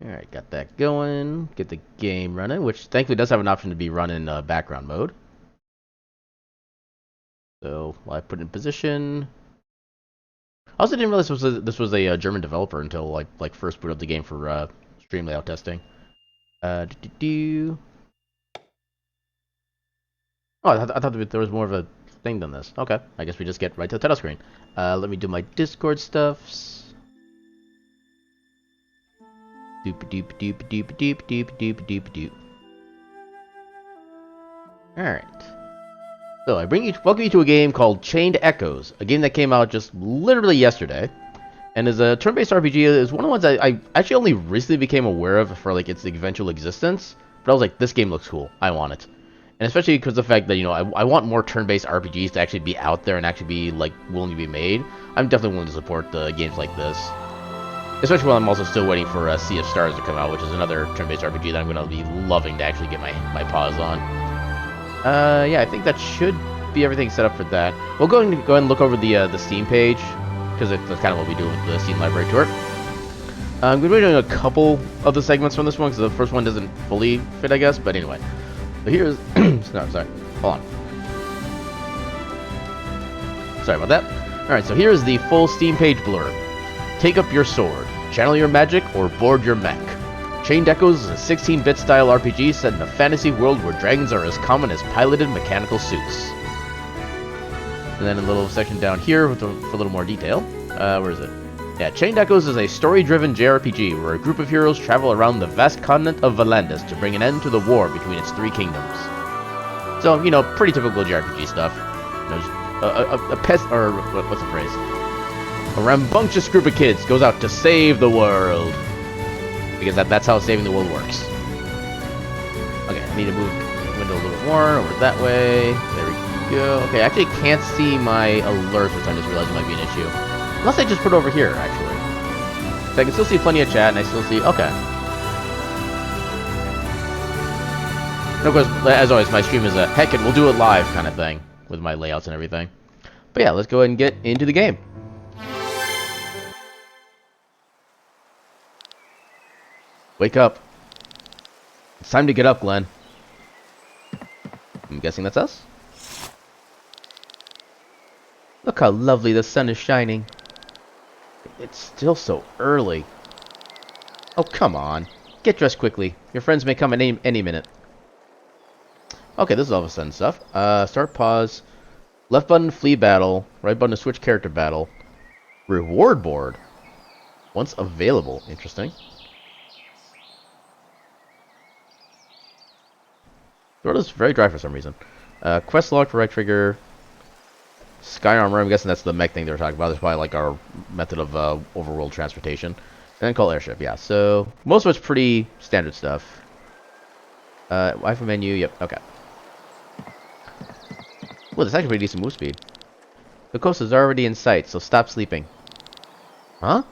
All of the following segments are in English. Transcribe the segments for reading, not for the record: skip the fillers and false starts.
Alright, got that going. Get the game running, which thankfully does have an option to be run in background mode. So, while I put it in position... I also didn't realize this was a German developer until like first boot up the game for stream layout testing. Oh, I thought there was more of a thing than this. Okay, I guess we just get right to the title screen. Let me do my Discord stuffs. Doop doop doop doop doop doop doop doop doop. Alright. So I welcome you to a game called Chained Echoes, a game that came out just literally yesterday, and is a turn-based RPG. Is one of the ones I actually only recently became aware of for like its eventual existence. But I was like, this game looks cool. I want it, and especially because of the fact that I want more turn-based RPGs to actually be out there and actually be like willing to be made. I'm definitely willing to support games like this, especially while I'm also still waiting for Sea of Stars to come out, which is another turn-based RPG that I'm going to be loving to actually get my paws on. Yeah, I think that should be everything set up for that. We'll go ahead and look over the Steam page, because that's kind of what we do with the Steam Library Tour. I'm going to be doing a couple of the segments from this one, because the first one doesn't fully fit, I guess. But anyway, so here's... no, sorry. Hold on. Sorry about that. Alright, so here's the full Steam page blurb. Take up your sword, channel your magic, or board your mech. Chained Echoes is a 16-bit style RPG set in a fantasy world where dragons are as common as piloted mechanical suits. And then a little section down here for a little more detail. Where is it? Yeah, Chained Echoes is a story-driven JRPG where a group of heroes travel around the vast continent of Valandis to bring an end to the war between its three kingdoms. So, pretty typical JRPG stuff. A pest, or what's the phrase? A rambunctious group of kids goes out to save the world. Because that's how saving the world works. Okay, I need to move the window a little bit more over that way. There we go. Okay, I actually can't see my alerts, which I just realized might be an issue. Unless I just put it over here, actually. So I can still see plenty of chat, and I still see... Okay. And of course, as always, my stream is a heck it, we'll do it live kind of thing. With my layouts and everything. But yeah, let's go ahead and get into the game. Wake up. It's time to get up, Glenn. I'm guessing that's us? Look how lovely the sun is shining. It's still so early. Oh, come on. Get dressed quickly. Your friends may come any minute. Okay, this is all of a sudden stuff. Start, pause. Left button, flee battle. Right button to switch character battle. Reward board. Once available. Interesting. The road is very dry for some reason. Quest log for right trigger. Sky armor, I'm guessing that's the mech thing they were talking about. That's probably like our method of overworld transportation. And then call airship, yeah. So, most of it's pretty standard stuff. Wi-Fi menu, yep, okay. Well, that's actually pretty decent move speed. The coast is already in sight, so stop sleeping. Huh?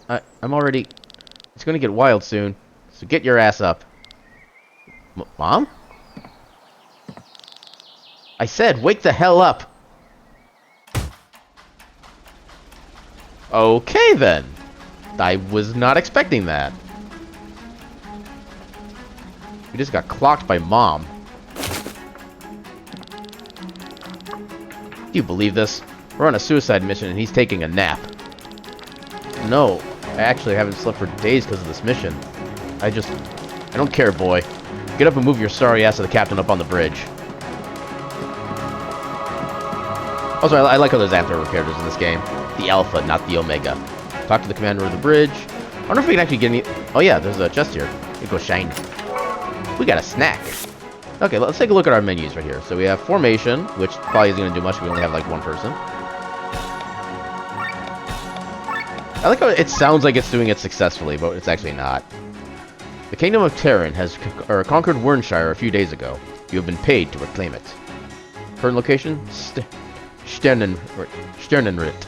I'm already... It's gonna get wild soon. So get your ass up. Mom? I said, wake the hell up! Okay, then. I was not expecting that. We just got clocked by Mom. Do you believe this? We're on a suicide mission and he's taking a nap. No, I actually haven't slept for days because of this mission. I don't care, boy. Get up and move your sorry ass to the captain up on the bridge. Also, I like how there's Anthro characters in this game. The Alpha, not the Omega. Talk to the commander of the bridge. I wonder if we can actually get any... Oh yeah, there's a chest here. It goes shine. We got a snack. Okay, let's take a look at our menus right here. So we have formation, which probably isn't going to do much. We only have like one person. I like how it sounds like it's doing it successfully, but it's actually not. The Kingdom of Terran has conquered Wernshire a few days ago. You have been paid to reclaim it. Current location? Sternenritt.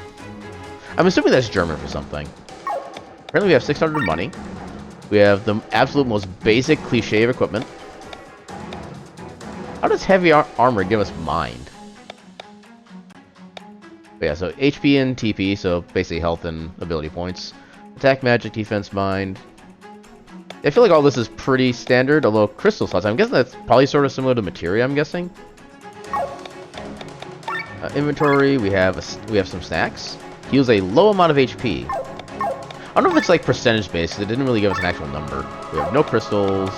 I'm assuming that's German for something. Apparently we have 600 money. We have the absolute most basic cliche of equipment. How does heavy armor give us mind? But yeah, so HP and TP, so basically health and ability points. Attack, magic, defense, mind. I feel like all this is pretty standard, although crystal slots, I'm guessing that's probably sort of similar to materia, I'm guessing. Inventory, we have some snacks. Heals a low amount of HP. I don't know if it's like percentage based, because it didn't really give us an actual number. We have no crystals.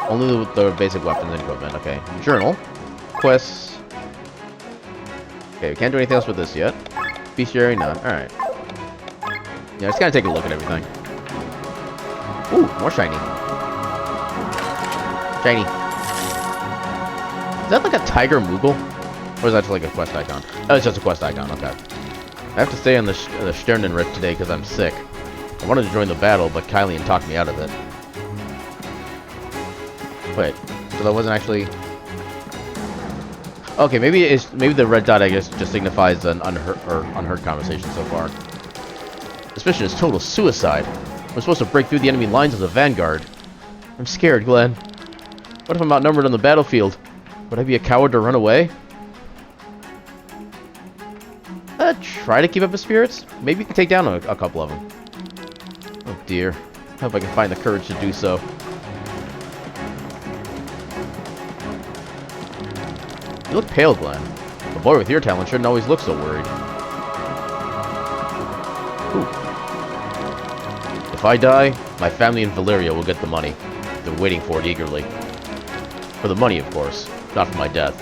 Only the basic weapons and equipment. Okay. Journal. Quests. Okay, we can't do anything else with this yet. Bestiary, none. Alright. Yeah, let's kind of take a look at everything. Ooh, more shiny. Shiny. Is that like a tiger Moogle? Or is that just like a quest icon? Oh, it's just a quest icon, okay. I have to stay on the Sternen Rift today because I'm sick. I wanted to join the battle, but Kylian talked me out of it. Wait, so that wasn't actually... Okay, maybe the red dot, I guess, just signifies an unheard conversation so far. This mission is total suicide. We're supposed to break through the enemy lines of the vanguard. I'm scared, Glenn. What if I'm outnumbered on the battlefield? Would I be a coward to run away? Try to keep up his spirits. Maybe you can take down a couple of them. Oh dear. I hope I can find the courage to do so. You look pale, Glenn. A boy with your talent shouldn't always look so worried. Ooh. If I die, my family in Valeria will get the money. They're waiting for it eagerly. For the money, of course. Not for my death.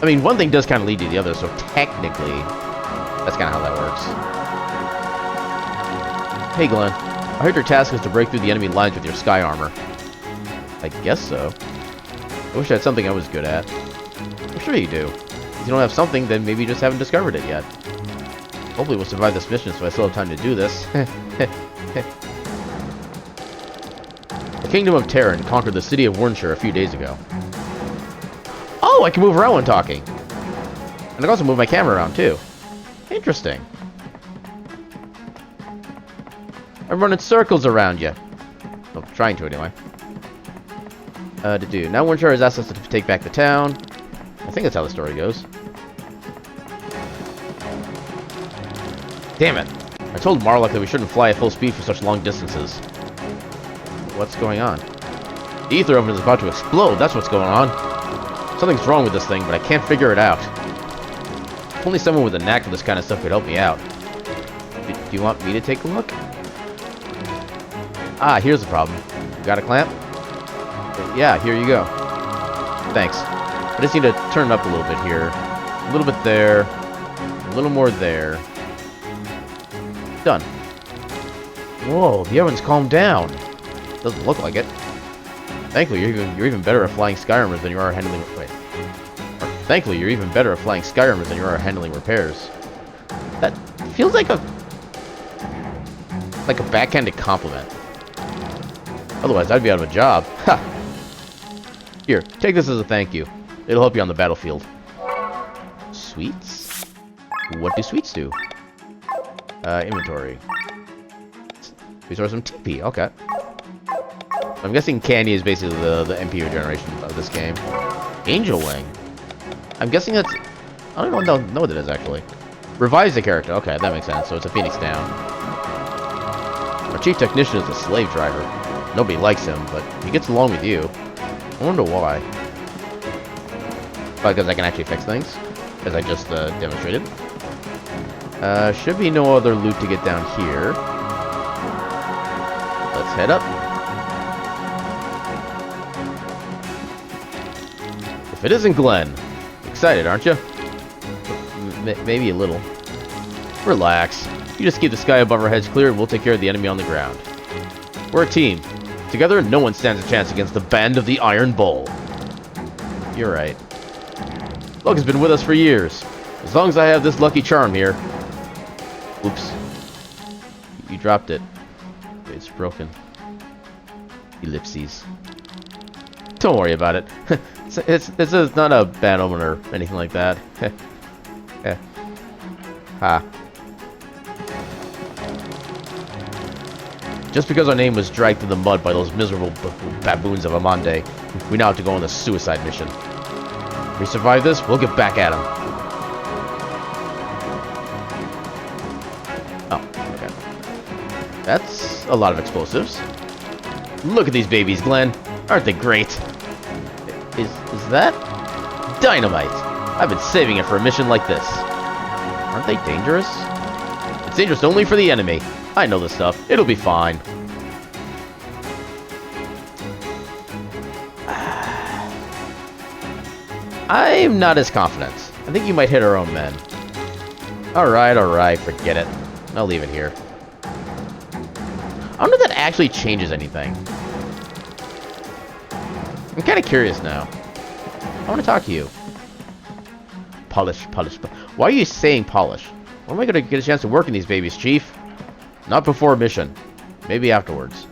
I mean, one thing does kind of lead to the other, so technically, that's kind of how that works. Hey, Glenn. I heard your task is to break through the enemy lines with your sky armor. I guess so. I wish I had something I was good at. I'm sure you do. If you don't have something, then maybe you just haven't discovered it yet. Hopefully we'll survive this mission so I still have time to do this. The Kingdom of Terran conquered the city of Wernshire a few days ago. Oh, I can move around when talking. And I can also move my camera around, too. Interesting. I'm running circles around you. Well, trying to, anyway. Now Wernshire has asked us to take back the town. I think that's how the story goes. Damn it. I told Marlock that we shouldn't fly at full speed for such long distances. What's going on? The ether oven is about to explode, that's what's going on. Something's wrong with this thing, but I can't figure it out. If only someone with a knack for this kind of stuff could help me out. Do you want me to take a look? Ah, here's the problem. You got a clamp? Yeah, here you go. Thanks. I just need to turn it up a little bit here. A little bit there. A little more there. Done. Whoa, the oven's calmed down. Doesn't look like it. Thankfully, you're even better at flying Skyrimers than you are at handling... Wait. Thankfully, you're even better at flying Skyrimers than you are at handling repairs. That feels like a backhanded compliment. Otherwise, I'd be out of a job. Ha! Here, take this as a thank you. It'll help you on the battlefield. Sweets? What do sweets do? Inventory. We store some TP, okay. I'm guessing candy is basically the MPO generation of this game. Angel Wing. I'm guessing that's... I don't know what it is, actually. Revives the character. Okay, that makes sense. So it's a Phoenix Down. Our chief technician is a slave driver. Nobody likes him, but he gets along with you. I wonder why. Probably because I can actually fix things, as I just demonstrated. Should be no other loot to get down here. Let's head up. If it isn't Glenn. Excited, aren't you? Maybe a little. Relax. You just keep the sky above our heads clear and we'll take care of the enemy on the ground. We're a team. Together, no one stands a chance against the Band of the Iron Bull. You're right. Luck has been with us for years. As long as I have this lucky charm here. Oops. You dropped it. It's broken. Ellipses. Don't worry about it. It's not a bad omen or anything like that. Ha. Just because our name was dragged through the mud by those miserable baboons of Amande, we now have to go on a suicide mission. If we survive this, we'll get back at them. Oh, okay. That's a lot of explosives. Look at these babies, Glenn. Aren't they great? Is that dynamite? I've been saving it for a mission like this. Aren't they dangerous? It's dangerous only for the enemy. I know this stuff. It'll be fine. I'm not as confident. I think you might hit our own men. Alright, forget it. I'll leave it here. I don't know if that actually changes anything. I'm kind of curious now. I want to talk to you. Polish. Why are you saying polish? When am I going to get a chance to work in these babies, Chief? Not before a mission. Maybe afterwards.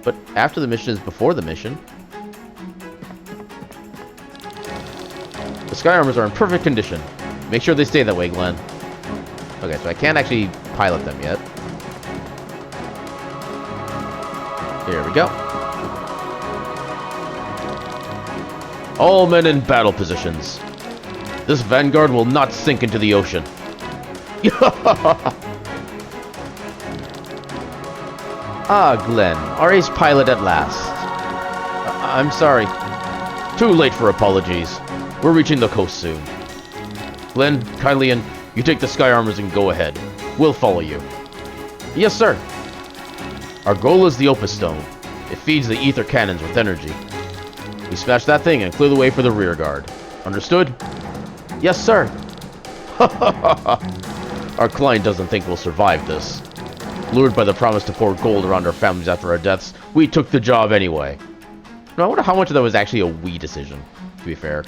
But after the mission is before the mission. The sky armors are in perfect condition. Make sure they stay that way, Glenn. Okay, so I can't actually pilot them yet. Here we go. All men in battle positions. This vanguard will not sink into the ocean. Ah, Glenn, our ace pilot at last. I'm sorry. Too late for apologies. We're reaching the coast soon. Glenn, Kylian, you take the sky armors and go ahead. We'll follow you. Yes, sir. Our goal is the Opus Stone. It feeds the ether cannons with energy. We smash that thing and clear the way for the rear guard. Understood? Yes, sir. Our client doesn't think we'll survive this. Lured by the promise to pour gold around our families after our deaths, we took the job anyway. Now, I wonder how much of that was actually a we decision, to be fair.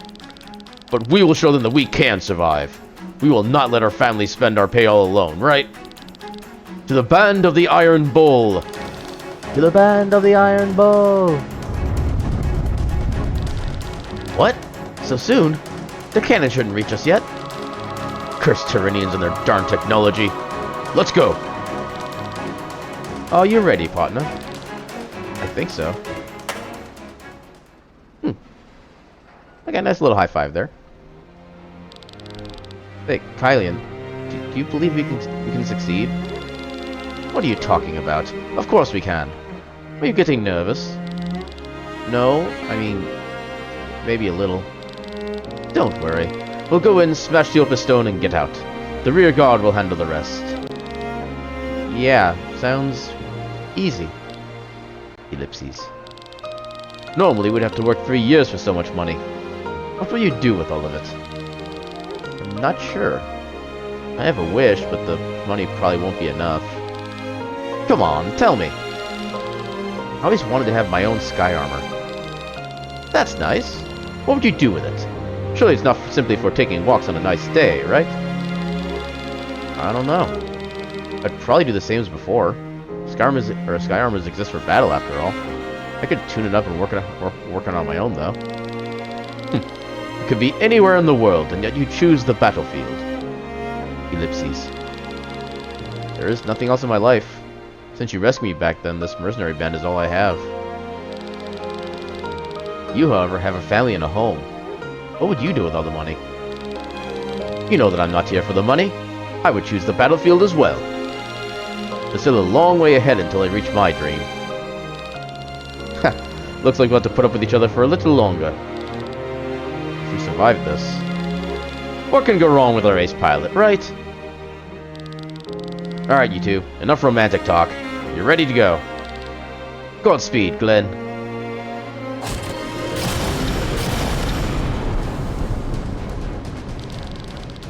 But we will show them that we can survive. We will not let our families spend our pay all alone, right? To the band of the Iron Bull! To the band of the Iron Bull! What? So soon? The cannon shouldn't reach us yet. Cursed Tyrannians and their darn technology. Let's go! Oh, you're ready, partner. I think so. I got a nice little high five there. Hey, Kylian, do you believe we can succeed? What are you talking about? Of course we can. Are you getting nervous? No, I mean, maybe a little. Don't worry. We'll go in, smash the Opus Stone, and get out. The rear guard will handle the rest. Yeah, sounds easy. Ellipses. Normally, we'd have to work 3 years for so much money. What will you do with all of it? I'm not sure. I have a wish, but the money probably won't be enough. Come on, tell me. I always wanted to have my own sky armor. That's nice. What would you do with it? Surely it's not simply for taking walks on a nice day, right? I don't know. I'd probably do the same as before. Sky armors exist for battle, after all. I could tune it up and work on my own, though. It could be anywhere in the world, and yet you choose the battlefield. Ellipses. There is nothing else in my life. Since you rescued me back then, this mercenary band is all I have. You, however, have a family and a home. What would you do with all the money? You know that I'm not here for the money. I would choose the battlefield as well. There's still a long way ahead until I reach my dream. Looks like we'll have to put up with each other for a little longer. If we survive this. What can go wrong with our ace pilot, right? Alright, you two. Enough romantic talk. You're ready to go. Godspeed, Glenn.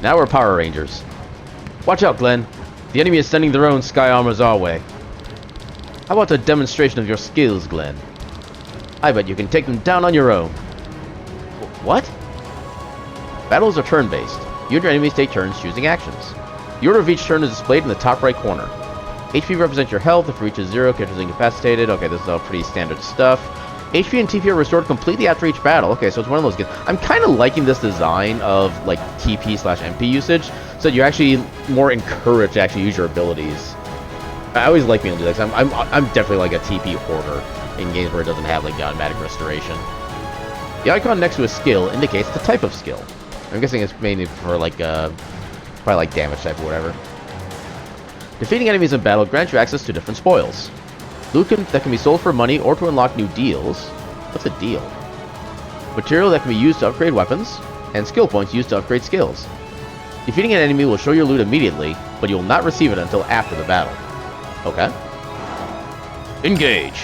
Now we're Power Rangers. Watch out, Glenn. The enemy is sending their own sky armors our way. How about a demonstration of your skills, Glenn? I bet you can take them down on your own. What? Battles are turn-based. You and your enemies take turns choosing actions. The order of each turn is displayed in the top right corner. HP represents your health. If it reaches 0, character is incapacitated. Okay, this is all pretty standard stuff. HP and TP are restored completely after each battle. Okay, so it's one of those games. I'm kind of liking this design of, like, TP/MP usage, so that you're actually more encouraged to actually use your abilities. I always like being able to do that, 'cause I'm definitely like a TP hoarder in games where it doesn't have, like, the automatic restoration. The icon next to a skill indicates the type of skill. I'm guessing it's mainly for, like, probably, like, damage type or whatever. Defeating enemies in battle grants you access to different spoils. Loot that can be sold for money or to unlock new deals. What's a deal? Material that can be used to upgrade weapons, and skill points used to upgrade skills. Defeating an enemy will show your loot immediately, but you will not receive it until after the battle. Okay. Engage!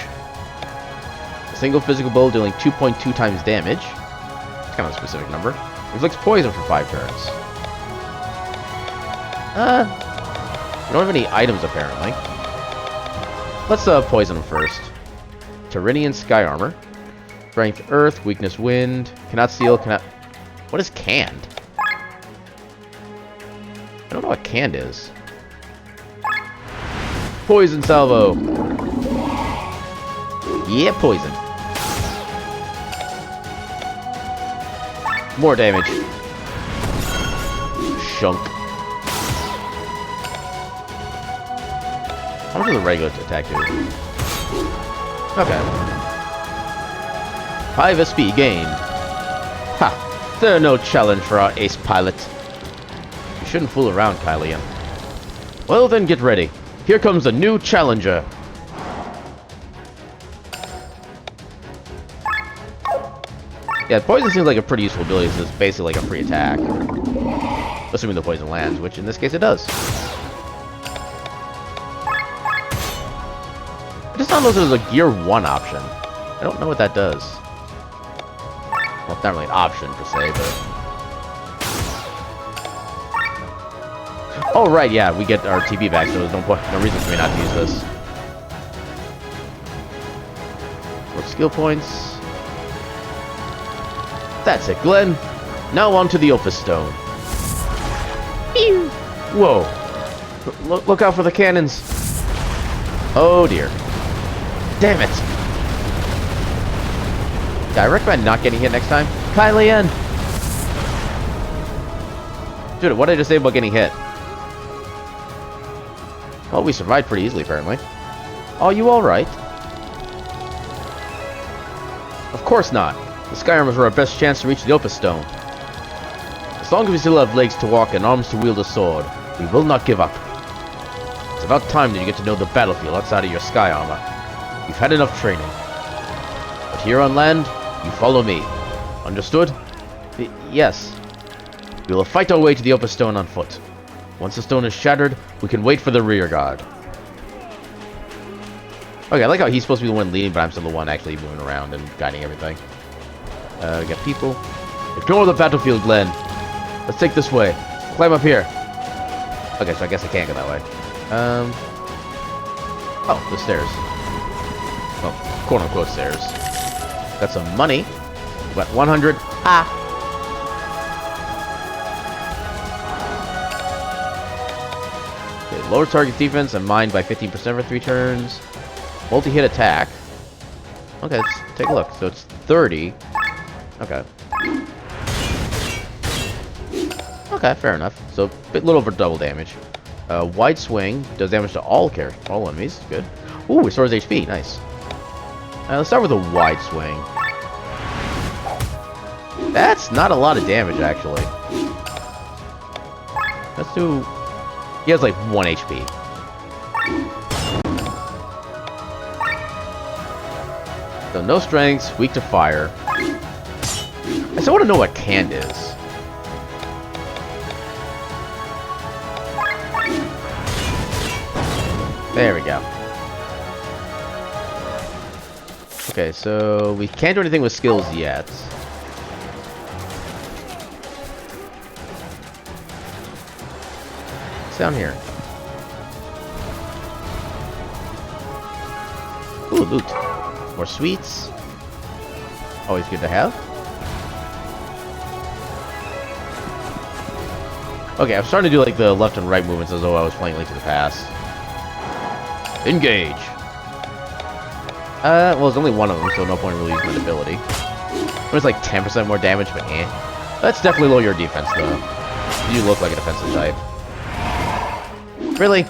A single physical blow dealing 2.2 times damage. It's kind of a specific number. Inflicts poison for 5 turns. We don't have any items, apparently. Let's poison him first. Tyrannian Sky Armor. Strength Earth, Weakness Wind. Cannot Steal, cannot... What is Canned? I don't know what Canned is. Poison Salvo! Yeah, poison. More damage. Shunk. How much does the regular attack do? Okay. 5 SP gained. Ha! They're no challenge for our ace pilot. You shouldn't fool around, Kylian. Well then, get ready. Here comes a new challenger. Yeah, poison seems like a pretty useful ability, so it's basically like a free attack. Assuming the poison lands, which in this case it does. I just don't know if there's a Gear 1 option. I don't know what that does. Well, it's not really an option, per se, but... Oh, right, yeah, we get our TP back, so there's no reason for me not to use this. More skill points. That's it, Glenn. Now on to the Opus Stone. Pew! Whoa. Look out for the cannons. Oh, dear. Damn it. Yeah, I recommend not getting hit next time. Kylian! Dude, what did I just say about getting hit? Well, we survived pretty easily, apparently. Are you alright? Of course not. The Sky Armors are our best chance to reach the Opus Stone. As long as we still have legs to walk and arms to wield a sword, we will not give up. It's about time that you get to know the battlefield outside of your Sky Armor. You've had enough training. But here on land, you follow me. Understood? Yes. We will fight our way to the Opus Stone on foot. Once the stone is shattered, we can wait for the rear guard. Okay, I like how he's supposed to be the one leading, but I'm still the one actually moving around and guiding everything. We got people. Ignore the battlefield, Glenn. Let's take this way. Climb up here. Okay, so I guess I can't go that way. Oh, the stairs. Well, quote-unquote stairs. Got some money. Got 100. Ah! Okay, lower target defense and mine by 15% for 3 turns. Multi-hit attack. Okay, let's take a look. So it's 30. Okay. Okay, fair enough. So a bit little over double damage. Wide swing does damage to all enemies. Good. Ooh, restores HP. Nice. Let's start with a wide swing. That's not a lot of damage, actually. Let's do... He has like 1 HP. So no strengths, weak to fire. I still want to know what canned is. There we go. Okay, so we can't do anything with skills yet. What's down here? Ooh, loot. More sweets. Always good to have. Okay, I'm starting to do like the left and right movements as though I was playing Link to the Past. Engage. Well, there's only one of them, so no point in really using that ability. It's like 10% more damage, but eh. That's definitely lower your defense, though. You look like a defensive type. Really?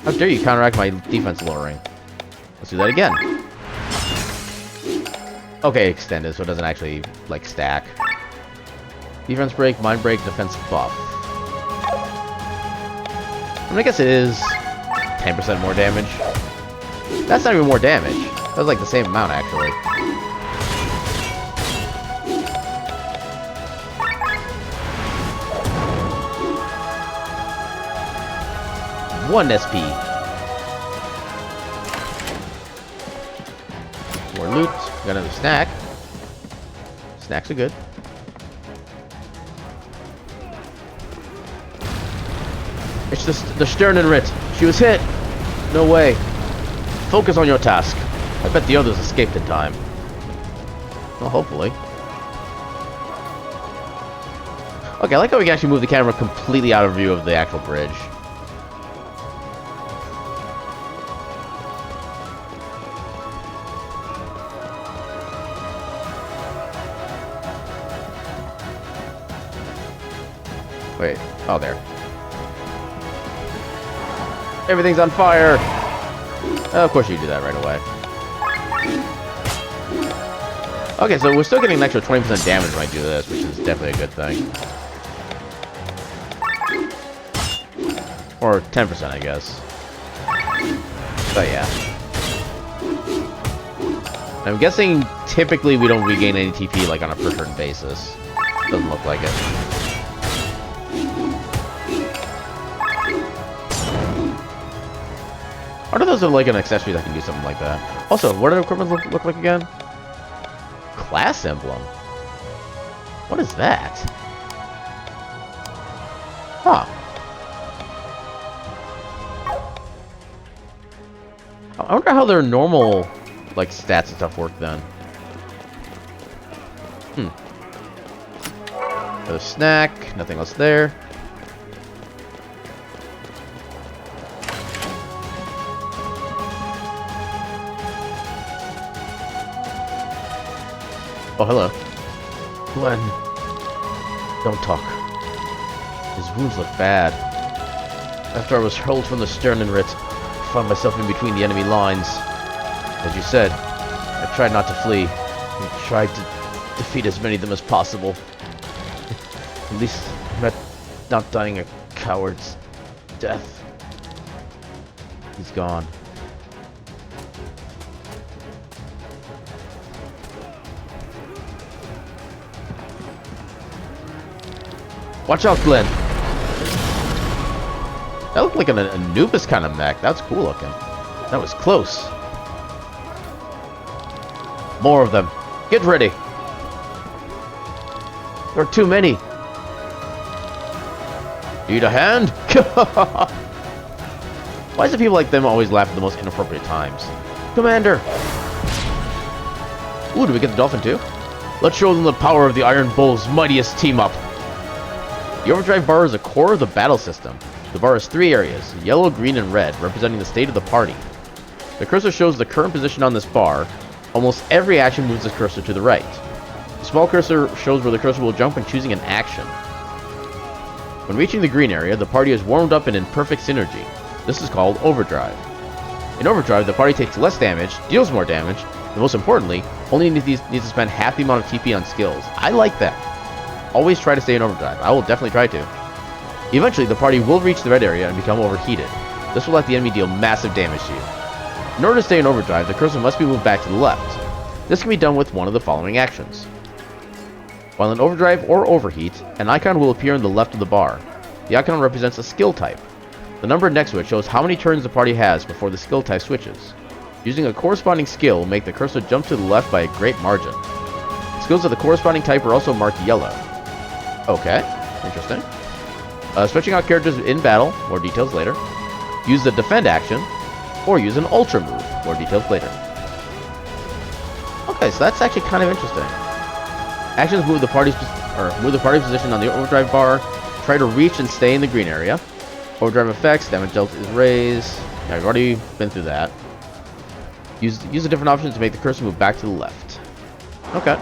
How dare you counteract my defense lowering? Let's do that again. Okay, extended, so it doesn't actually, like, stack. Defense break, mind break, defense buff. I mean, I guess it is 10% more damage. That's not even more damage. That was like the same amount, actually. One SP. More loot. Got another snack. Snacks are good. It's the Sternenrit. She was hit. No way. Focus on your task. I bet the others escaped in time. Well, hopefully. Okay, I like how we can actually move the camera completely out of view of the actual bridge. Wait. Oh, there. Everything's on fire! Of course you do that right away. Okay, so we're still getting an extra 20% damage when I do this, which is definitely a good thing. Or 10%, I guess. But yeah. I'm guessing typically we don't regain any TP like on a per turn basis. Doesn't look like it. Are those like an accessory that can do something like that? Also, what do equipment look like again? Class emblem. What is that? Huh. I wonder how their normal like stats and stuff work then. Another snack. Nothing else there. Oh, hello. Glenn. Don't talk. His wounds look bad. After I was hurled from the Sternenrit, I found myself in between the enemy lines. As you said, I tried not to flee, and tried to defeat as many of them as possible. At least I'm not dying a coward's death. He's gone. Watch out, Glenn. That looked like an Anubis kind of mech. That's cool looking. That was close. More of them. Get ready. There are too many. Need a hand? Why is it people like them always laugh at the most inappropriate times? Commander! Ooh, do we get the dolphin too? Let's show them the power of the Iron Bull's mightiest team-up. The overdrive bar is the core of the battle system. The bar has 3 areas, yellow, green, and red, representing the state of the party. The cursor shows the current position on this bar. Almost every action moves the cursor to the right. The small cursor shows where the cursor will jump when choosing an action. When reaching the green area, the party is warmed up and in perfect synergy. This is called overdrive. In overdrive, the party takes less damage, deals more damage, and most importantly, only needs to spend half the amount of TP on skills. I like that. Always try to stay in overdrive. I will definitely try to. Eventually, the party will reach the red area and become overheated. This will let the enemy deal massive damage to you. In order to stay in overdrive, the cursor must be moved back to the left. This can be done with one of the following actions. While in overdrive or overheat, an icon will appear on the left of the bar. The icon represents a skill type. The number next to it shows how many turns the party has before the skill type switches. Using a corresponding skill will make the cursor jump to the left by a great margin. Skills of the corresponding type are also marked yellow. Okay, interesting. Switching out characters in battle, more details later. Use the defend action, or use an ultra move, more details later. Okay, so that's actually kind of interesting. Actions move the party's position on the overdrive bar. Try to reach and stay in the green area. Overdrive effects, damage dealt is raised. Yeah, I've already been through that. Use a different option to make the cursor move back to the left. Okay.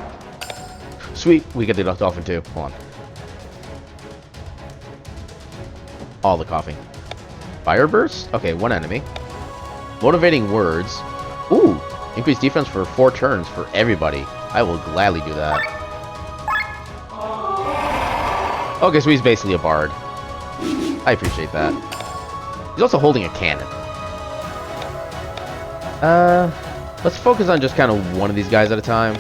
Sweet, we get the dolphin too. Hold on. All the coughing. Fire burst? Okay, 1 enemy. Motivating words. Ooh, increase defense for 4 turns for everybody. I will gladly do that. Okay, so he's basically a bard. I appreciate that. He's also holding a cannon. Let's focus on just kind of one of these guys at a time.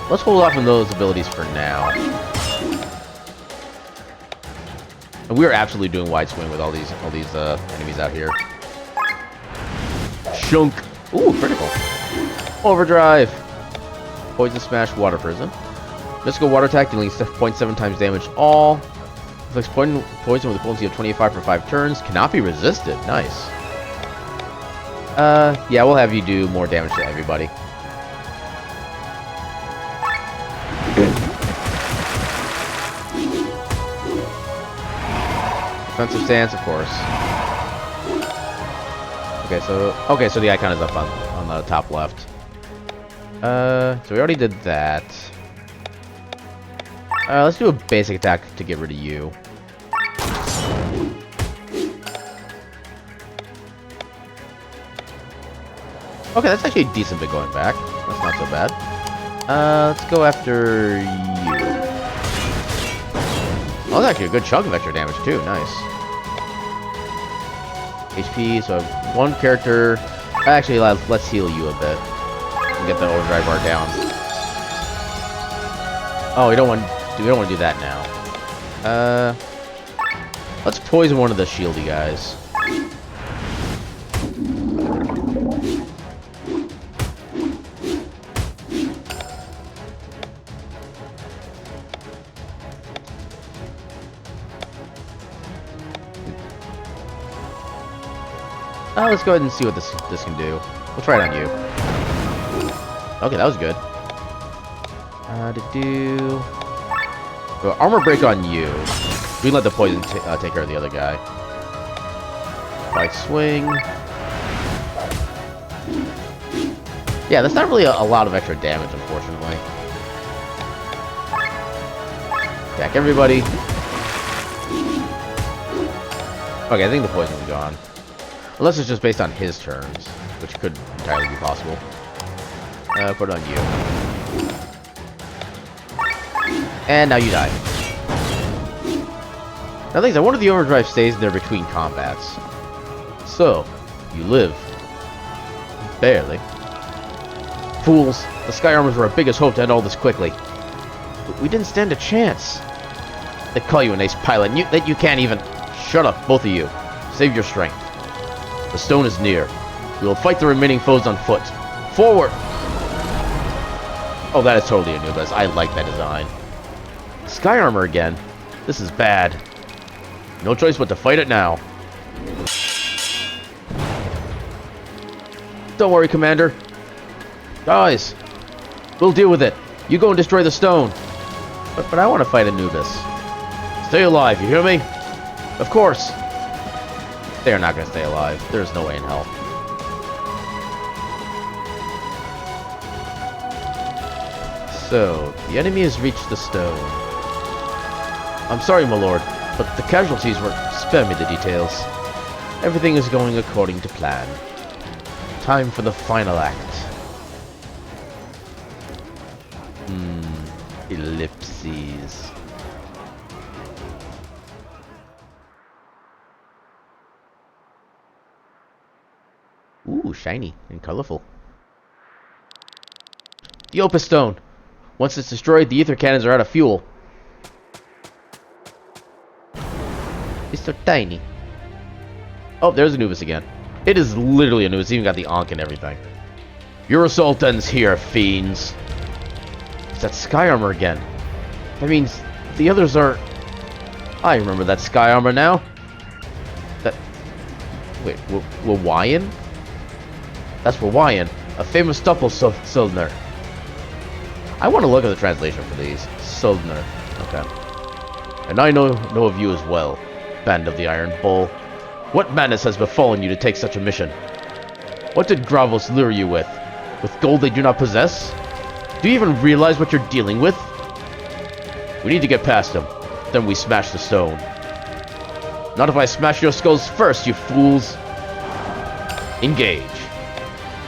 Let's hold off on those abilities for now. And we are absolutely doing wide swing with all these enemies out here. Shunk. Ooh, critical. Overdrive. Poison smash, water prison. Mystical water attack dealing 0.7 times damage all. Inflicts poison with a potency of 25 for 5 turns. Cannot be resisted. Nice. Yeah, we'll have you do more damage to everybody. Defensive stance, of course. Okay, so the icon is up on the top left. So we already did that. Let's do a basic attack to get rid of you. Okay, that's actually a decent bit going back. That's not so bad. Let's go after you. Oh, that's actually a good chunk of extra damage too. Nice. HP, so one character. Actually, let's heal you a bit and get the overdrive bar down. Oh, we don't want to do that now. Let's poison one of the shieldy guys. Let's go ahead and see what this can do. We'll try it on you. Okay, that was good. Armor break on you. We can let the poison take care of the other guy. Wide swing. Yeah, that's not really a lot of extra damage, unfortunately. Attack everybody. Okay, I think the poison's gone. Unless it's just based on his turns, which could entirely be possible. Put it on you. And now you die. Now, things I wonder if the overdrive stays there between combats. So, you live. Barely. Fools. The Sky Armors were our biggest hope to end all this quickly. But we didn't stand a chance. They call you an ace pilot, and you can't even... Shut up, both of you. Save your strength. The stone is near. We will fight the remaining foes on foot. Forward! Oh, that is totally a Anubis. I like that design. Sky Armor again. This is bad. No choice but to fight it now. Don't worry, Commander. Guys, we'll deal with it. You go and destroy the stone. But I want to fight Anubis. Stay alive, you hear me? Of course. They are not going to stay alive. There's no way in hell. So, the enemy has reached the stone. I'm sorry, my lord, but the casualties were... Spare me the details. Everything is going according to plan. Time for the final act. Ellipses. Ooh, shiny and colorful. The Opus Stone. Once it's destroyed, the ether cannons are out of fuel. It's so tiny. Oh, there's Anubis again. It is literally Anubis. It's even got the Ankh and everything. Your assault ends here, fiends. It's that Sky Armor again. That means the others are... I remember that Sky Armor now. That... Wait, Wawayan? That's Wawayan, a famous doppelsoldner. I want to look at the translation for these. Soldner. Okay. And I know of you as well, Band of the Iron Bull. What madness has befallen you to take such a mission? What did Gravos lure you with? With gold they do not possess? Do you even realize what you're dealing with? We need to get past them. Then we smash the stone. Not if I smash your skulls first, you fools. Engage.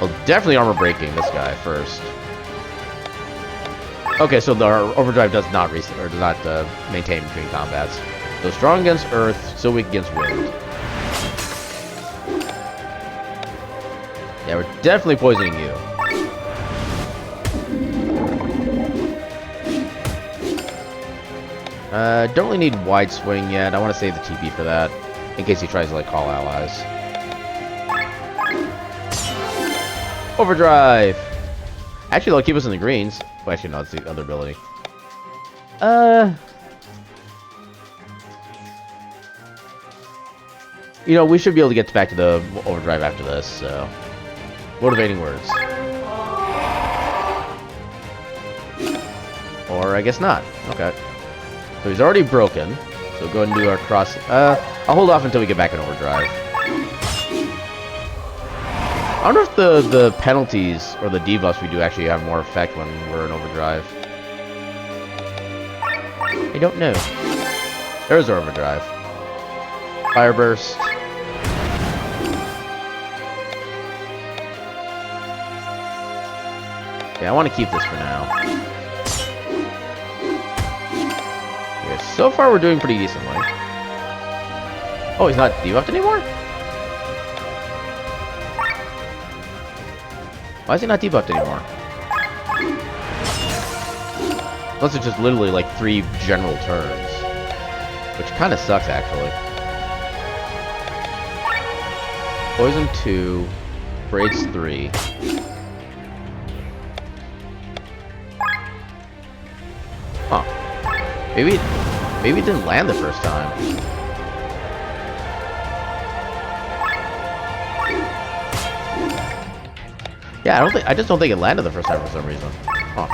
Well, definitely armor breaking this guy first. Okay, so the overdrive does not maintain between combats. So strong against earth, still weak against wind. Yeah, we're definitely poisoning you. Don't really need wide swing yet. I want to save the TP for that, in case he tries to, like, call allies. Overdrive! Actually, they'll keep us in the greens. Well, actually, no, it's the other ability. You know, we should be able to get back to the overdrive after this, so... Motivating words. Or I guess not. Okay. So he's already broken. So go ahead and do our cross... I'll hold off until we get back in overdrive. I wonder if the penalties or the debuffs we do actually have more effect when we're in overdrive. I don't know. There's our overdrive. Fire burst. Okay, I want to keep this for now. Okay, so far we're doing pretty decently. Oh, he's not debuffed anymore? Why is he not debuffed anymore? Unless it's just literally like 3 general turns. Which kind of sucks, actually. Poison 2. Breaks 3. Huh. Maybe it didn't land the first time. Yeah, I just don't think it landed the first time for some reason. Huh.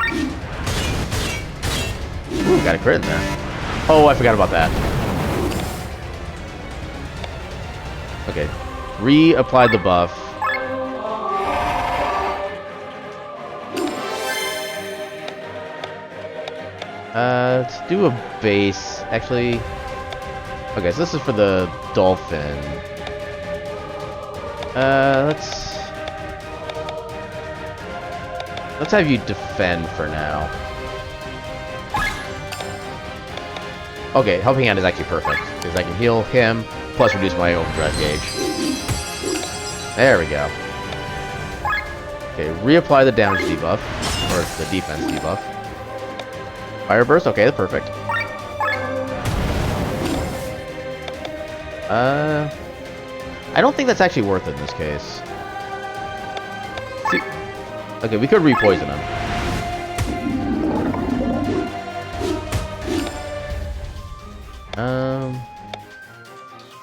Ooh, got a crit in there. Oh, I forgot about that. Okay. Reapply the buff. Let's do a base. Actually... Okay, so this is for the dolphin. Let's have you defend for now. Okay, helping hand is actually perfect, because I can heal him, plus reduce my overdrive gauge. There we go. Okay, reapply the damage debuff, or the defense debuff. Fire burst, okay, that's perfect. I don't think that's actually worth it in this case. See, okay, we could re-poison him.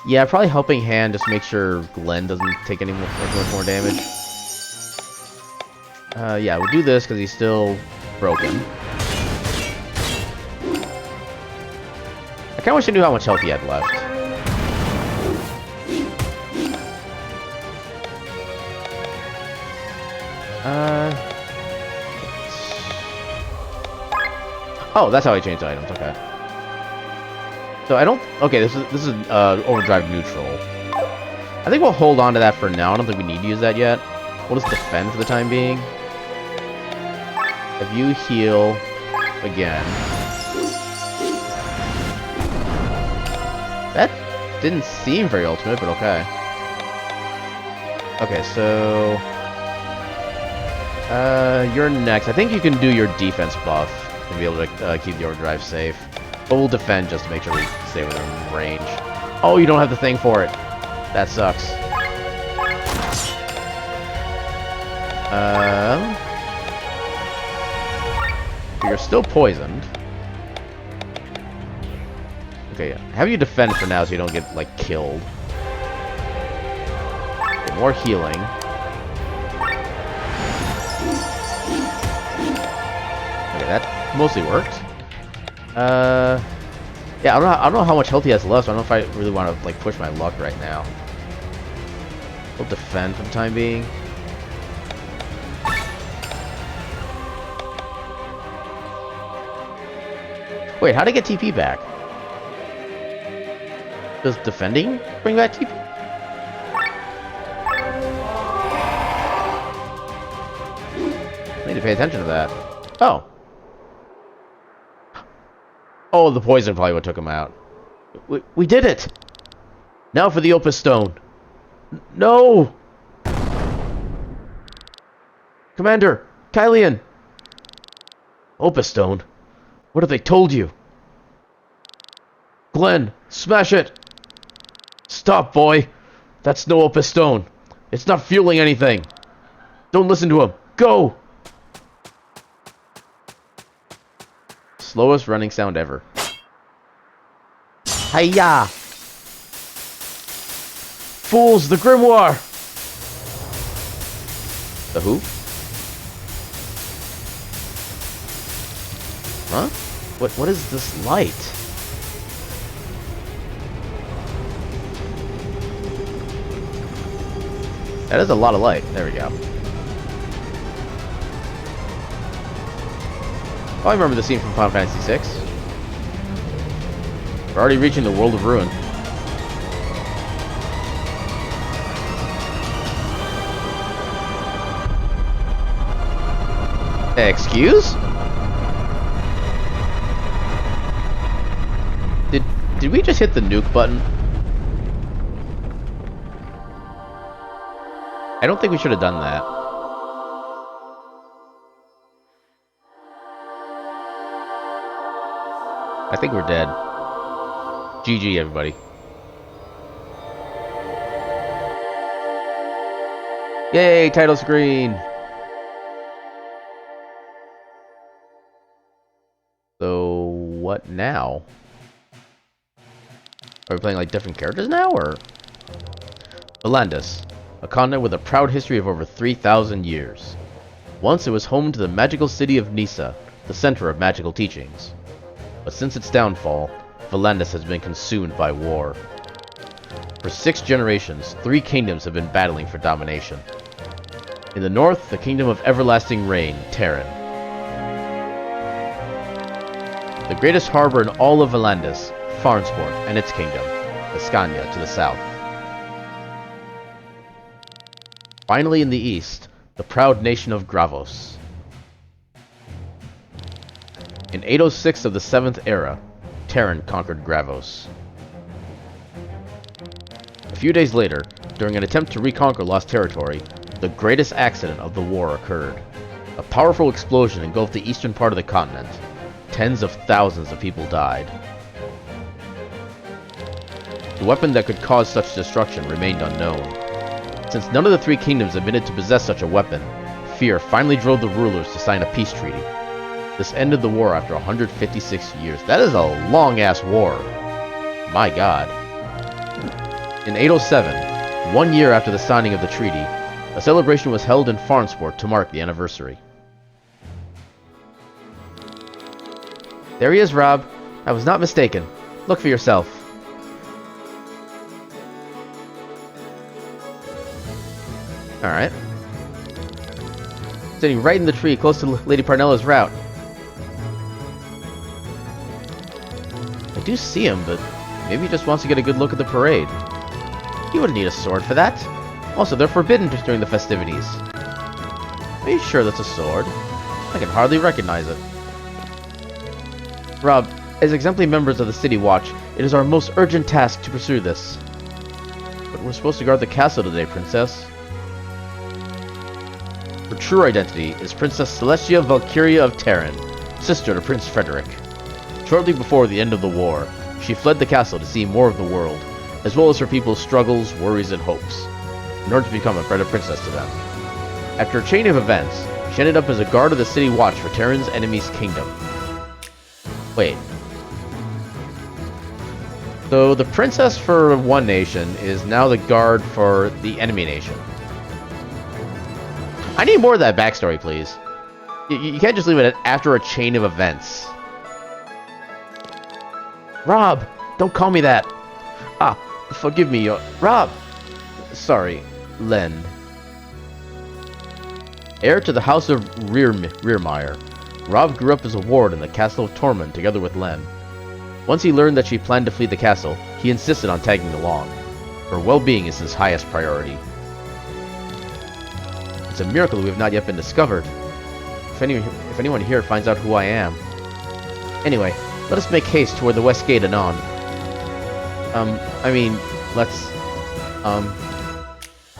Yeah, probably helping hand just to make sure Glenn doesn't take any more, much more damage. Yeah, we'll do this because he's still broken. I kinda wish I knew how much health he had left. Oh, that's how I changed the items, okay. So I don't... Okay, this is overdrive neutral. I think we'll hold on to that for now. I don't think we need to use that yet. We'll just defend for the time being. If you heal again. That didn't seem very ultimate, but okay. Okay, so... you're next. I think you can do your defense buff and be able to keep the overdrive safe. But we'll defend just to make sure we stay within range. Oh, you don't have the thing for it. That sucks. You're still poisoned. Okay, have you defend for now so you don't get, like, killed. Okay, more healing. Okay, that mostly worked. Yeah, I don't know how much health he has left, so I don't know if I really want to, like, push my luck right now. We'll defend for the time being. Wait, how did I get TP back? Does defending bring back TP? I need to pay attention to that. Oh. Oh, the poison probably what took him out. We did it! Now for the Opus Stone. No! Commander! Kylian! Opus Stone? What have they told you? Glenn, smash it! Stop, boy! That's no Opus Stone. It's not fueling anything. Don't listen to him. Go! Slowest running sound ever. Hiya! Fools, the Grimoire! The who? Huh? What is this light? That is a lot of light. There we go. Oh, I remember the scene from Final Fantasy VI. We're already reaching the World of Ruin. Excuse? Did we just hit the nuke button? I don't think we should have done that. I think we're dead. GG, everybody. Yay, title screen! So, what now? Are we playing like different characters now, or? Valandis, a continent with a proud history of over 3,000 years. Once it was home to the magical city of Nisa, the center of magical teachings. But since its downfall, Valandis has been consumed by war. For 6 generations, 3 kingdoms have been battling for domination. In the north, the kingdom of everlasting rain, Terran. The greatest harbor in all of Valandis, Farnsport, and its kingdom, Escania, to the south. Finally in the east, the proud nation of Gravos. In 806 of the 7th era, Terran conquered Gravos. A few days later, during an attempt to reconquer lost territory, the greatest accident of the war occurred. A powerful explosion engulfed the eastern part of the continent. Tens of thousands of people died. The weapon that could cause such destruction remained unknown. Since none of the 3 kingdoms admitted to possess such a weapon, fear finally drove the rulers to sign a peace treaty. This ended the war after 156 years. That is a long-ass war. My god. In 807, 1 year after the signing of the treaty, a celebration was held in Farnsport to mark the anniversary. There he is, Rob. I was not mistaken. Look for yourself. Alright. Sitting right in the tree close to Lady Parnella's route. I do see him, but maybe he just wants to get a good look at the parade. You wouldn't need a sword for that. Also, they're forbidden during the festivities. Are you sure that's a sword? I can hardly recognize it. Rob, as exemplary members of the City Watch, it is our most urgent task to pursue this. But we're supposed to guard the castle today, Princess. Her true identity is Princess Celestia Valkyria of Terran, sister to Prince Frederick. Shortly before the end of the war, she fled the castle to see more of the world, as well as her people's struggles, worries, and hopes, in order to become a better princess to them. After a chain of events, she ended up as a guard of the City Watch for Terran's enemy's kingdom. Wait. So the princess for one nation is now the guard for the enemy nation. I need more of that backstory, please. You can't just leave it after a chain of events. Rob, don't call me that. Ah, forgive me, Rob. Sorry, Len. Heir to the House of Rearmire, Rob grew up as a ward in the Castle of Tormund together with Len. Once he learned that she planned to flee the castle, he insisted on tagging along. Her well-being is his highest priority. It's a miracle we have not yet been discovered. If anyone here finds out who I am. Anyway, let us make haste toward the west gate anon. I mean, let's,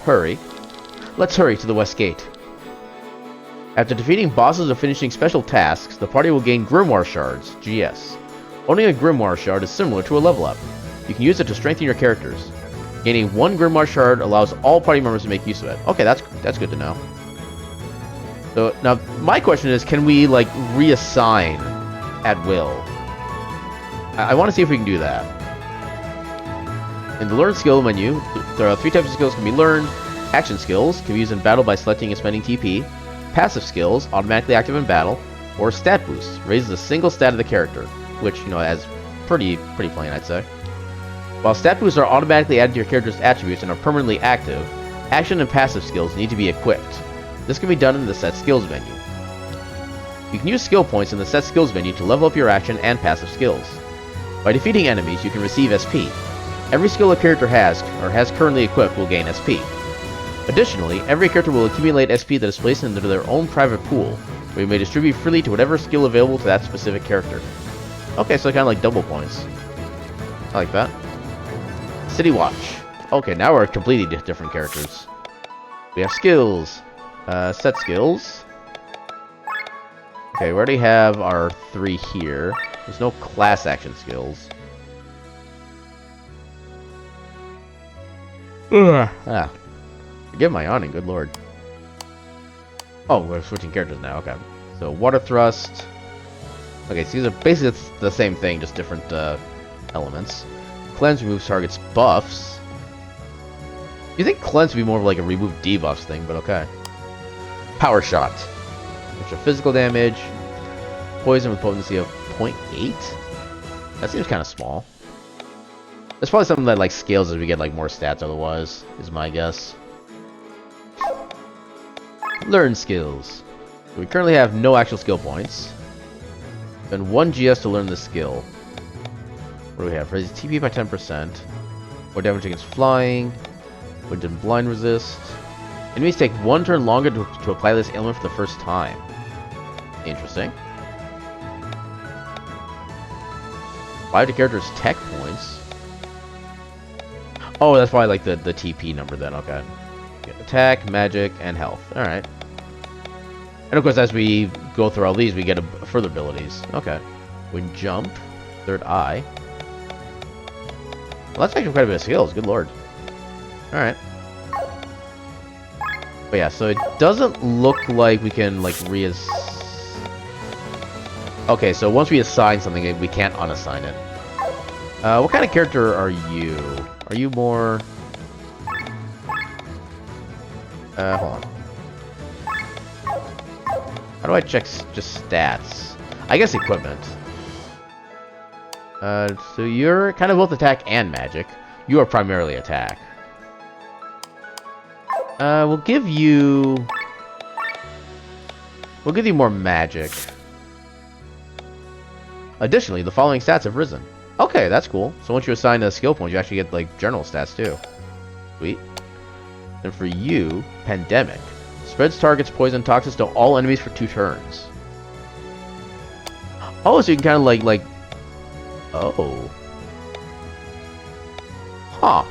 hurry. Let's hurry to the West Gate. After defeating bosses or finishing special tasks, the party will gain Grimoire Shards, GS. Owning a Grimoire Shard is similar to a level up. You can use it to strengthen your characters. Gaining one Grimoire Shard allows all party members to make use of it. Okay, that's good to know. So, now, my question is, can we, like, reassign at will? I want to see if we can do that. In the Learn Skill menu, there are 3 types of skills that can be learned. Action skills can be used in battle by selecting and spending TP. Passive skills, automatically active in battle. Or stat boosts, raises a single stat of the character, which, you know, is pretty plain, I'd say. While stat boosts are automatically added to your character's attributes and are permanently active, action and passive skills need to be equipped. This can be done in the Set Skills menu. You can use skill points in the Set Skills menu to level up your action and passive skills. By defeating enemies, you can receive SP. Every skill a character has, or has currently equipped, will gain SP. Additionally, every character will accumulate SP that is placed into their own private pool, where you may distribute freely to whatever skill available to that specific character. Okay, so kind of like double points. I like that. City Watch. Okay, now we're completely different characters. We have skills. Set skills. Okay, we already have our 3 here. There's no class action skills. Ah. Forgive my yawning, good lord. Oh, we're switching characters now, okay. So, Water Thrust. Okay, so these are basically the same thing, just different elements. Cleanse removes targets' buffs. You think Cleanse would be more of like a remove debuffs thing, but okay. Power Shot. Extra physical damage. Poison with potency of 0.8? That seems kind of small. There's probably something that like scales as we get like more stats otherwise, is my guess. Learn skills. We currently have no actual skill points. Spend 1 GS to learn the skill. What do we have? Raises TP by 10%. More damage against flying. Wind and blind resist. Enemies take 1 turn longer to apply this ailment for the first time. Interesting. 5 to character's tech points. Oh, that's probably like the TP number then, okay. Get attack, magic, and health. Alright. And of course, as we go through all these, we get further abilities. Okay. Wind jump. Third eye. Well, that's actually quite a bit of skills. Good lord. Alright. But yeah, so it doesn't look like we can, like, Okay, so once we assign something, we can't unassign it. What kind of character are you? Are you more... hold on. How do I check just stats? I guess equipment. So you're kind of both attack and magic. You are primarily attack. We'll give you more magic. Additionally, the following stats have risen. Okay, that's cool. So once you assign a skill point, you actually get like general stats too. Sweet. And for you, Pandemic. Spreads targets poison toxins to all enemies for 2 turns. Oh, so you can kind of like... Oh. Huh.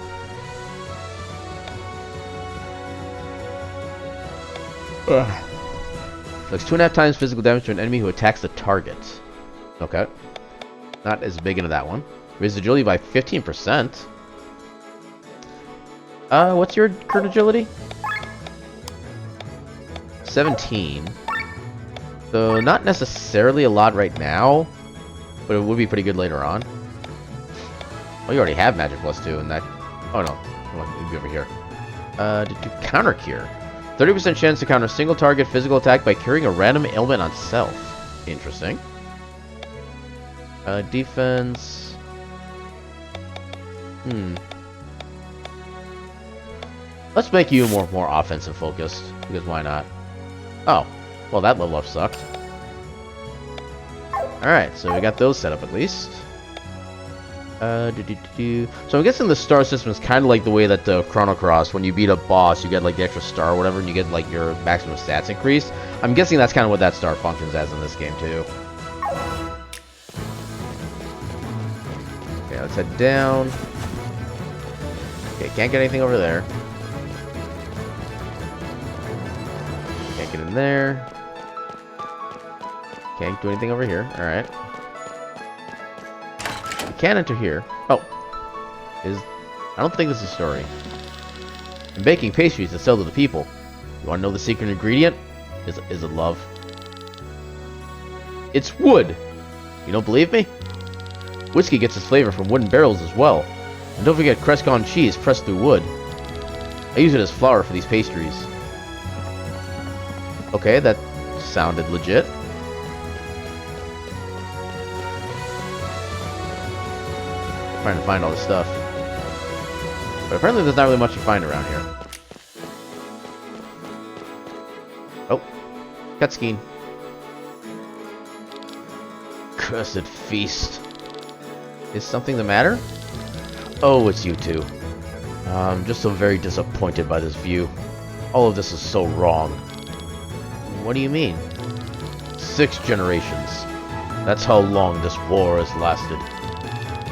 Inflicts 2.5 times physical damage to an enemy who attacks the target. Okay. Not as big into that one. Raises agility by 15%. What's your current agility? 17. So, not necessarily a lot right now, but it would be pretty good later on. Oh, you already have Magic Plus 2 in that... Oh, no. It'd be over here. Counter Cure. 30% chance to counter a single target physical attack by curing a random ailment on self. Interesting. Defense... Let's make you more offensive focused, because why not? Oh, well that level up sucked. Alright, so we got those set up at least. So I'm guessing the star system is kind of like the way that the Chrono Cross, when you beat a boss, you get like the extra star or whatever, and you get like your maximum stats increased. I'm guessing that's kind of what that star functions as in this game too. Okay, let's head down. Okay, can't get anything over there. Can't get in there. Can't do anything over here. Alright. You can't enter here. Oh. I don't think this is a story. I'm baking pastries to sell to the people. You want to know the secret ingredient? Is it love? It's wood! You don't believe me? Whiskey gets its flavor from wooden barrels as well. And don't forget Crescon cheese pressed through wood. I use it as flour for these pastries. Okay, that sounded legit. Trying to find all this stuff. But apparently there's not really much to find around here. Oh. Cutscene. Cursed feast. Is something the matter? Oh, it's you two. I'm just so very disappointed by this view. All of this is so wrong. What do you mean? 6 generations. That's how long this war has lasted.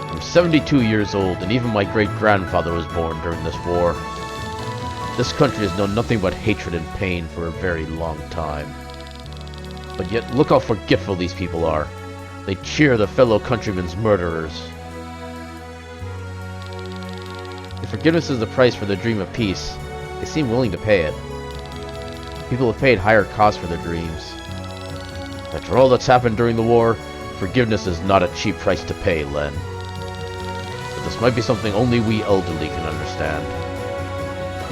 I'm 72 years old, and even my great-grandfather was born during this war. This country has known nothing but hatred and pain for a very long time. But yet, look how forgetful these people are. They cheer their fellow countrymen's murderers. If forgiveness is the price for their dream of peace, they seem willing to pay it. People have paid higher costs for their dreams. After all that's happened during the war, forgiveness is not a cheap price to pay, Len. But this might be something only we elderly can understand.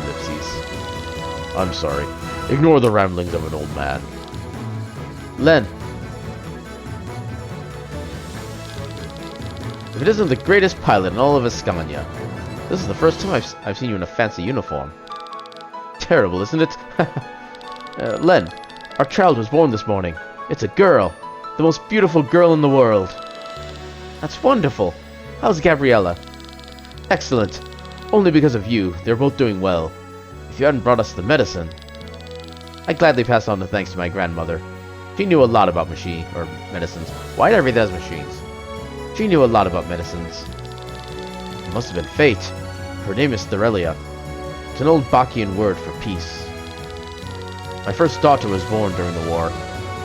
Ellipses. I'm sorry. Ignore the ramblings of an old man. Len. If it isn't the greatest pilot in all of Escania. This is the first time I've seen you in a fancy uniform. Terrible, isn't it? Len, our child was born this morning. It's a girl. The most beautiful girl in the world. That's wonderful. How's Gabriella? Excellent. Only because of you, they're both doing well. If you hadn't brought us the medicine... I gladly pass on the thanks to my grandmother. She knew a lot about medicines. Why did I read that as machines? She knew a lot about medicines. It must have been fate. Her name is Therelia. It's an old Bachian word for peace. My first daughter was born during the war,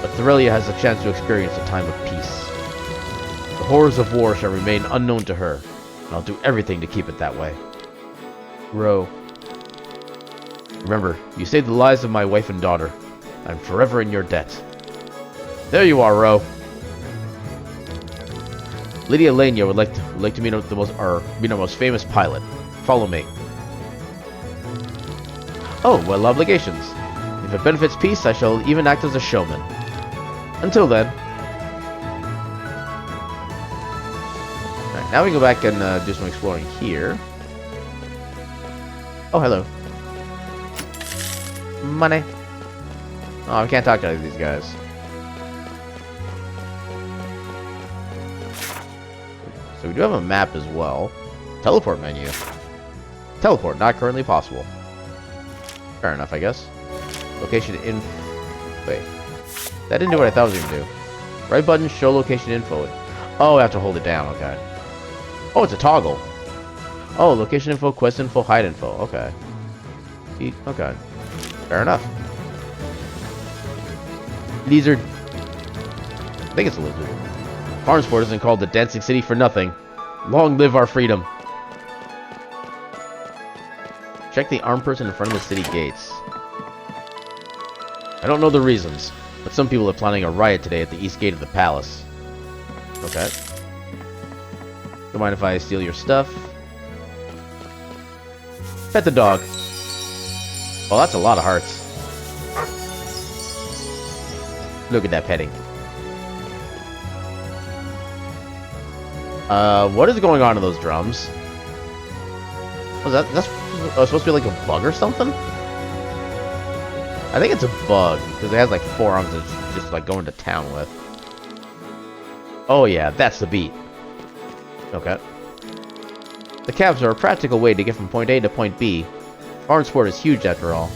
but Therelia has a chance to experience a time of peace. The horrors of war shall remain unknown to her, and I'll do everything to keep it that way. Ro. Remember, you saved the lives of my wife and daughter. I'm forever in your debt. There you are, Ro. Lydia Lania would like to meet our most famous pilot. Follow me. Oh, well, obligations. If it benefits peace, I shall even act as a showman. Until then. Alright, now we go back and do some exploring here. Oh, hello. Money. Oh, I can't talk to any of these guys. So we do have a map as well. Teleport menu. Teleport, not currently possible. Fair enough, I guess. Location info. Wait. That didn't do what I thought it was going to do. Right button, show location info. Oh, I have to hold it down, okay. Oh, it's a toggle. Oh, location info, quest info, hide info. Okay. Okay. Fair enough. Lizard. I think it's a lizard. Farmsport isn't called the Dancing City for nothing. Long live our freedom. Check the armed person in front of the city gates. I don't know the reasons, but some people are planning a riot today at the east gate of the palace. Okay. Don't mind if I steal your stuff. Pet the dog. Oh, that's a lot of hearts. Look at that petting. What is going on in those drums? Was that's supposed to be like a bug or something? I think it's a bug, because it has like 4 arms that it's just like going to town with. Oh yeah, that's the beat. Okay. The cabs are a practical way to get from point A to point B. Farmsport is huge after all.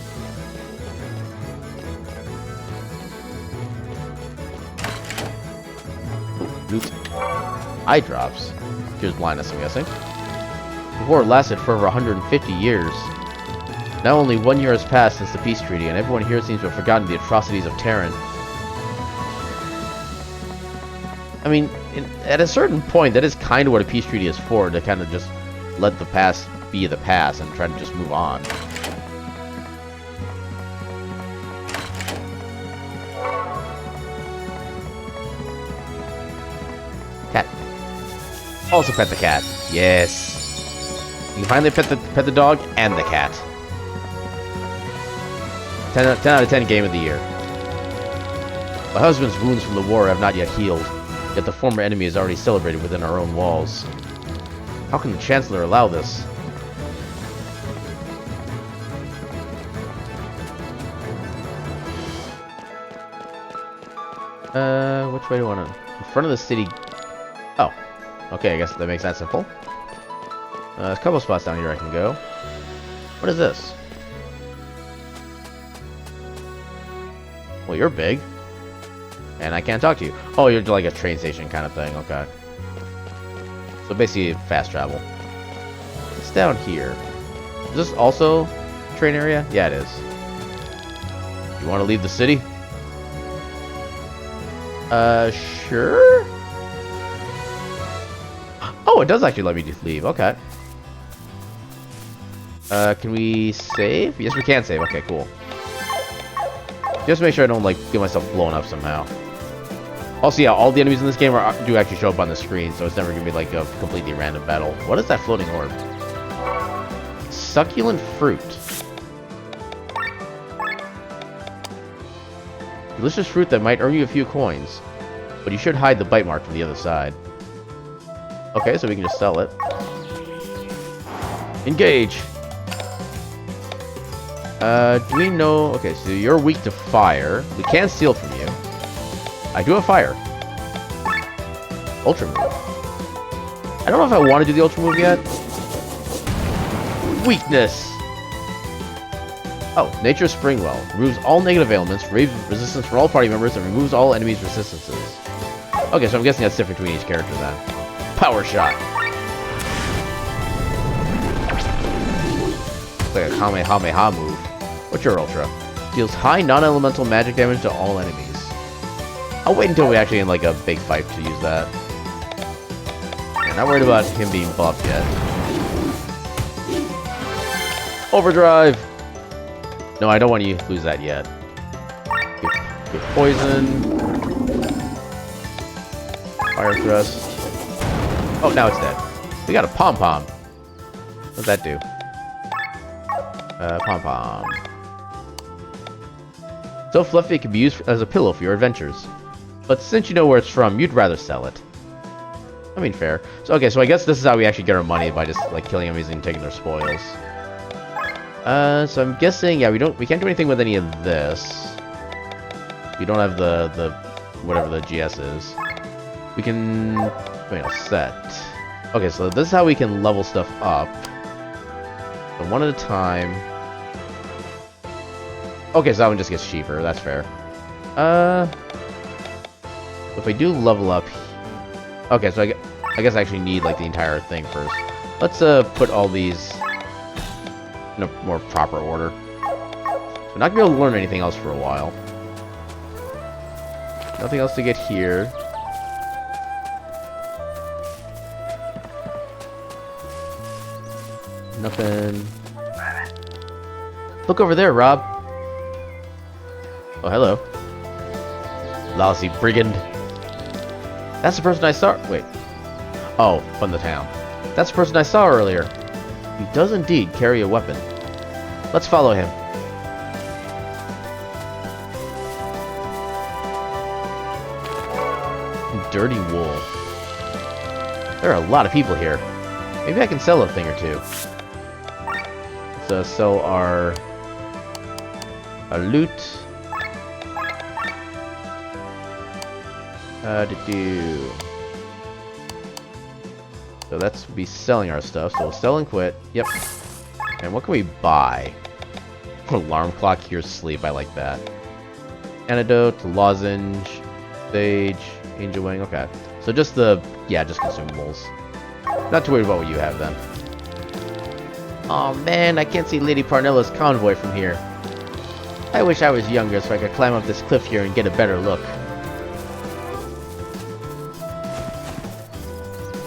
Ooh, loot. Eye drops. Cures blindness, I'm guessing. The war lasted for over 150 years. Now only 1 year has passed since the peace treaty, and everyone here seems to have forgotten the atrocities of Terran. I mean, at a certain point, that is kind of what a peace treaty is for, to kind of just let the past be the past and try to just move on. Cat. Also pet the cat. Yes. You can finally pet the dog and the cat. 10 out of 10 game of the year. My husband's wounds from the war have not yet healed, yet the former enemy is already celebrated within our own walls. How can the Chancellor allow this? Which way do I want to... In front of the city... Oh. Okay, I guess that makes that simple. There's a couple spots down here I can go. What is this? Well, you're big. And I can't talk to you. Oh, you're like a train station kind of thing. Okay. So basically, fast travel. It's down here. Is this also train area? Yeah, it is. You want to leave the city? Sure? Oh, it does actually let me just leave. Okay. Can we save? Yes, we can save. Okay, cool. Just make sure I don't, like, get myself blown up somehow. Also, yeah, all the enemies in this game do actually show up on the screen, so it's never gonna be, like, a completely random battle. What is that floating orb? Succulent fruit. Delicious fruit that might earn you a few coins, but you should hide the bite mark from the other side. Okay, so we can just sell it. Engage! Do we know... Okay, so you're weak to fire. We can steal from you. I do have fire. Ultra move. I don't know if I want to do the ultra move yet. Weakness! Oh, Nature's Springwell. Removes all negative ailments, raises resistance for all party members, and removes all enemies' resistances. Okay, so I'm guessing that's different between each character then. Power Shot. It's like a Kamehameha move. What's your ultra? Deals high non-elemental magic damage to all enemies. I'll wait until we actually in like a big fight to use that. I'm not worried about him being buffed yet. Overdrive! No, I don't want you to lose that yet. Get poison. Fire thrust. Oh, now it's dead. We got a pom-pom. What's that do? Pom-pom. So fluffy it can be used as a pillow for your adventures. But since you know where it's from, you'd rather sell it. I mean, fair. So, okay, so I guess this is how we actually get our money, by just, like, killing enemies and taking their spoils. So I'm guessing, yeah, we can't do anything with any of this. We don't have the whatever the GS is. We can, set. Okay, so this is how we can level stuff up. So one at a time. Okay, so that one just gets cheaper, that's fair. If I do level up... Okay, so I guess I actually need, like, the entire thing first. Let's, put all these in a more proper order. So we're not gonna be able to learn anything else for a while. Nothing else to get here. Nothing. Look over there, Rob. Oh, hello. Lousy brigand. That's the person I saw... Wait. Oh, from the town. That's the person I saw earlier. He does indeed carry a weapon. Let's follow him. Dirty wool. There are a lot of people here. Maybe I can sell a thing or two. Let's sell our loot. So that's be selling our stuff. So we'll sell and quit. Yep. And what can we buy? Alarm clock cures sleep. I like that. Antidote, lozenge, sage, angel wing. Okay. So just just consumables. Not too worried about what you have then. Aw man, I can't see Lady Parnella's convoy from here. I wish I was younger so I could climb up this cliff here and get a better look.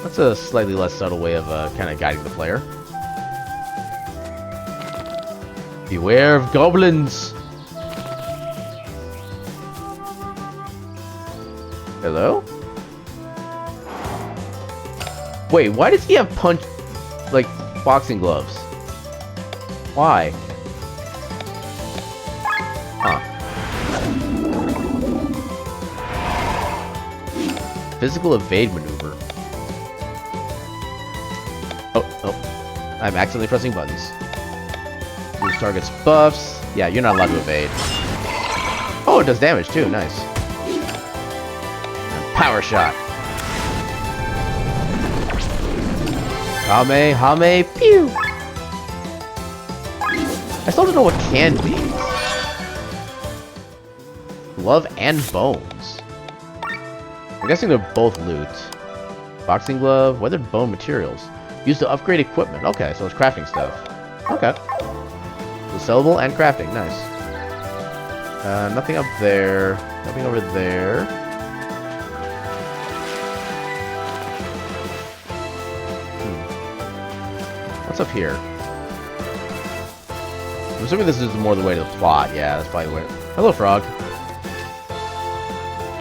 That's a slightly less subtle way of kind of guiding the player. Beware of goblins! Hello? Wait, why does he have like, boxing gloves? Why? Huh. Physical evade maneuver. Oh. I'm accidentally pressing buttons. Lose target's buffs. Yeah, you're not allowed to evade. Oh, it does damage too. Nice. And power shot. Hame, pew! I still don't know what can be. Glove and bones. I'm guessing they're both loot. Boxing glove, weathered bone materials. Used to upgrade equipment. Okay, so it's crafting stuff. Okay. So sellable and crafting, nice. Nothing up there. Nothing over there. What's up here? I'm assuming this is more the way to the plot. Yeah, that's probably where... Hello, frog.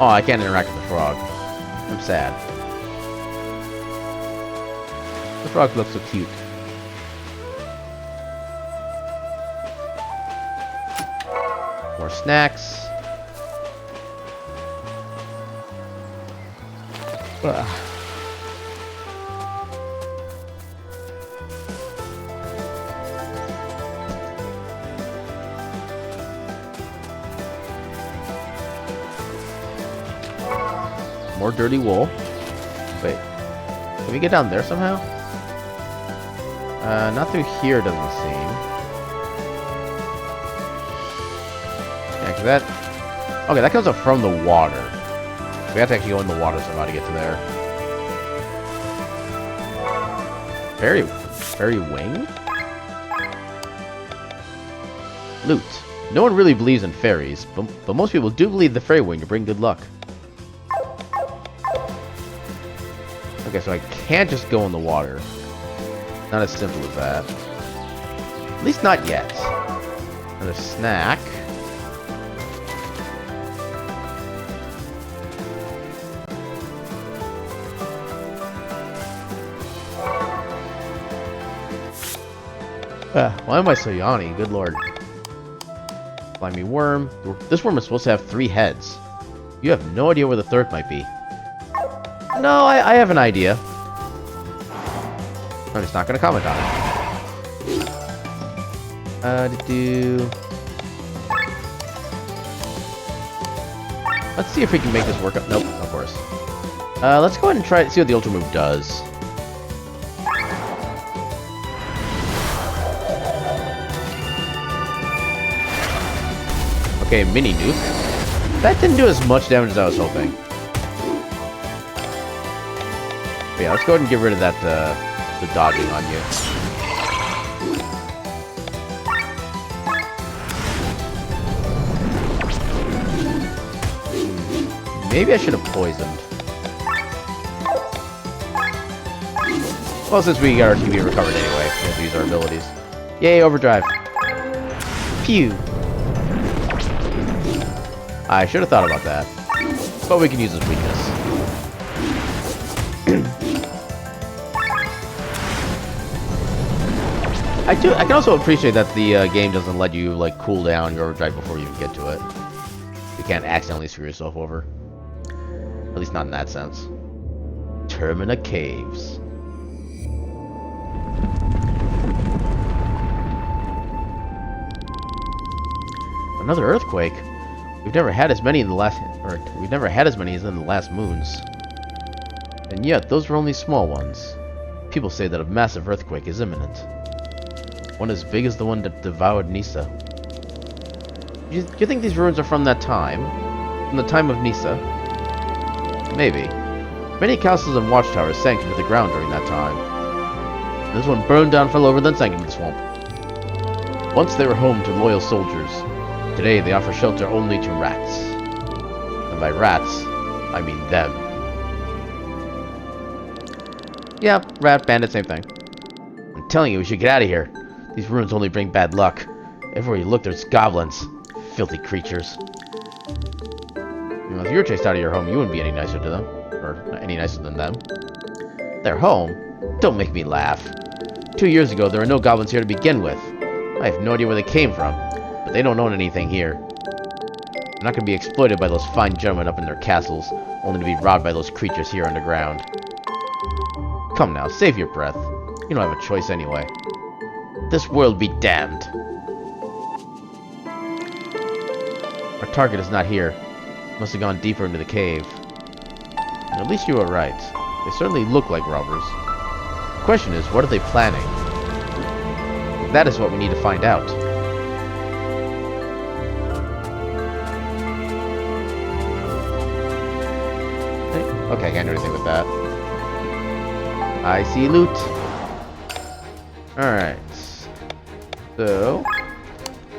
Oh, I can't interact with the frog. I'm sad. The frog looks so cute. More snacks. More dirty wool. Wait. Can we get down there somehow? Not through here, doesn't seem. Yeah, 'cause that... Okay, that comes up from the water. We have to actually go in the water somehow to get to there. Fairy wing? Loot. No one really believes in fairies, but most people do believe the fairy wing to bring good luck. Okay, so I can't just go in the water. Not as simple as that. At least not yet. Another snack. Why am I so yawny? Good lord. Slimy worm. This worm is supposed to have 3 heads. You have no idea where the third might be. No, I have an idea. I'm just not going to comment on it. Let's see if we can make this work up. Nope, of course. Let's go ahead and try to see what the Ultra Move does. Okay, mini nuke. That didn't do as much damage as I was hoping. But yeah, let's go ahead and get rid of that, the dodging on you. Maybe I should have poisoned. Well, since we got our TV recovered anyway, we have to use our abilities. Yay, overdrive. Pew. I should have thought about that. But we can use his weakness. I can also appreciate that the game doesn't let you like cool down your overdrive before you get to it. You can't accidentally screw yourself over. At least not in that sense. Termina Caves. Another earthquake. We've never had as many in the last, we've never had as many as in the last moons. And yet, those were only small ones. People say that a massive earthquake is imminent. One as big as the one that devoured Nisa. Do you think these ruins are from that time? From the time of Nisa? Maybe. Many castles and watchtowers sank into the ground during that time. This one burned down, fell over, then sank into the swamp. Once they were home to loyal soldiers. Today they offer shelter only to rats. And by rats, I mean them. Yeah, rat, bandit, same thing. I'm telling you, we should get out of here. These ruins only bring bad luck. Everywhere you look, there's goblins. Filthy creatures. You know, if you were chased out of your home, you wouldn't be any nicer to them. Or any nicer than them. Their home? Don't make me laugh. 2 years ago, there were no goblins here to begin with. I have no idea where they came from, but they don't own anything here. They're not going to be exploited by those fine gentlemen up in their castles, only to be robbed by those creatures here underground. Come now, save your breath. You don't have a choice anyway. This world be damned. Our target is not here. Must have gone deeper into the cave. And at least you were right. They certainly look like robbers. The question is, what are they planning? That is what we need to find out. Okay, I can't do anything with that. I see loot. Alright. So...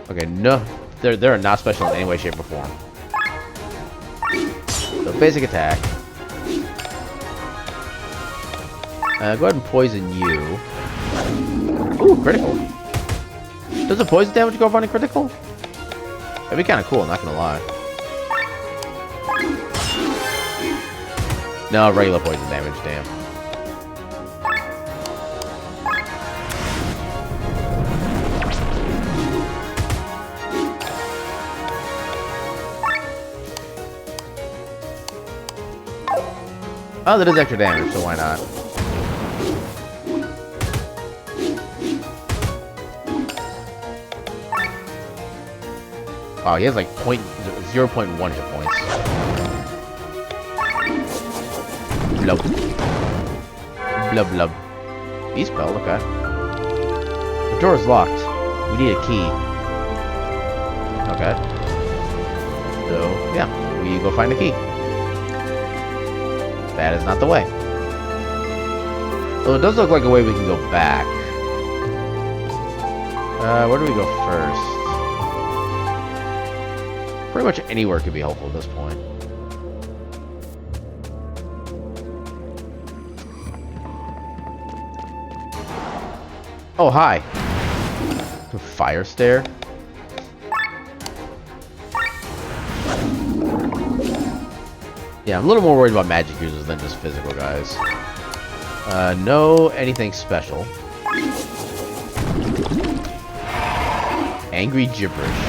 Okay, no. They're not special in any way, shape, or form. So, basic attack. Go ahead and poison you. Ooh, critical. Does the poison damage go up on a critical? That'd be kind of cool, not gonna lie. No, regular poison damage, damn. Oh, that is extra damage, so why not? Oh, he has like 0.1 hit points. Blub. Blub blub. E-spell, okay. The door is locked. We need a key. Okay. So, yeah, we go find the key. That is not the way. Well, it does look like a way we can go back. Where do we go first? Pretty much anywhere could be helpful at this point. Oh, hi. Fire stare. Yeah, I'm a little more worried about magic users than just physical guys. No anything special. Angry gibberish.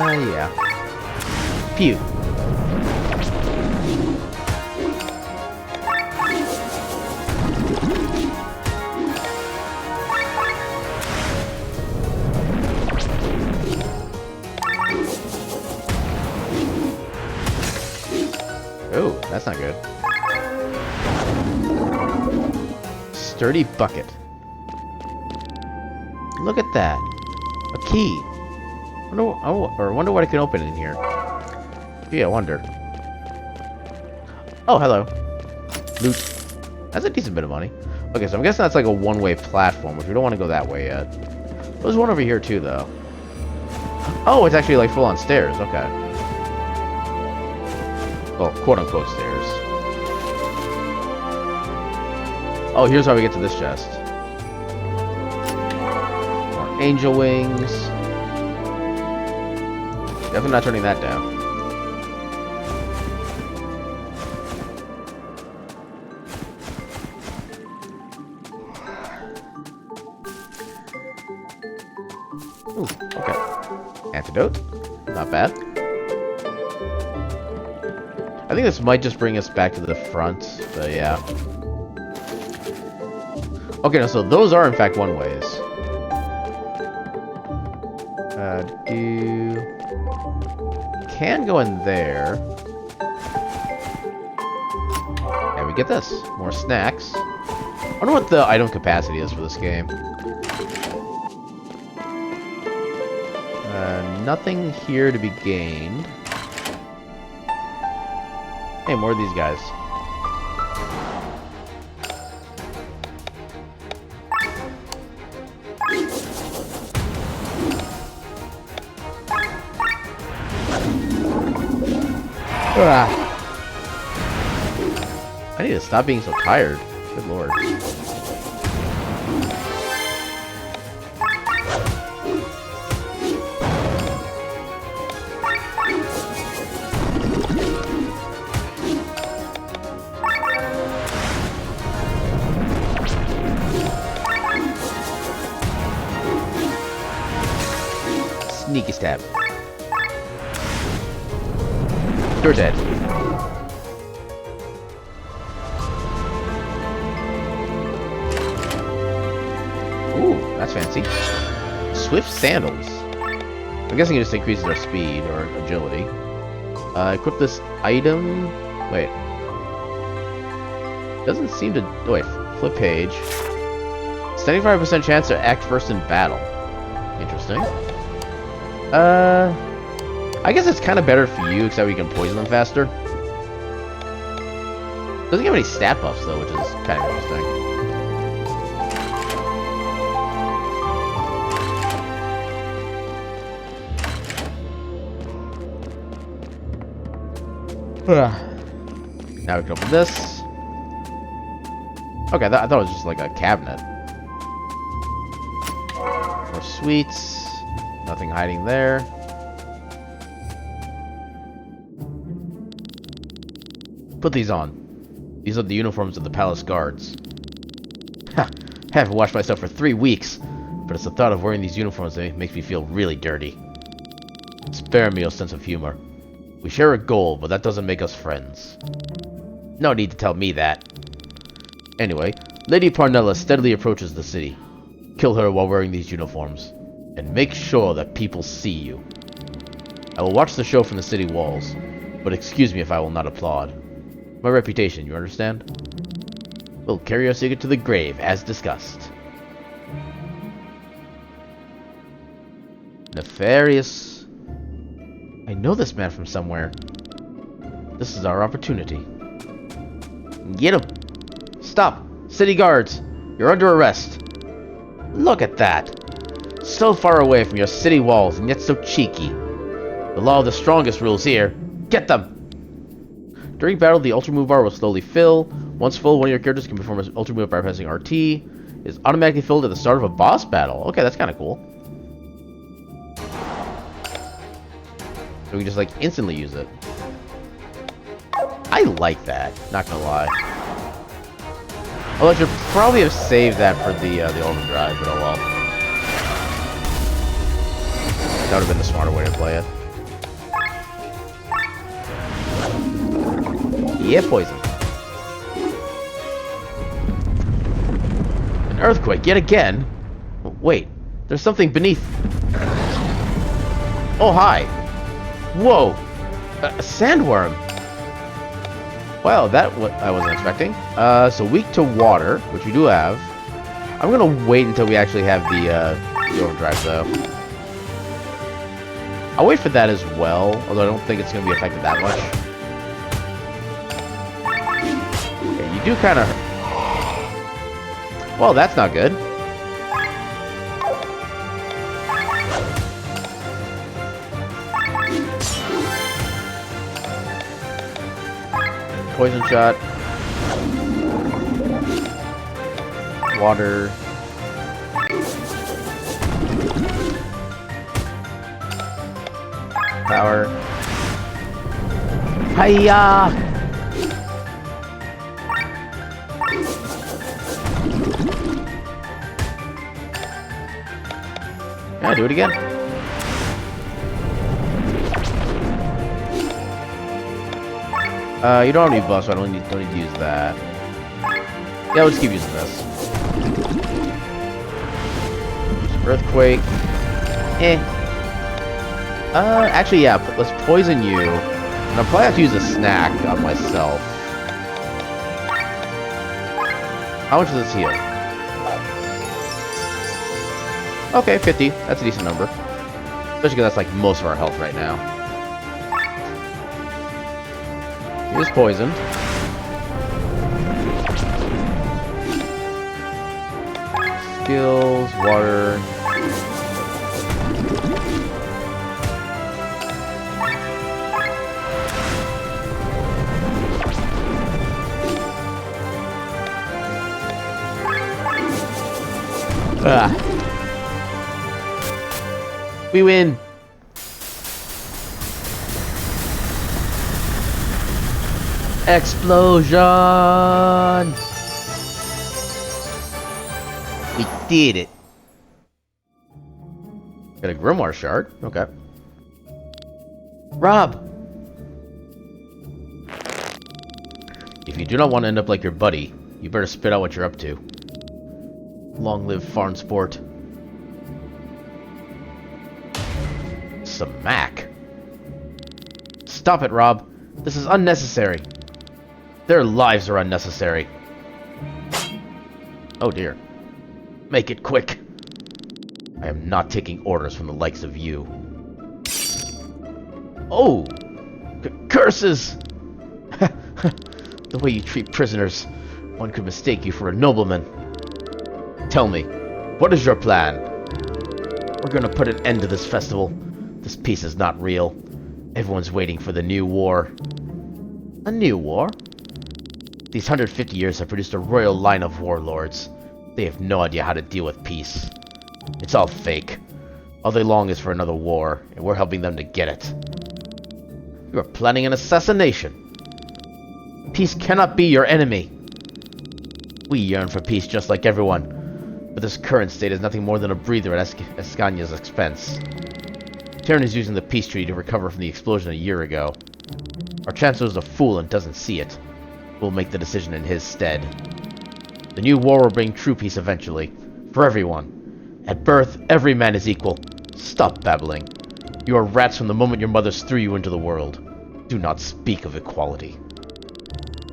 Yeah. Pew. Oh, that's not good. Sturdy bucket. Look at that. A key. I wonder what I can open in here. Gee, I wonder. Oh, hello. Loot. That's a decent bit of money. Okay, so I'm guessing that's like a one-way platform, which we don't want to go that way yet. There's one over here too, though. Oh, it's actually like full-on stairs. Okay. Well, quote-unquote stairs. Oh, here's how we get to this chest. More angel wings. Definitely not turning that down. Ooh, okay. Antidote. Not bad. I think this might just bring us back to the front, but yeah. Okay, no, so those are in fact one-ways. Can go in there. And we get this. More snacks. I wonder what the item capacity is for this game. Nothing here to be gained. Hey, more of these guys. I need to stop being so tired. Good lord. Sneaky stab. You're dead. Ooh, that's fancy. Swift sandals. I'm guessing it just increases our speed or agility. Equip this item. Wait. Doesn't seem to. Oh, wait. Flip page. 75% chance to act first in battle. Interesting. I guess it's kind of better for you, except we can poison them faster. Doesn't give any stat buffs though, which is kind of interesting. Now we can open this. Okay, I thought it was just like a cabinet. More sweets. Nothing hiding there. Put these on. These are the uniforms of the palace guards. Ha! Haven't washed myself for 3 weeks, but it's the thought of wearing these uniforms that makes me feel really dirty. Spare me your sense of humor. We share a goal, but that doesn't make us friends. No need to tell me that. Anyway, Lady Parnella steadily approaches the city. Kill her while wearing these uniforms, and make sure that people see you. I will watch the show from the city walls, but excuse me if I will not applaud. My reputation, you understand? We'll carry our secret to the grave, as discussed. Nefarious. I know this man from somewhere. This is our opportunity. Get him! Stop! City guards! You're under arrest! Look at that! So far away from your city walls, and yet so cheeky. The law of the strongest rules here. Get them! During battle, the Ultra Move bar will slowly fill. Once full, one of your characters can perform an Ultra Move by pressing RT. It is automatically filled at the start of a boss battle. Okay, that's kind of cool. So we can just, like, instantly use it. I like that, not gonna lie. Although I should probably have saved that for the overdrive, but oh well. That would have been the smarter way to play it. Yeah, poison. An earthquake, yet again? Wait, there's something beneath. Oh, hi. Whoa, a sandworm. Well, that I wasn't expecting. So weak to water, which we do have. I'm gonna wait until we actually have the overdrive, though. I'll wait for that as well, although I don't think it's gonna be affected that much. Okay, you do kind of. Well, that's not good. Poison shot. Water. Power. Hiya! Yeah, do it again. You don't have any buffs, so I don't need to use that. Yeah, we'll just keep using this. Use Earthquake. Actually, yeah, let's poison you. And I'll probably have to use a snack on myself. How much does this heal? Okay, 50. That's a decent number. Especially because that's like most of our health right now. He is poisoned. Skills, water. Ah. We win. Explosion! We did it. Got a Grimoire shard. Okay. Rob! If you do not want to end up like your buddy, you better spit out what you're up to. Long live farm sport. Smack. Stop it, Rob. This is unnecessary. Their lives are unnecessary. Oh dear. Make it quick. I am not taking orders from the likes of you. Oh! Curses! The way you treat prisoners, one could mistake you for a nobleman. Tell me, what is your plan? We're gonna put an end to this festival. This peace is not real. Everyone's waiting for the new war. A new war? These 150 years have produced a royal line of warlords. They have no idea how to deal with peace. It's all fake. All they long is for another war, and we're helping them to get it. You are planning an assassination. Peace cannot be your enemy. We yearn for peace just like everyone, but this current state is nothing more than a breather at Escanya's expense. Terran is using the peace treaty to recover from the explosion a year ago. Our Chancellor is a fool and doesn't see it. We'll make the decision in his stead. The new war will bring true peace eventually, for everyone. At birth, every man is equal. Stop babbling. You are rats from the moment your mothers threw you into the world. Do not speak of equality.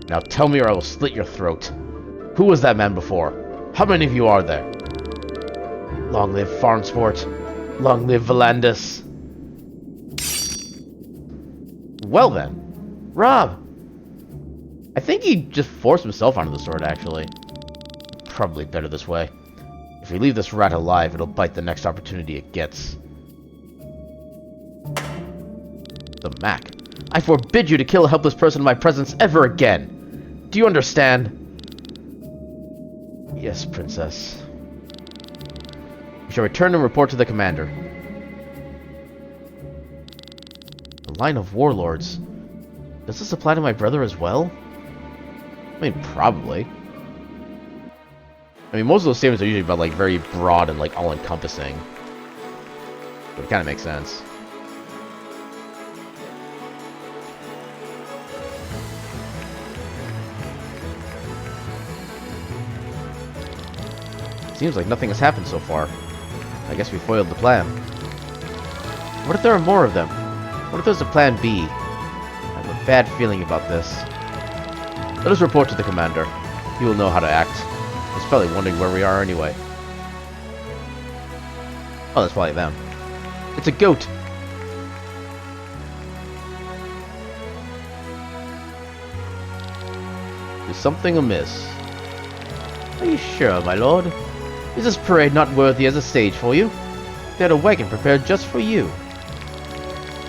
Now tell me or I will slit your throat. Who was that man before? How many of you are there? Long live farm sport. Long live Volandis. Well then. Rob! I think he just forced himself onto the sword, actually. Probably better this way. If we leave this rat alive, it'll bite the next opportunity it gets. The Mac. I forbid you to kill a helpless person in my presence ever again. Do you understand? Yes, Princess. We shall return and report to the commander. The line of warlords. Does this apply to my brother as well? I mean, probably. I mean, most of those statements are usually about, like, very broad and, like, all-encompassing. But it kind of makes sense. Seems like nothing has happened so far. I guess we foiled the plan. What if there are more of them? What if there's a plan B? I have a bad feeling about this. Let us report to the commander. He will know how to act. He's probably wondering where we are anyway. Oh, that's probably them. It's a goat! Is something amiss? Are you sure, my lord? Is this parade not worthy as a stage for you? They had a wagon prepared just for you.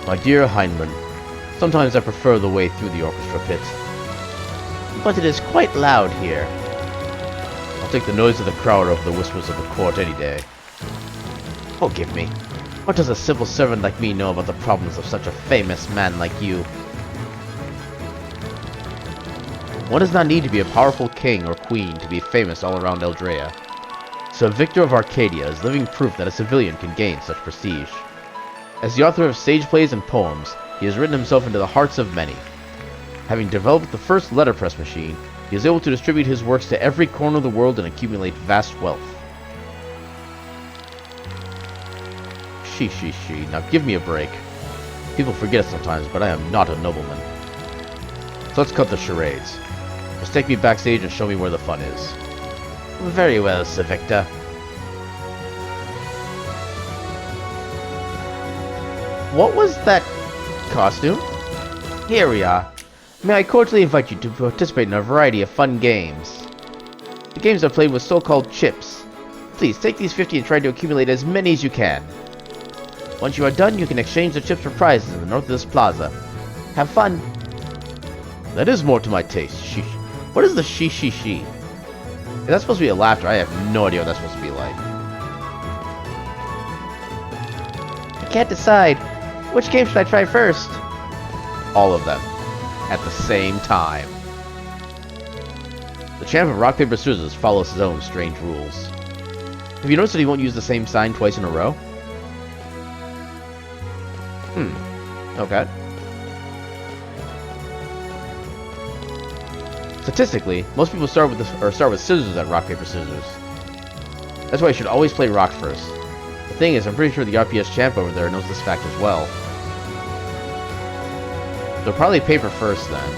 My dear Heinlein, sometimes I prefer the way through the orchestra pit. But it is quite loud here. I'll take the noise of the crowd over the whispers of the court any day. Forgive me. What does a civil servant like me know about the problems of such a famous man like you? One does not need to be a powerful king or queen to be famous all around Eldrea. Sir Victor of Arcadia is living proof that a civilian can gain such prestige. As the author of sage plays and poems, he has written himself into the hearts of many. Having developed the first letterpress machine, he is able to distribute his works to every corner of the world and accumulate vast wealth. She. Now give me a break. People forget it sometimes, but I am not a nobleman. So let's cut the charades. Just take me backstage and show me where the fun is. Very well, Sir Victor. What was that costume? Here we are. May I cordially invite you to participate in a variety of fun games. The games are played with so-called chips. Please take these 50 and try to accumulate as many as you can. Once you are done, you can exchange the chips for prizes in the north of this plaza. Have fun! That is more to my taste. Sheesh. What is the she? Is that supposed to be a laughter? I have no idea what that's supposed to be like. I can't decide. Which game should I try first? All of them. At the same time. The champ of rock, paper, scissors follows his own strange rules. Have you noticed that he won't use the same sign twice in a row? Okay. Statistically, most people start with scissors at rock, paper, scissors. That's why you should always play rock first. The thing is, I'm pretty sure the RPS champ over there knows this fact as well. So probably paper first then.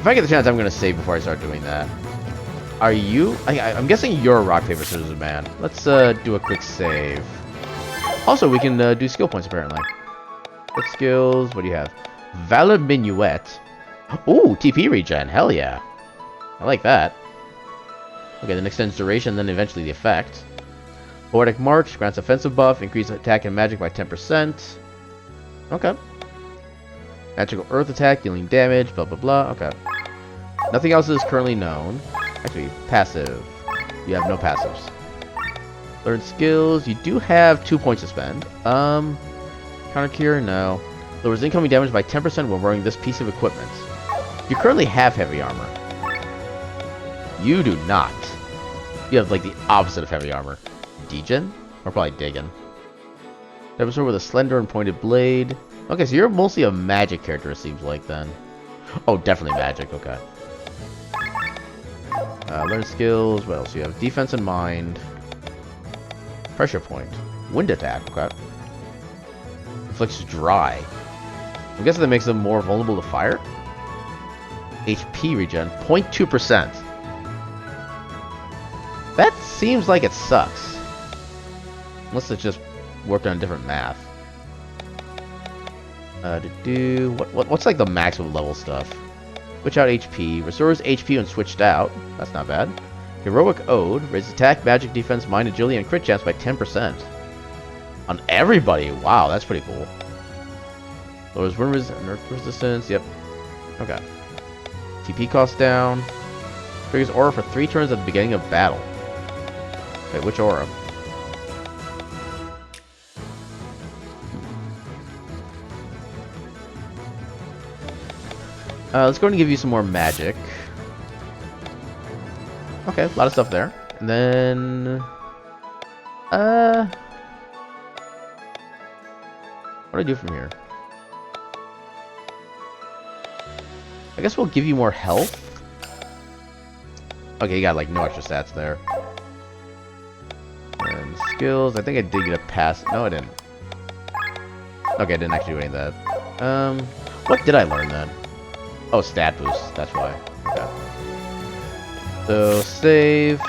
If I get the chance, I'm gonna save before I start doing that. Are you? I'm guessing you're a rock, paper, scissors man. Let's do a quick save. Also, we can do skill points apparently. What skills? What do you have? Valor Minuet. Ooh, TP regen. Hell yeah. I like that. Okay, then extends duration, then eventually the effect. Poetic March grants offensive buff, increase attack and magic by 10%. Okay. Magical Earth attack, dealing damage, blah blah blah. Okay. Nothing else is currently known. Actually, passive. You have no passives. Learn skills. You do have 2 points to spend. Counter Cure? No. Lowers incoming damage by 10% when wearing this piece of equipment. You currently have heavy armor. You do not. You have like the opposite of heavy armor. Degen? Or probably Diggin. Episode with a slender and pointed blade. Okay, so you're mostly a magic character, it seems like then. Oh, definitely magic. Okay. Learn skills. What else? You have defense and mind. Pressure point. Wind attack. Okay. Inflicts dry. I'm guessing that makes them more vulnerable to fire. HP regen. 0.2%. That seems like it sucks. Unless it's just worked on different math. What's like the maximum level stuff? Switch out HP. Restores HP when switched out. That's not bad. Heroic Ode. Raises attack, magic, defense, mind, agility, and crit chance by 10%. On everybody. Wow, that's pretty cool. Lowers wind resistance. Yep. Okay. TP cost down. Triggers aura for 3 turns at the beginning of battle. Okay, which aura? Let's go ahead and give you some more magic. Okay, a lot of stuff there. And then... what do I do from here? I guess we'll give you more health. Okay, you got like no extra stats there. And skills, I think I did get a pass. No, I didn't. Okay, I didn't actually do any of that. What did I learn then? Oh, stat boost. That's why. Okay. So, save.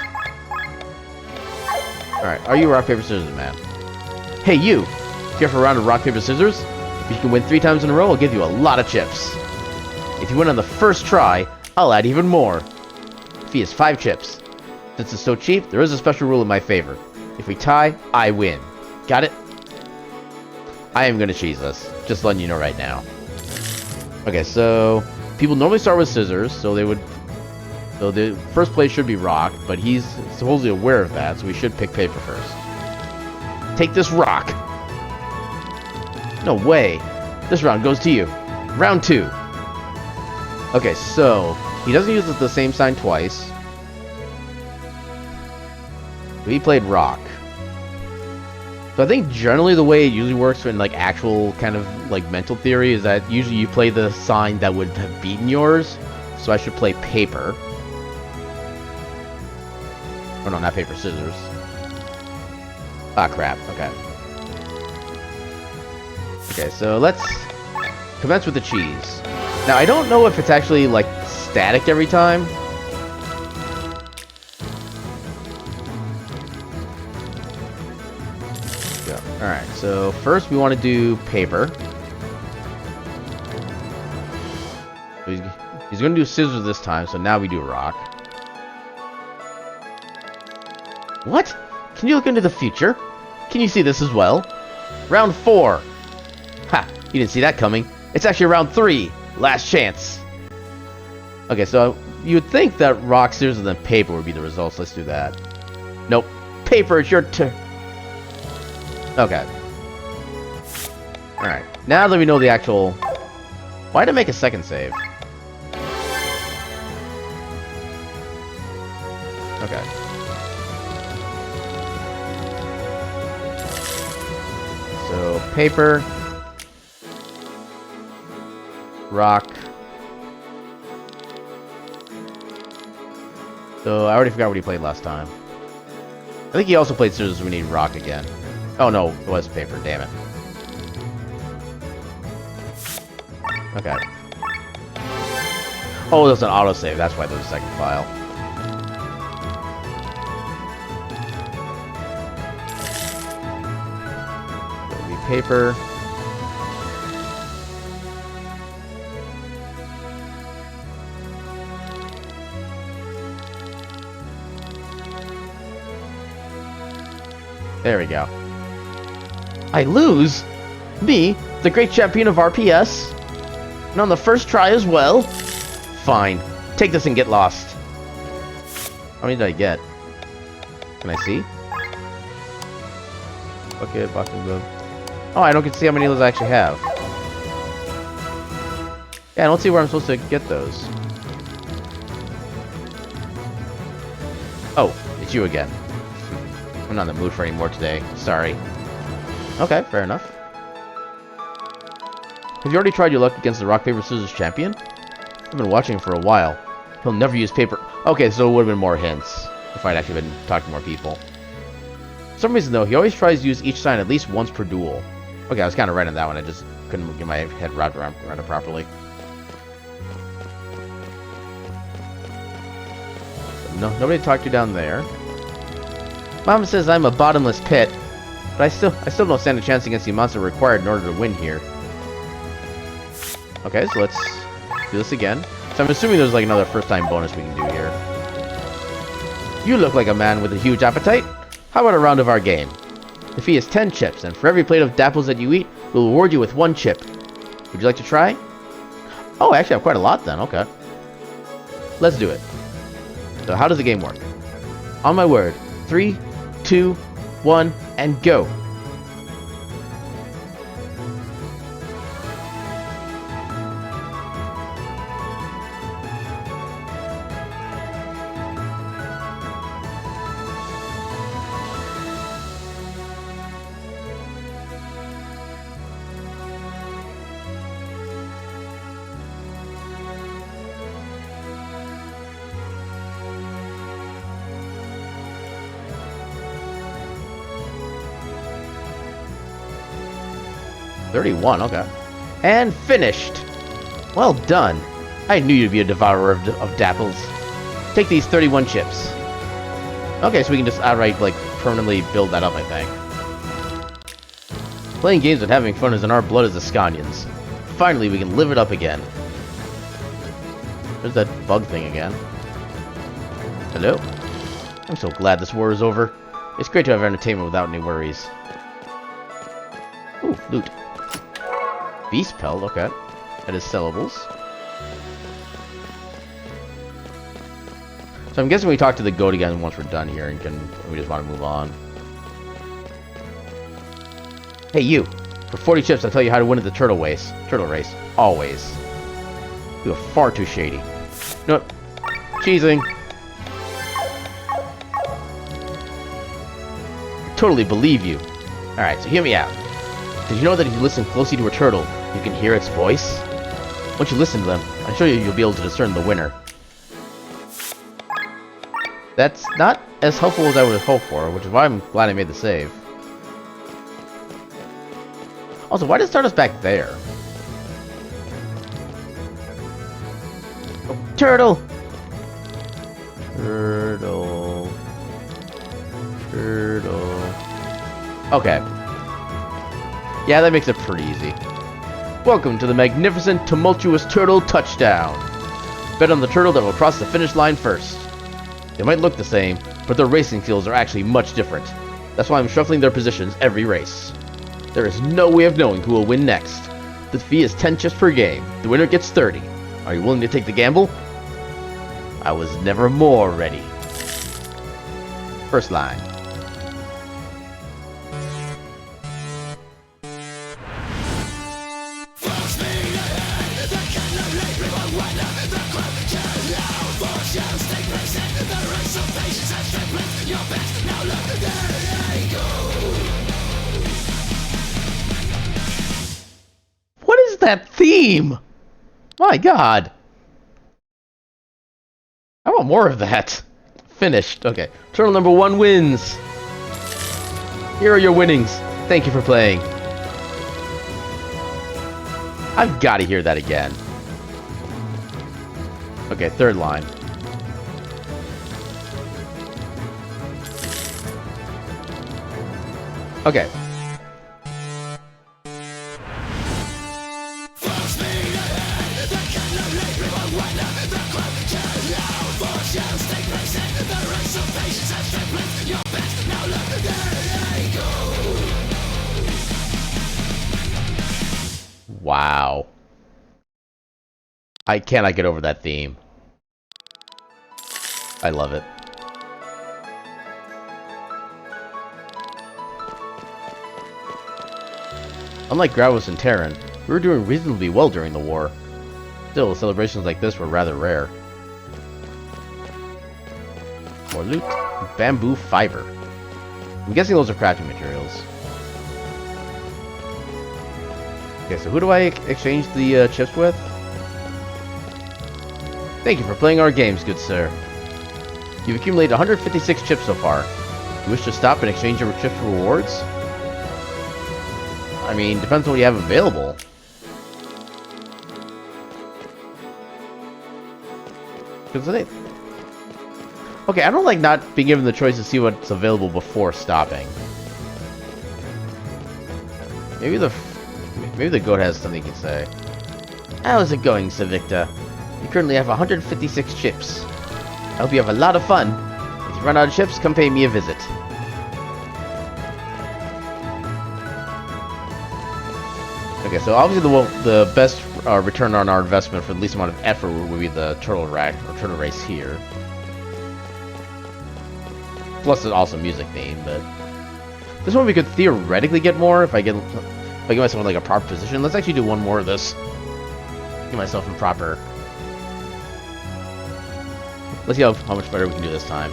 Alright, are you rock, paper, scissors, man? Hey, you! Care for a round of rock, paper, scissors? If you can win 3 times in a row, I'll give you a lot of chips. If you win on the first try, I'll add even more. Fee is 5 chips. Since it's so cheap, there is a special rule in my favor. If we tie, I win. Got it? I am gonna cheese this. Just letting you know right now. Okay, so... people normally start with scissors, so they would... so the first place should be rock, but he's supposedly aware of that, so we should pick paper first. Take this rock! No way! This round goes to you. Round 2. Okay, so... he doesn't use the same sign twice. We played rock. So I think generally the way it usually works in like actual kind of like mental theory is that usually you play the sign that would have beaten yours. So I should play paper. Oh no, not paper, scissors. Ah, crap. Okay. Okay, so let's commence with the cheese. Now I don't know if it's actually like static every time. Alright, so first we want to do paper. He's gonna do scissors this time, so now we do rock. What? Can you look into the future? Can you see this as well? Round 4. Ha! You didn't see that coming. It's actually round 3. Last chance. Okay, so you would think that rock, scissors, and then paper would be the results. Let's do that. Nope. Paper, it's your turn. Okay. Alright. Now that we know the actual... Why did I make a second save? Okay. So, paper, rock. So, I already forgot what he played last time. I think he also played scissors. We need rock again. Oh no, it was paper, damn it. Okay. Oh, there's an autosave, that's why there's a second file. Paper. There we go. I lose? Me, the great champion of RPS? And on the first try as well? Fine. Take this and get lost. How many did I get? Can I see? Okay, Bakugo. Oh, I don't get to see how many of those I actually have. Yeah, I don't see where I'm supposed to get those. Oh, it's you again. I'm not in the mood for any more today. Sorry. Okay, fair enough. Have you already tried your luck against the rock, paper, scissors champion? I've been watching him for a while. He'll never use paper. Okay, so it would have been more hints if I'd actually been talking to more people. For some reason, though, he always tries to use each sign at least once per duel. Okay, I was kind of right on that one. I just couldn't get my head wrapped around it properly. No, nobody to talk to down there. Mama says I'm a bottomless pit, but I still don't stand a chance against the monster required in order to win here. Okay, so let's do this again. So I'm assuming there's like another first-time bonus we can do here. You look like a man with a huge appetite. How about a round of our game? The fee is 10 chips, and for every plate of dapples that you eat, we'll reward you with 1 chip. Would you like to try? Oh, I actually have quite a lot then. Okay. Let's do it. So how does the game work? On my word. 3, 2, 1, and go. $31, okay. And finished! Well done. I knew you'd be a devourer of dapples. Take these 31 chips. Okay, so we can just outright, like, permanently build that up, I think. Playing games and having fun is in our blood as the Scanians. Finally, we can live it up again. There's that bug thing again. Hello? I'm so glad this war is over. It's great to have entertainment without any worries. Ooh, loot. Beast pelt, okay. That is sellables. So I'm guessing we talk to the goat again once we're done here, and we just want to move on. Hey you! For 40 chips, I'll tell you how to win at the turtle race. Always. You are far too shady. Nope. Cheesing. I totally believe you. Alright, so hear me out. Did you know that if you listen closely to a turtle, you can hear its voice? Once you listen to them, I'm sure you'll be able to discern the winner. That's not as helpful as I would have hoped for, which is why I'm glad I made the save. Also, why did it start us back there? Oh, turtle! Turtle. Okay. Yeah, that makes it pretty easy. Welcome to the magnificent, tumultuous turtle touchdown. Bet on the turtle that will cross the finish line first. They might look the same, but their racing skills are actually much different. That's why I'm shuffling their positions every race. There is no way of knowing who will win next. The fee is 10 chips per game. The winner gets 30. Are you willing to take the gamble? I was never more ready. First line. What is that theme? My god. I want more of that. Finished. Okay. Turtle number 1 wins. Here are your winnings. Thank you for playing. I've got to hear that again. Okay, third line. Okay. Wow. I cannot get over that theme. I love it. Unlike Growlithe and Terran, we were doing reasonably well during the war. Still, celebrations like this were rather rare. More loot. Bamboo fiber. I'm guessing those are crafting materials. Okay, so who do I exchange the chips with? Thank you for playing our games, good sir. You've accumulated 156 chips so far. You wish to stop and exchange your chips for rewards? I mean, depends on what you have available. Okay, I don't like not being given the choice to see what's available before stopping. Maybe the goat has something he can say. How's it going, Sir Victor? You currently have 156 chips. I hope you have a lot of fun. If you run out of chips, come pay me a visit. Okay, so obviously the best return on our investment for the least amount of effort would be the turtle rack or turtle race here. Plus, it's also music theme, but this one we could theoretically get more if I get myself in like a proper position. Let's actually do one more of this. Get myself in proper. Let's see how much better we can do this time.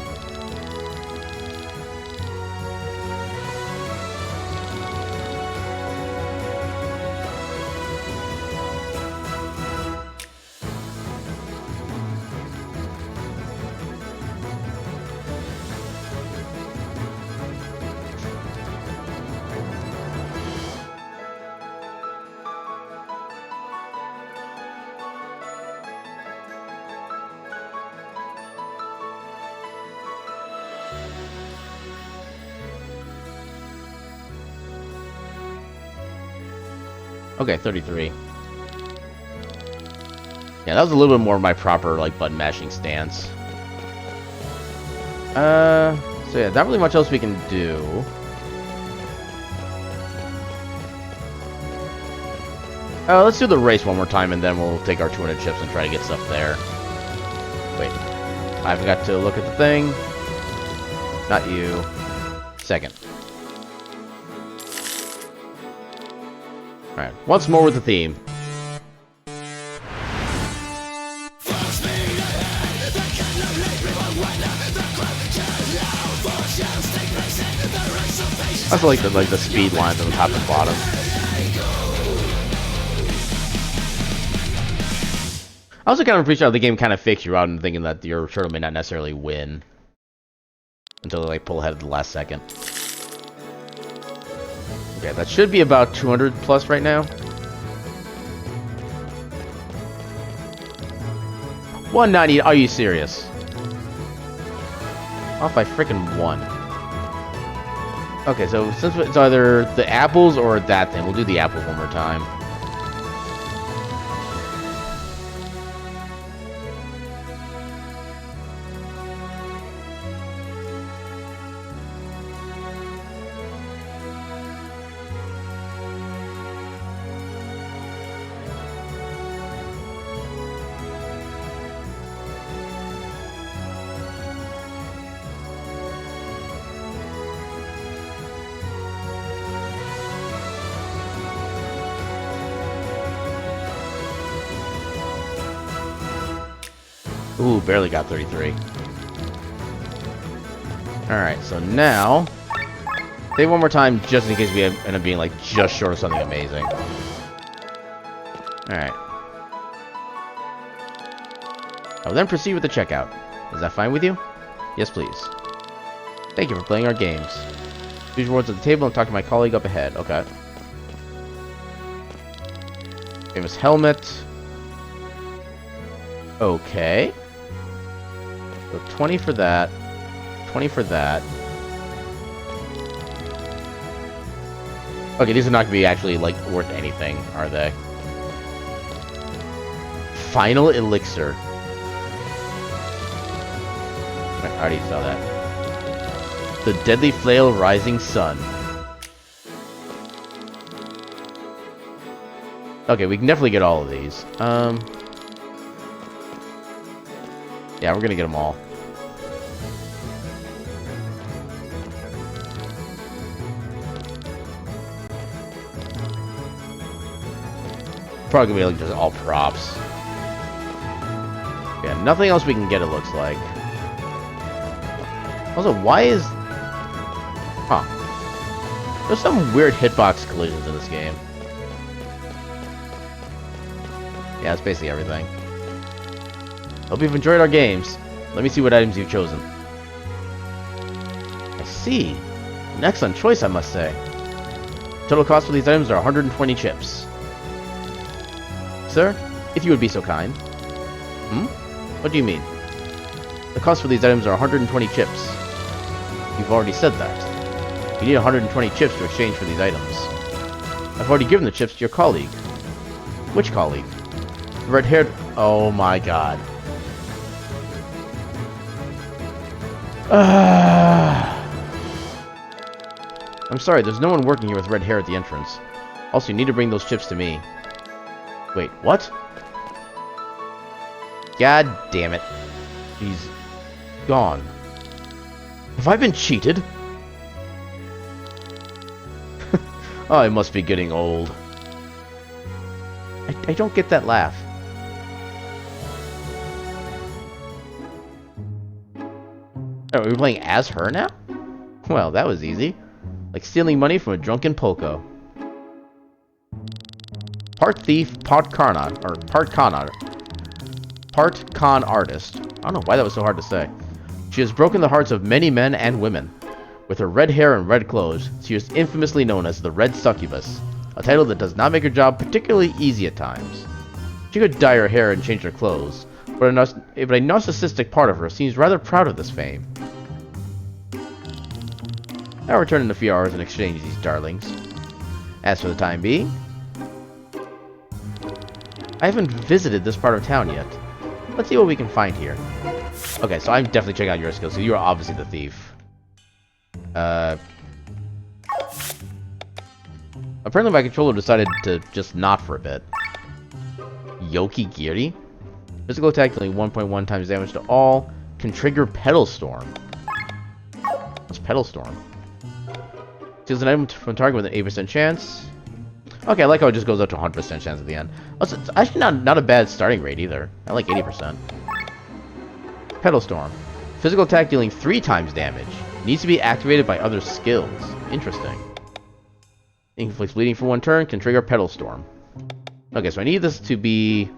Okay, 33. Yeah, that was a little bit more of my proper, like, button mashing stance. So yeah, not really much else we can do. Let's do the race one more time, and then we'll take our 200 chips and try to get stuff there. Wait. I forgot to look at the thing. Not you. Second. Alright, once more with the theme. I also like the speed lines on the top and bottom. I also kind of appreciate how the game kind of fakes you out and thinking that your turtle may not necessarily win until they like pull ahead at the last second. Okay, that should be about 200 plus right now. 190, are you serious? Off by freaking 1. Okay, so since it's either the apples or that thing, we'll do the apples one more time. Ooh, barely got 33. Alright, so now... Save one more time, just in case we end up being, like, just short of something amazing. Alright. I will then proceed with the checkout. Is that fine with you? Yes, please. Thank you for playing our games. Use rewards at the table and talk to my colleague up ahead. Okay. Famous helmet. Okay. So 20 for that. 20 for that. Okay, these are not going to be actually, like, worth anything, are they? Final Elixir. I already saw that. The Deadly Flail Rising Sun. Okay, we can definitely get all of these. Yeah, we're gonna get them all. Probably gonna be like just all props. Yeah, nothing else we can get, it looks like. Also, why is... Huh. There's some weird hitbox collisions in this game. Yeah, it's basically everything. Hope you've enjoyed our games. Let me see what items you've chosen. I see. An excellent choice, I must say. Total cost for these items are 120 chips. Sir, if you would be so kind. Hmm? What do you mean? The cost for these items are 120 chips. You've already said that. You need 120 chips to exchange for these items. I've already given the chips to your colleague. Which colleague? The red-haired... Oh my god. I'm sorry, there's no one working here with red hair at the entrance. Also, you need to bring those chips to me. Wait, what? God damn it. He's gone. Have I been cheated? Oh, I must be getting old. I don't get that laugh. Oh, are we playing as her now? Well, that was easy. Like stealing money from a drunken polka. Part thief, part con artist. I don't know why that was so hard to say. She has broken the hearts of many men and women. With her red hair and red clothes, she is infamously known as the Red Succubus, a title that does not make her job particularly easy at times. She could dye her hair and change her clothes, but a narcissistic part of her seems rather proud of this fame. I'll return in a few hours and exchange these darlings. As for the time being, I haven't visited this part of town yet. Let's see what we can find here. Okay, so I'm definitely checking out your skills, so you are obviously the thief. Apparently my controller decided to just not for a bit. Yoki Giri? Physical attack dealing 1.1 times damage to all. Can trigger Pedal Storm. What's Pedal Storm? Steals an item from target with an 8% chance. Okay, I like how it just goes up to 100% chance at the end. Also, it's actually not a bad starting rate either. I like 80%. Pedal Storm. Physical attack dealing 3 times damage. Needs to be activated by other skills. Interesting. Inflicts bleeding for 1 turn. Can trigger Pedal Storm. Okay, so I need this to be...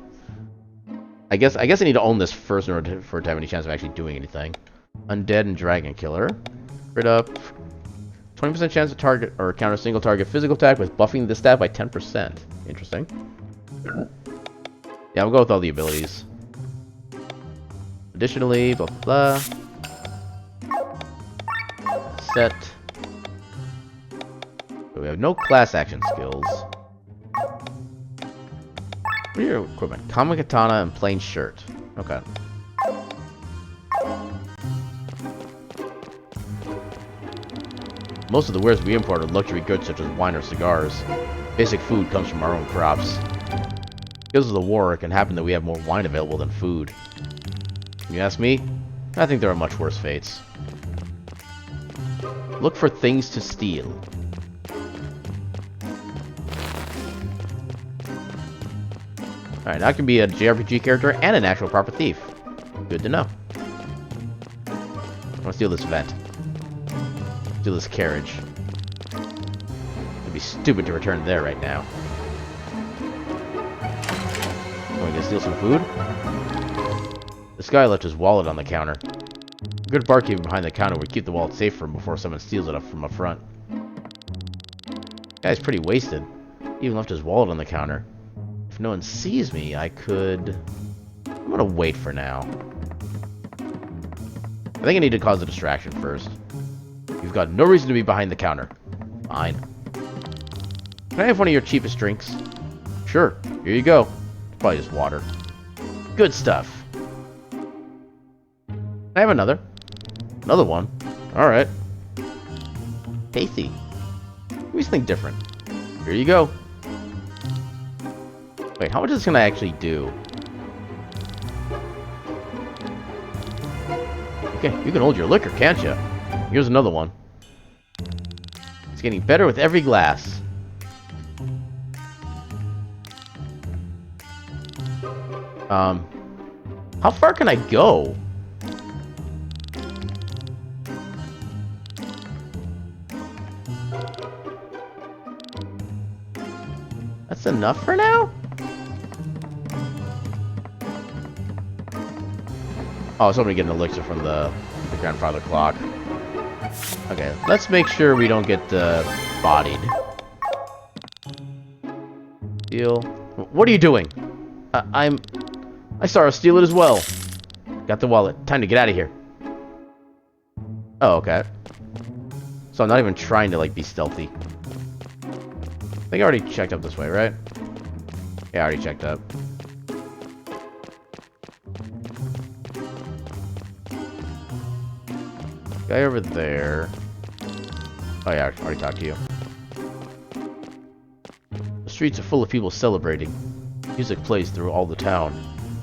I guess I need to own this first in order for it to have any chance of actually doing anything. Undead and Dragon Killer. Crit up. 20% chance to target or counter single target physical attack with buffing the stat by 10%. Interesting. Yeah, we'll go with all the abilities. Additionally, blah blah blah. Set. So we have no class action skills. What are your equipment? Common katana and plain shirt. Okay. Most of the wares we import are luxury goods such as wine or cigars. Basic food comes from our own crops. Because of the war, it can happen that we have more wine available than food. If you ask me, I think there are much worse fates. Look for things to steal. Alright, now I can be a JRPG character and an actual proper thief. Good to know. I want to steal this vent. Steal this carriage. It'd be stupid to return there right now. Are we gonna steal some food? This guy left his wallet on the counter. A good barkeeper behind the counter would keep the wallet safe for him before someone steals it from up front. Guy's pretty wasted. He even left his wallet on the counter. If no one sees me, I could... I'm gonna wait for now. I think I need to cause a distraction first. You've got no reason to be behind the counter. Fine. Can I have one of your cheapest drinks? Sure, here you go. It's probably just water. Good stuff. Can I have another? Another one? Alright. Tasty. Give me something different. Here you go. Wait, how much is this gonna actually do? Okay, you can hold your liquor, can't you? Here's another one. It's getting better with every glass. How far can I go? That's enough for now? Oh, I was hoping to get an elixir from the grandfather clock. Okay, let's make sure we don't get bodied. Steal. What are you doing? I saw her steal it as well. Got the wallet. Time to get out of here. Oh, okay. So I'm not even trying to, like, be stealthy. I think I already checked up this way, right? Yeah, I already checked up. Guy over there. Oh yeah, I already talked to you. The streets are full of people celebrating. Music plays through all the town.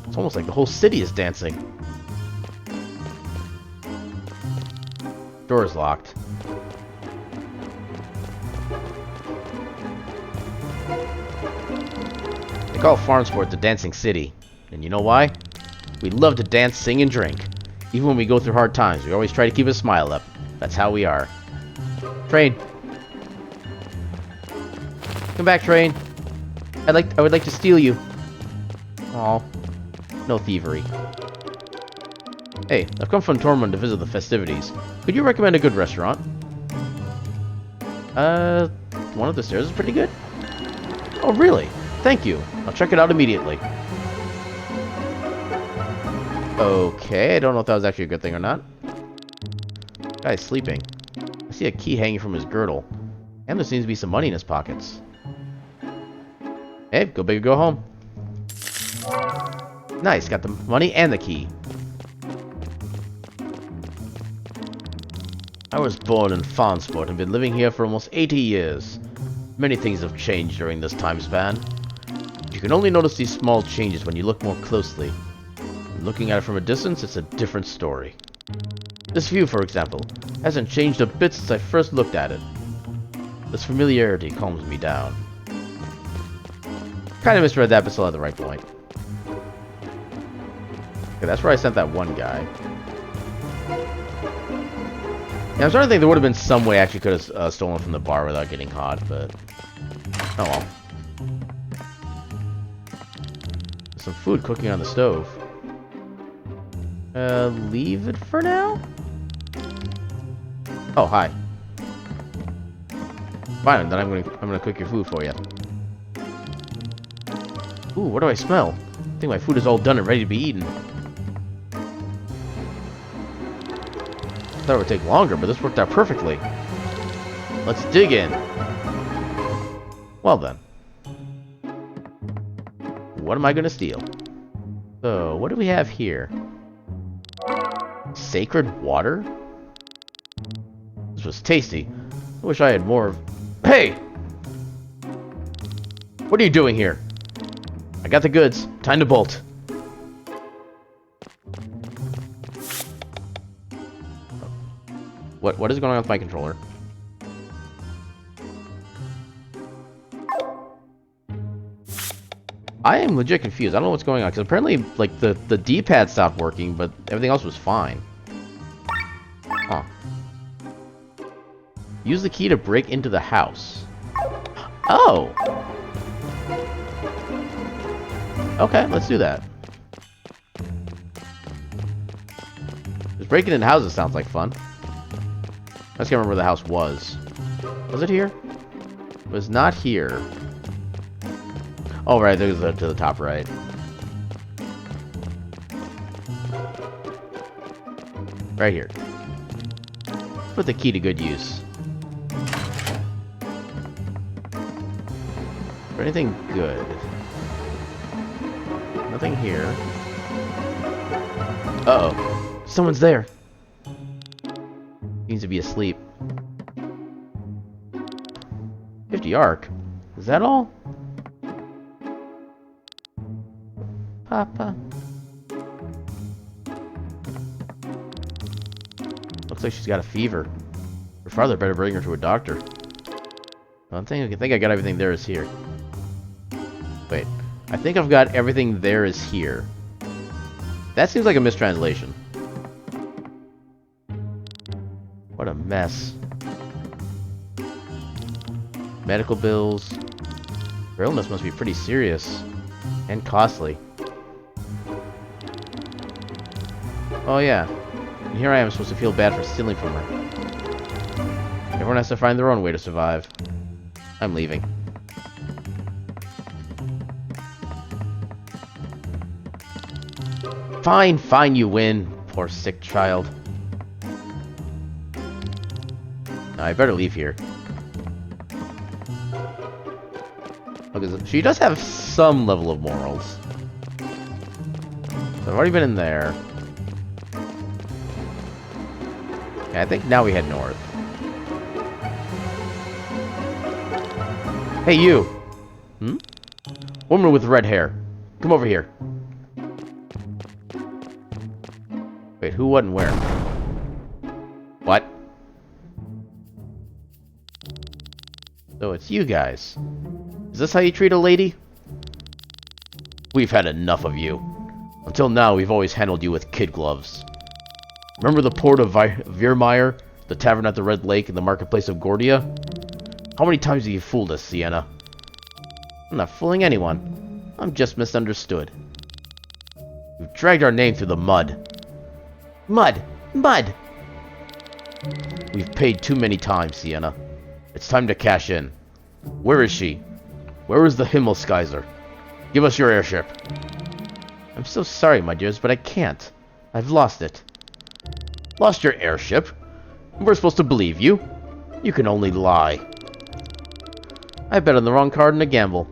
It's almost like the whole city is dancing. Door is locked. They call Farmsport the Dancing City. And you know why? We love to dance, sing, and drink. Even when we go through hard times, we always try to keep a smile up. That's how we are. Train. Come back, train. I would like to steal you. Aw. No thievery. Hey, I've come from Tormund to visit the festivities. Could you recommend a good restaurant? One of the stairs is pretty good. Oh, really? Thank you. I'll check it out immediately. Okay, I don't know if that was actually a good thing or not. Guy's sleeping. I see a key hanging from his girdle. And there seems to be some money in his pockets. Hey, go big or go home. Nice, got the money and the key. I was born in Farmsport and been living here for almost 80 years. Many things have changed during this time span. You can only notice these small changes when you look more closely. Looking at it from a distance, it's a different story. This view, for example, hasn't changed a bit since I first looked at it. This familiarity calms me down. Kind of misread that, but still at the right point. Okay, that's where I sent that one guy. Yeah, I'm starting to think there would have been some way I actually could have stolen from the bar without getting caught, but... oh well. There's some food cooking on the stove. Leave it for now? Oh, hi. Fine, then I'm gonna cook your food for you. Ooh, what do I smell? I think my food is all done and ready to be eaten. I thought it would take longer, but this worked out perfectly. Let's dig in. Well then. What am I gonna steal? So, what do we have here? Sacred water? This was tasty. I wish I had more of... Hey! What are you doing here? I got the goods. Time to bolt. What is going on with my controller? I am legit confused. I don't know what's going on, because apparently, like, the D-pad stopped working, but everything else was fine. Huh. Use the key to break into the house. Oh! Okay, let's do that. Just breaking into houses sounds like fun. I just can't remember where the house was. Was it here? It was not here. Oh, right, there's to the top right. Right here. Put the key to good use. For anything good. Nothing here. Uh-oh. Someone's there. Needs to be asleep. 50 arc. Is that all? Papa. Looks like she's got a fever. Her father better bring her to a doctor. I think I got everything there is here. Wait. I think I've got everything there is here. That seems like a mistranslation. What a mess. Medical bills. Her illness must be pretty serious. And costly. Oh yeah. And here I am supposed to feel bad for stealing from her. Everyone has to find their own way to survive. I'm leaving. Fine, fine, you win. Poor sick child. No, I better leave here. Look, she does have some level of morals. So I've already been in there. Okay, I think now we head north. Hey, you! Hmm? Woman with red hair. Come over here. Wait, who, what, and where? What? So it's you guys. Is this how you treat a lady? We've had enough of you. Until now, we've always handled you with kid gloves. Remember the port of Virmire, the tavern at the Red Lake, and the marketplace of Gordia? How many times have you fooled us, Sienna? I'm not fooling anyone. I'm just misunderstood. You've dragged our name through the mud. Mud! Mud! We've paid too many times, Sienna. It's time to cash in. Where is she? Where is the Himmelskaiser? Give us your airship. I'm so sorry, my dears, but I can't. I've lost it. Lost your airship? We're supposed to believe you? You can only lie. I bet on the wrong card in a gamble.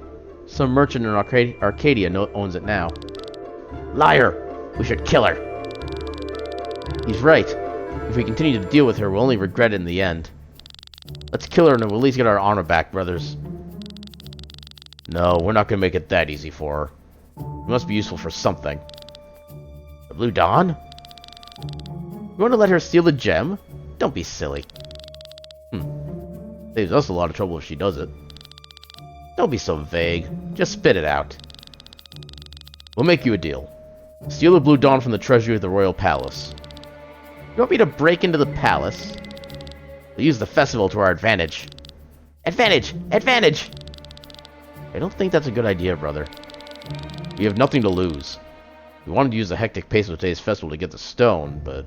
Some merchant in Arcadia owns it now. Liar! We should kill her. He's right. If we continue to deal with her, we'll only regret it in the end. Let's kill her and we'll at least get our honor back, brothers. No, we're not going to make it that easy for her. It must be useful for something. The Blue Dawn? You want to let her steal the gem? Don't be silly. Saves us a lot of trouble if she does it. Don't be so vague. Just spit it out. We'll make you a deal. Steal the Blue Dawn from the treasury of the Royal Palace. You want me to break into the palace? We'll use the festival to our advantage. Advantage! Advantage! I don't think that's a good idea, brother. We have nothing to lose. We wanted to use the hectic pace of today's festival to get the stone, but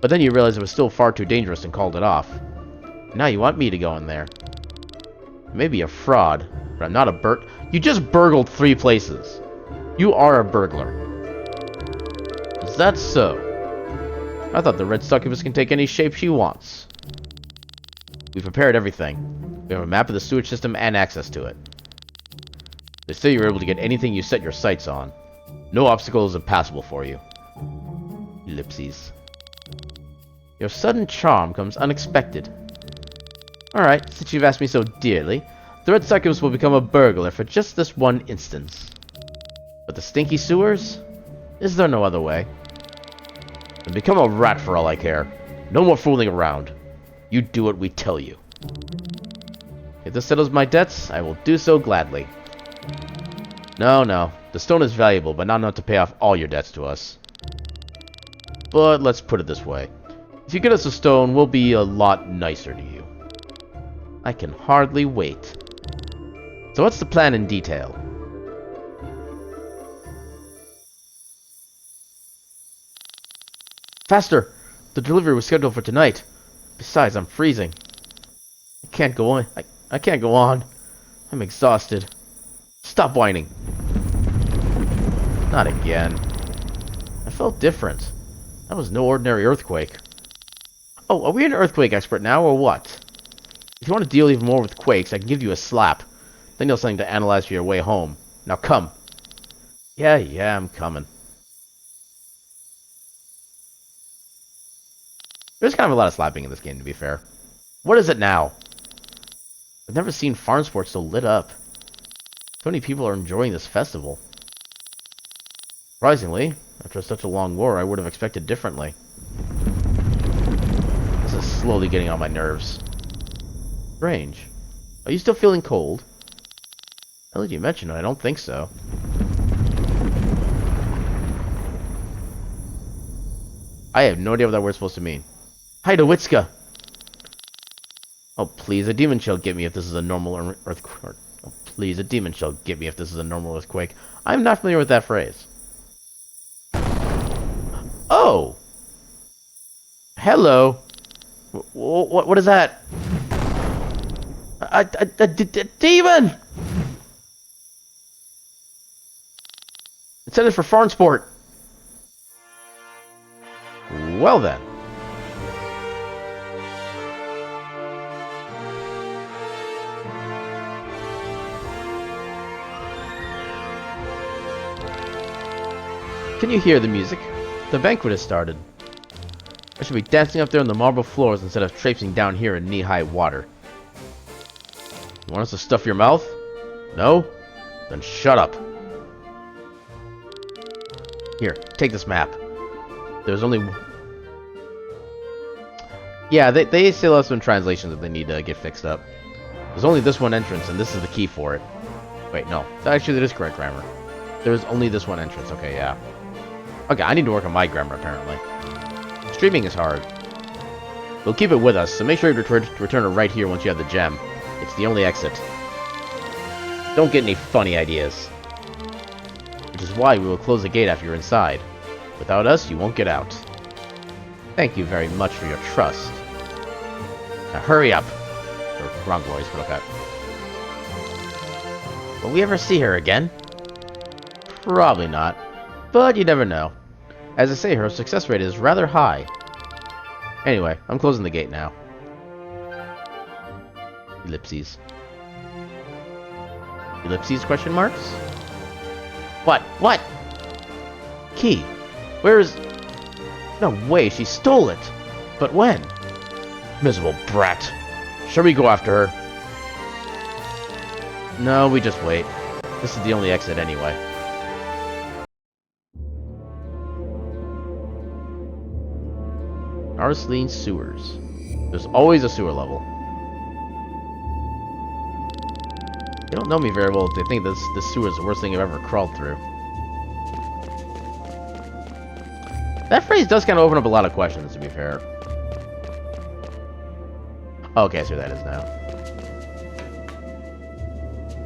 then you realized it was still far too dangerous and called it off. Now you want me to go in there. Maybe a fraud, but I'm not a You just burgled 3 places. You are a burglar. Is that so? I thought the red succubus can take any shape she wants. We've prepared everything. We have a map of the sewage system and access to it. They say you're able to get anything you set your sights on. No obstacle is impassable for you. Ellipses. Your sudden charm comes unexpected. Alright, since you've asked me so dearly, the red succubus will become a burglar for just this one instance. But the stinky sewers? Is there no other way? Then become a rat for all I care. No more fooling around. You do what we tell you. If this settles my debts, I will do so gladly. No, no. The stone is valuable, but not enough to pay off all your debts to us. But let's put it this way. If you get us a stone, we'll be a lot nicer to you. I can hardly wait. So what's the plan in detail? Faster! The delivery was scheduled for tonight. Besides, I'm freezing. I can't go on. I can't go on. I'm exhausted. Stop whining. Not again. I felt different. That was no ordinary earthquake. Oh, are we an earthquake expert now, or what? If you want to deal even more with quakes, I can give you a slap. Then you'll have something to analyze for your way home. Now come. Yeah, I'm coming. There's kind of a lot of slapping in this game, to be fair. What is it now? I've never seen farm sports so lit up. So many people are enjoying this festival. Surprisingly, after such a long war, I would have expected differently. This is slowly getting on my nerves. Strange. Are you still feeling cold? Now that you mention it, I don't think so. I have no idea what that word's supposed to mean. Heidewitzka! Oh, please, a demon shall get me if this is a normal earthquake. Oh, please, a demon shall get me if this is a normal earthquake. I'm not familiar with that phrase. Oh! Hello! What is that? A demon! It's headed for farm sport. Well then. Can you hear the music? The banquet has started. I should be dancing up there on the marble floors instead of traipsing down here in knee-high water. You want us to stuff your mouth? No? Then shut up. Here, take this map. There's only... Yeah, they still have some translations that they need to get fixed up. There's only this one entrance, and this is the key for it. Wait, no. Actually, that is correct grammar. There's only this one entrance. Okay, yeah. Okay, I need to work on my grammar, apparently. Streaming is hard. We'll keep it with us, so make sure you return it right here once you have the gem. It's the only exit. Don't get any funny ideas. Which is why we will close the gate after you're inside. Without us, you won't get out. Thank you very much for your trust. Now hurry up. Or, wrong voice, but okay. Will we ever see her again? Probably not. But you never know. As I say, her success rate is rather high. Anyway, I'm closing the gate now. Ellipses. Ellipses, question marks? What? What? Key. Where is... No way, she stole it. But when? Miserable brat. Shall we go after her? No, we just wait. This is the only exit anyway. Arsene sewers. There's always a sewer level. They don't know me very well if they think this sewer is the worst thing I've ever crawled through. That phrase does kind of open up a lot of questions, to be fair. Okay, I see what that is now.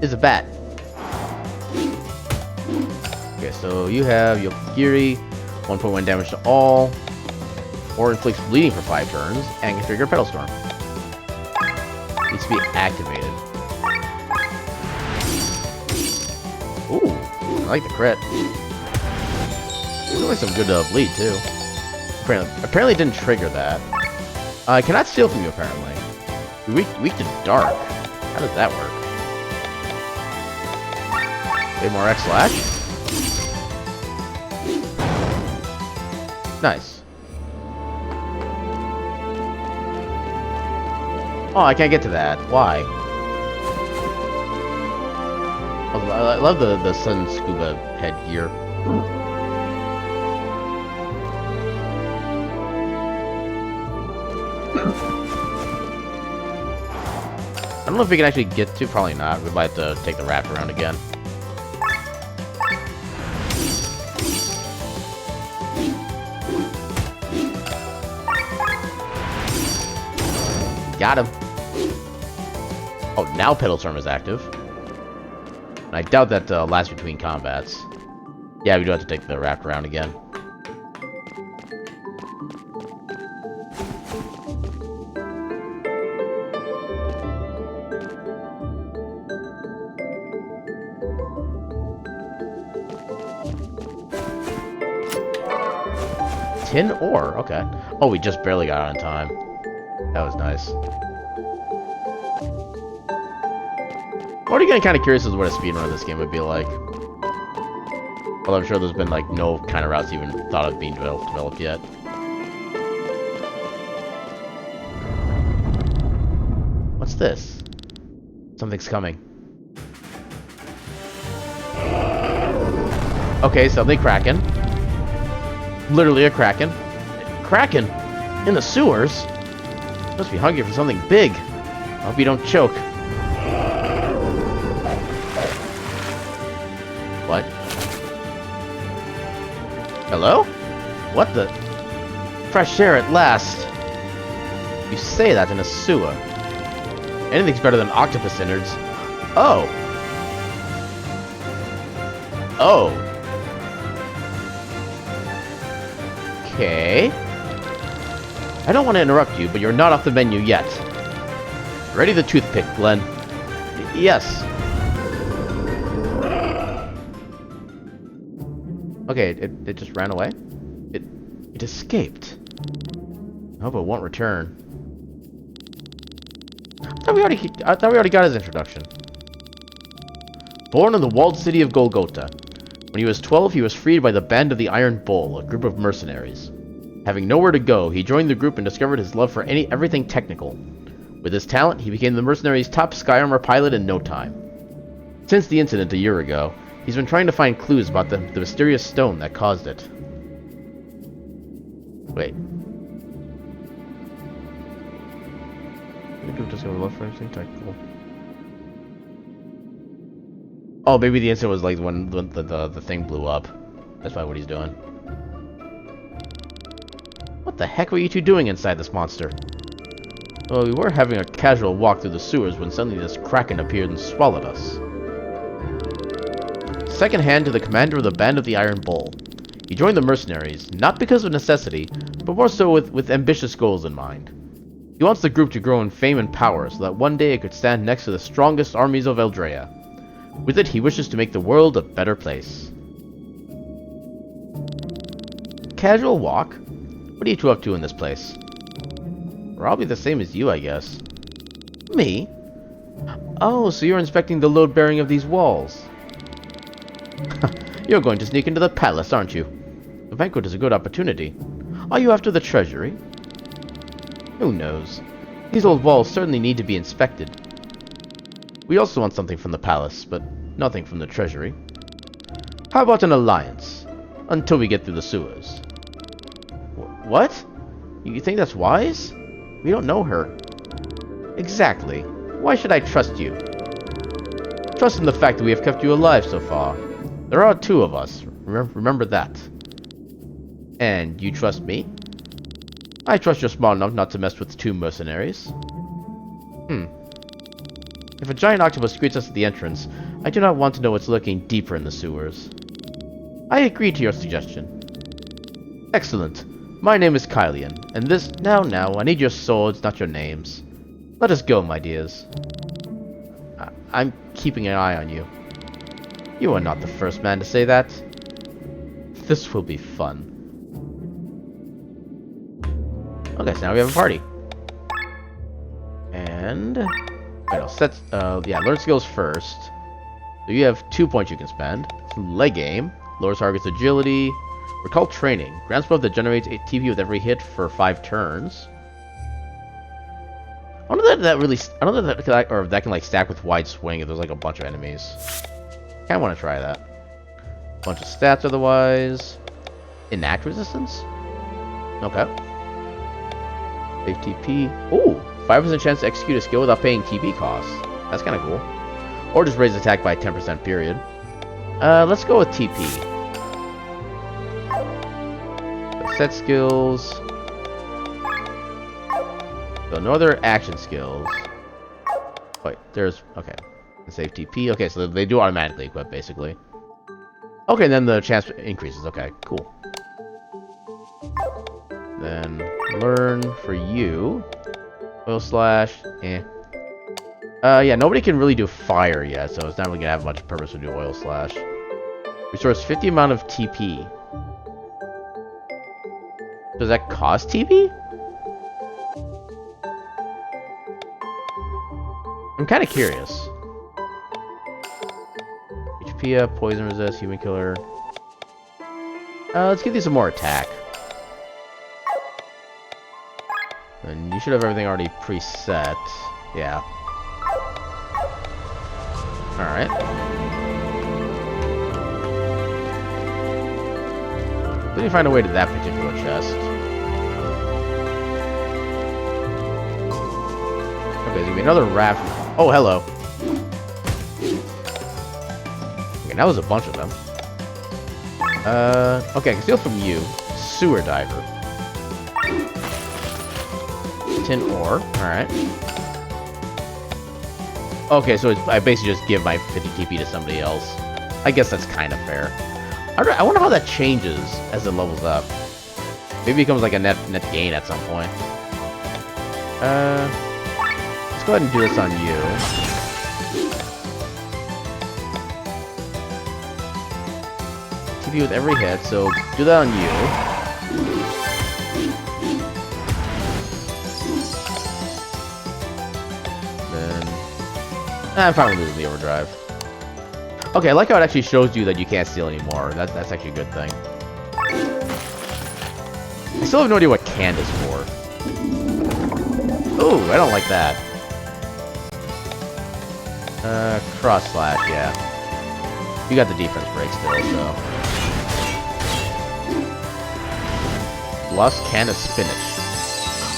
It's a bat. Okay, so you have Yokigiri, 1.1 damage to all, or inflicts bleeding for 5 turns, and can trigger Pedal Storm. Needs to be activated. Ooh, I like the crit. There's like some good bleed too. Apparently it didn't trigger that. I cannot steal from you apparently. You're weak to dark. How does that work? Okay, more X slash. Nice. Oh, I can't get to that. Why? I love the sun scuba headgear. I don't know if we can actually get to. Probably not. We might have to take the raft around again. Got him. Oh, now Pedal Storm is active. And I doubt that lasts between combats. Yeah, we do have to take the wrap around again. Tin ore, okay. Oh, we just barely got out in time. That was nice. I'm already getting kind of curious as to what a speedrun of this game would be like. Although I'm sure there's been like no kind of routes even thought of being developed yet. What's this? Something's coming. Okay, something cracking. Literally a kraken. Kraken? In the sewers? Must be hungry for something big. I hope you don't choke. What? Hello? What the? Fresh air at last. You say that in a sewer. Anything's better than octopus innards. Oh. Oh. Okay. I don't want to interrupt you, but you're not off the menu yet. Ready the toothpick, Glenn. Yes. Okay, it just ran away? It escaped. I hope it won't return. I thought we already got his introduction. Born in the walled city of Golgotha. When he was 12, he was freed by the Band of the Iron Bull, a group of mercenaries. Having nowhere to go, he joined the group and discovered his love for everything technical. With his talent, he became the mercenaries' top sky armor pilot in no time. Since the incident a year ago, he's been trying to find clues about the mysterious stone that caused it. Wait. The group discovered love for everything technical. Oh, maybe the incident was like when the thing blew up. That's probably what he's doing. What the heck were you two doing inside this monster? Well, we were having a casual walk through the sewers when suddenly this kraken appeared and swallowed us. Second hand to the commander of the Band of the Iron Bull. He joined the mercenaries, not because of necessity, but more so with ambitious goals in mind. He wants the group to grow in fame and power so that one day it could stand next to the strongest armies of Eldrea. With it, he wishes to make the world a better place. Casual walk? What are you two up to in this place? Probably the same as you, I guess. Me? Oh, so you're inspecting the load bearing of these walls. You're going to sneak into the palace, aren't you? The banquet is a good opportunity. Are you after the treasury? Who knows? These old walls certainly need to be inspected. We also want something from the palace, but nothing from the treasury. How about an alliance? Until we get through the sewers. What? You think that's wise? We don't know her. Exactly. Why should I trust you? Trust in the fact that we have kept you alive so far. There are two of us. Remember that. And you trust me? I trust you're smart enough not to mess with two mercenaries. If a giant octopus greets us at the entrance, I do not want to know what's lurking deeper in the sewers. I agree to your suggestion. Excellent. My name is Kylian, and this... Now, I need your swords, not your names. Let us go, my dears. I'm keeping an eye on you. You are not the first man to say that. This will be fun. Okay, so now we have a party. And... Wait, learn skills first. So you have 2 points you can spend. Leg aim. Lowers target's agility. Recall training. Grants buff that generates a TP with every hit for 5 turns. I don't know if that can like stack with wide swing if there's like a bunch of enemies. Kinda wanna try that. Bunch of stats otherwise. Enact resistance? Okay. Save TP. Ooh! 5% chance to execute a skill without paying TP costs. That's kinda cool. Or just raise attack by 10% period. Let's go with TP. Set skills. So no other action skills. Wait, there's... Okay. Save TP. Okay, so they do automatically equip, basically. Okay, then the chance increases. Okay, cool. Then learn for you. Oil slash. Eh. Yeah, nobody can really do fire yet, so it's not really gonna have much purpose to do oil slash. Restores 50 amount of TP. Does that cost TP? I'm kind of curious. HP up, poison resist, human killer. Let's give these some more attack. And you should have everything already preset. Yeah. Alright. Let me find a way to that particular chest. Okay, there's gonna be another raft. Oh, hello. Okay, now there's a bunch of them. Okay, I can steal from you. Sewer diver. Tin ore. Alright. Okay, so I basically just give my 50 TP to somebody else. I guess that's kind of fair. I wonder how that changes as it levels up. Maybe it becomes like a net gain at some point. Let's go ahead and do this on you. TP with every hit, so do that on you. Then I'm fine with losing the overdrive. Okay, I like how it actually shows you that you can't steal anymore. That's actually a good thing. I still have no idea what canned is for. Ooh, I don't like that. Cross slash, yeah. You got the defense break still, so. Lost can of spinach.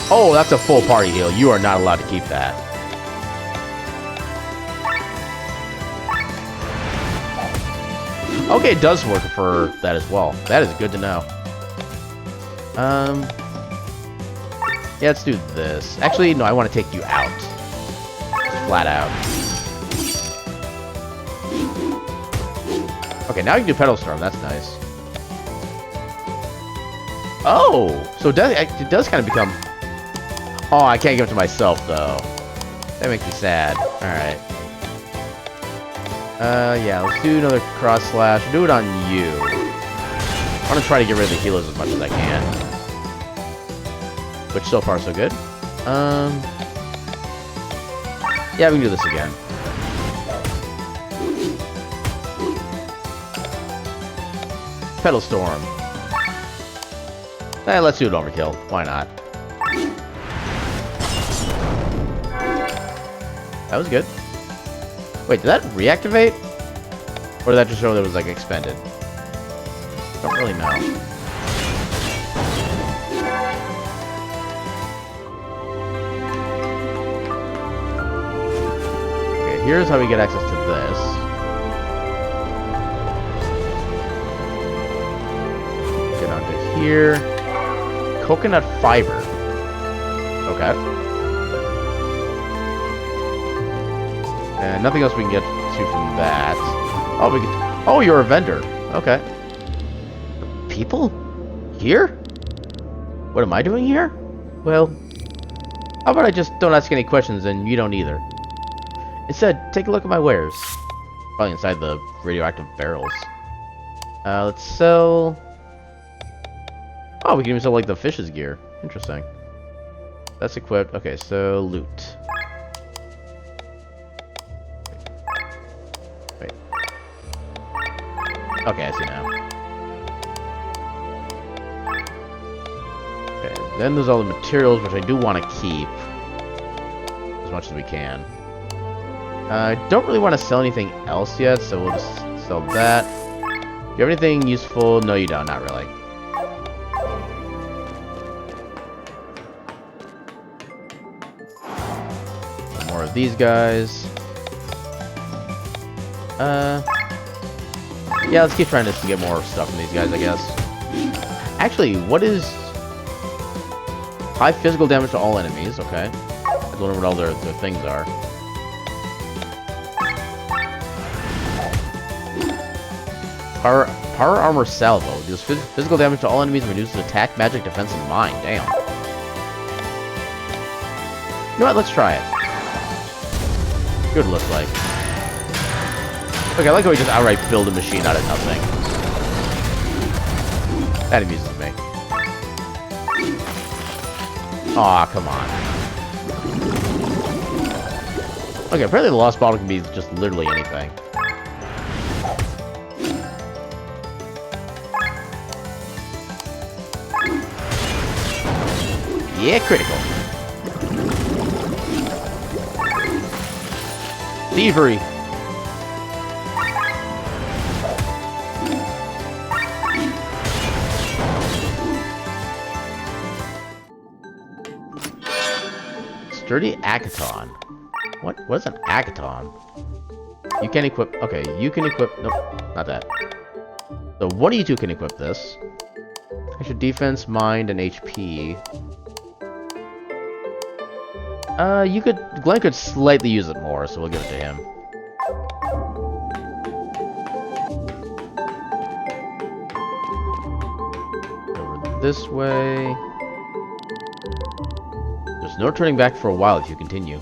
Oh, that's a full party heal. You are not allowed to keep that. Okay, it does work for that as well. That is good to know. Yeah, let's do this. Actually, no, I want to take you out. Flat out. Okay, now you can do Pedal Storm. That's nice. Oh! So it does kind of become... Oh, I can't give it to myself, though. That makes me sad. Alright. Yeah, let's do another cross slash. Do it on you. I want to try to get rid of the healers as much as I can. Which so far so good. Yeah, we can do this again. Pedal Storm. Let's do it overkill. Why not? That was good. Wait, did that reactivate? Or did that just show that it was, like, expended? Don't really know. Okay, here's how we get access to this. Get onto here. Coconut fiber. Okay. And nothing else we can get to from that. Oh, we can... Oh, you're a vendor. Okay. People? Here? What am I doing here? Well, how about I just don't ask any questions and you don't either? Instead, take a look at my wares. Probably inside the radioactive barrels. Let's sell... Oh, we can even sell, like, the fish's gear. Interesting. That's equipped. Okay, so loot. Wait. Okay, I see now. Okay, then there's all the materials, which I do want to keep. As much as we can. I don't really want to sell anything else yet, so we'll just sell that. Do you have anything useful? No, you don't. Not really. More of these guys. Yeah, let's keep trying to get more stuff from these guys, I guess. Actually, what is... High physical damage to all enemies, okay. I don't know what all their things are. Power Armor Salvo. Deals physical damage to all enemies, reduces attack, magic, defense, and mind. Damn. You know what? Let's try it. See what it looks like. Okay, I like how we just outright build a machine out of nothing. That amuses me. Aw, come on. Okay, apparently the Lost Bottle can be just literally anything. Yeah, critical. Thievery. Sturdy Akaton. What is an Akaton? You can equip... Okay, you can equip... Nope, not that. So one of you two can equip this. Extra defense, mind, and HP. Glenn could slightly use it more, so we'll give it to him. Over this way. There's no turning back for a while if you continue.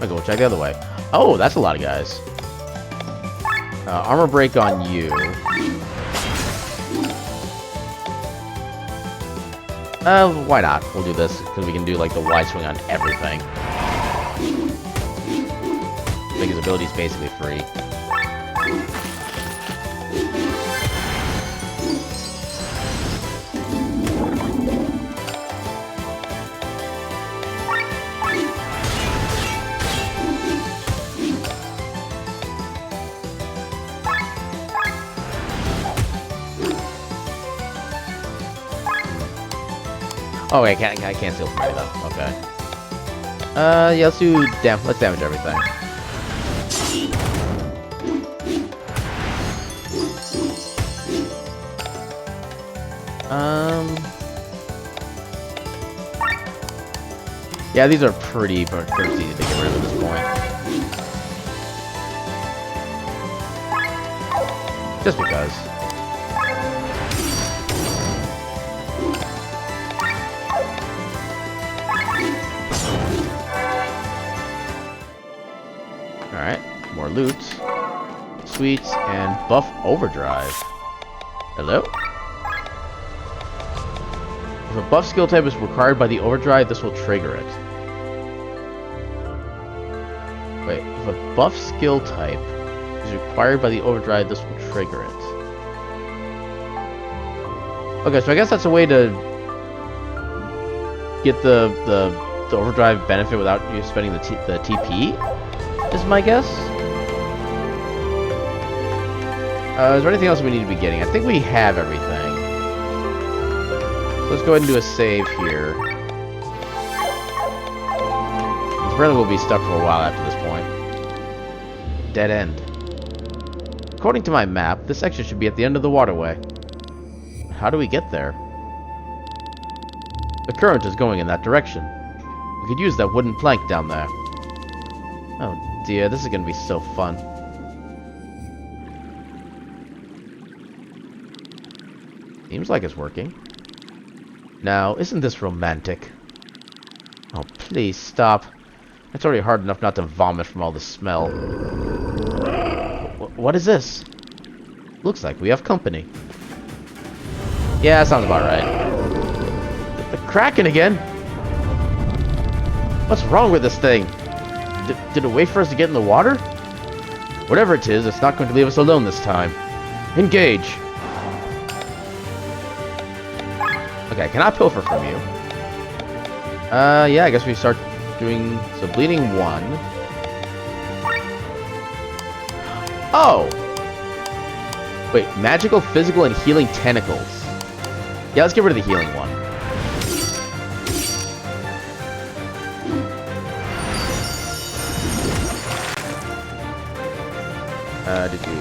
I'll go check the other way. Oh, that's a lot of guys. Armor break on you. Why not? We'll do this, because we can do, like, the wide swing on everything. Make his abilities basically free. Oh wait, I can't steal from though. Okay. Yeah, let's do let's damage everything. Yeah, these are pretty easy to get rid of at this point. Just because. Alright, more loot, sweets, and buff overdrive. Hello? If a buff skill type is required by the overdrive, this will trigger it. Wait, if a buff skill type is required by the overdrive, this will trigger it. Okay, so I guess that's a way to get the overdrive benefit without you spending the TP? Is my guess. Is there anything else we need to be getting? I think we have everything. So let's go ahead and do a save here. Apparently we'll be stuck for a while after this point. Dead end. According to my map, this exit should be at the end of the waterway. How do we get there? The current is going in that direction. We could use that wooden plank down there. Oh dear, this is gonna be so fun. Seems like it's working. Now, isn't this romantic? Oh, please stop. It's already hard enough not to vomit from all the smell. What is this? Looks like we have company. Yeah, that sounds about right. The Kraken again? What's wrong with this thing? Did it wait for us to get in the water? Whatever it is, it's not going to leave us alone this time. Engage! Okay, can I pilfer from you? Yeah, I guess we start doing... So, bleeding 1. Oh! Wait, magical, physical, and healing tentacles. Yeah, let's get rid of the healing one.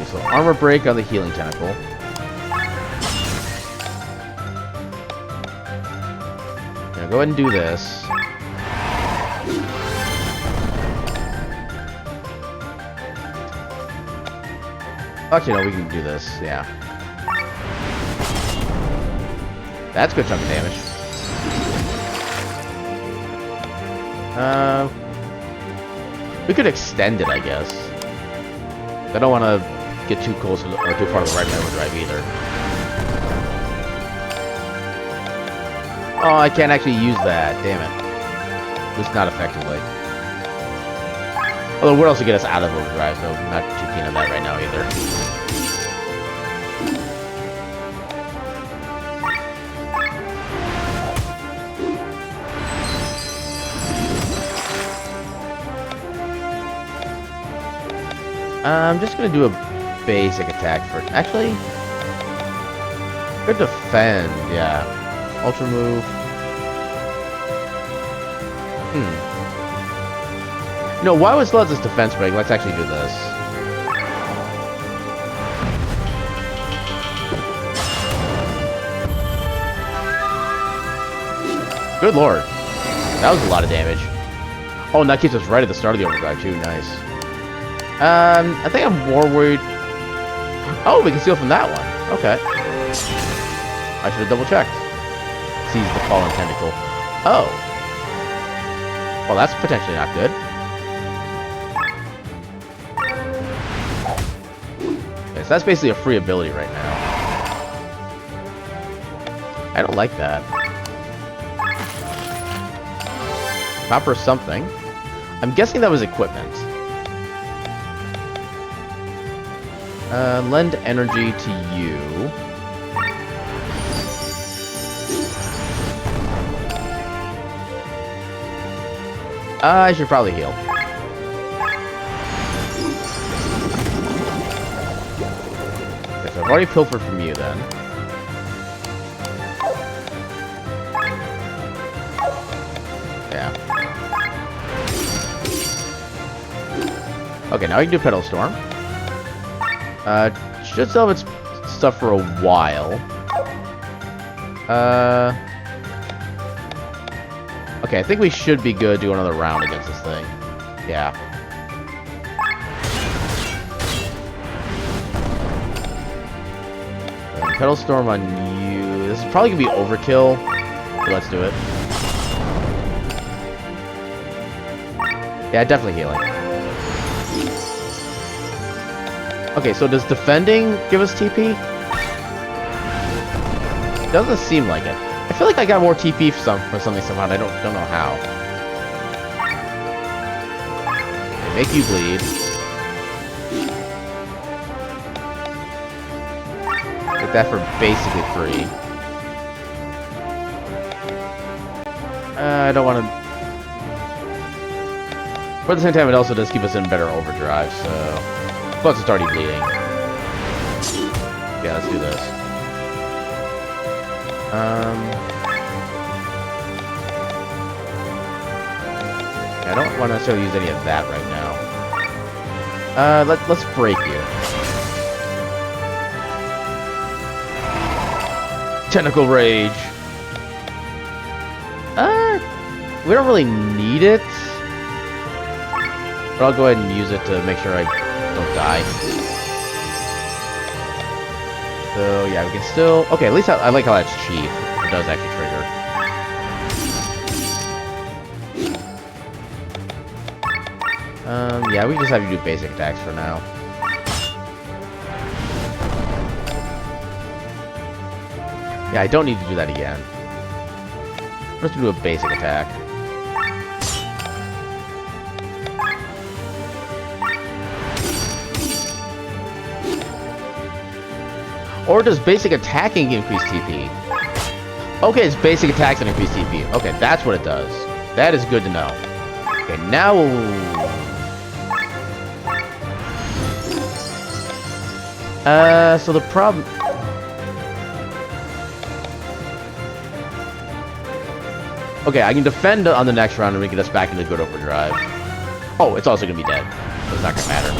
So armor break on the healing tentacle. Now go ahead and do this. Actually, no, we can do this. Yeah. That's a good chunk of damage. We could extend it, I guess. I don't want to get too close or too far to the right overdrive either. Oh, I can't actually use that. Damn it. At least not effectively. Although, what else will get us out of overdrive, so I'm not too keen on that right now either. I'm just gonna do a basic attack first. Actually, good defend, yeah. Ultra move. No, why was Zelda's defense break? Let's actually do this. Good lord. That was a lot of damage. Oh, and that keeps us right at the start of the overdrive too. Nice. I think I'm more worried... Oh, we can steal from that one. Okay. I should have double checked. Seize the fallen tentacle. Oh. Well, that's potentially not good. Okay, so that's basically a free ability right now. I don't like that. Copper something. I'm guessing that was equipment. Lend energy to you. I should probably heal. Okay, so I've already pilfered from you then. Yeah. Okay, now we can do Petal Storm. Should sell its stuff for a while. Okay, I think we should be good to do another round against this thing. Yeah. Petal Storm on you. This is probably gonna be overkill, but let's do it. Yeah, definitely healing. Okay, so does defending give us TP? Doesn't seem like it. I feel like I got more TP for something somehow. I don't know how. Okay, make you bleed. Get that for basically free. I don't want to. But at the same time, it also does keep us in better overdrive. So. Plus, it's already bleeding. Yeah, let's do this. I don't want to necessarily use any of that right now. Let's break you. Tentacle Rage. We don't really need it. But I'll go ahead and use it to make sure I don't die. So yeah, we can still... Okay, at least I like how that's cheap. It does actually trigger. Yeah, we just have to do basic attacks for now. Yeah, I don't need to do that again. I'm just gonna do a basic attack. Or does basic attacking increase TP? Okay, it's basic attacks that increase TP. Okay, that's what it does. That is good to know. Okay, now so the problem... Okay, I can defend on the next round and we get us back into good overdrive. Oh, it's also gonna be dead. So it's not gonna matter.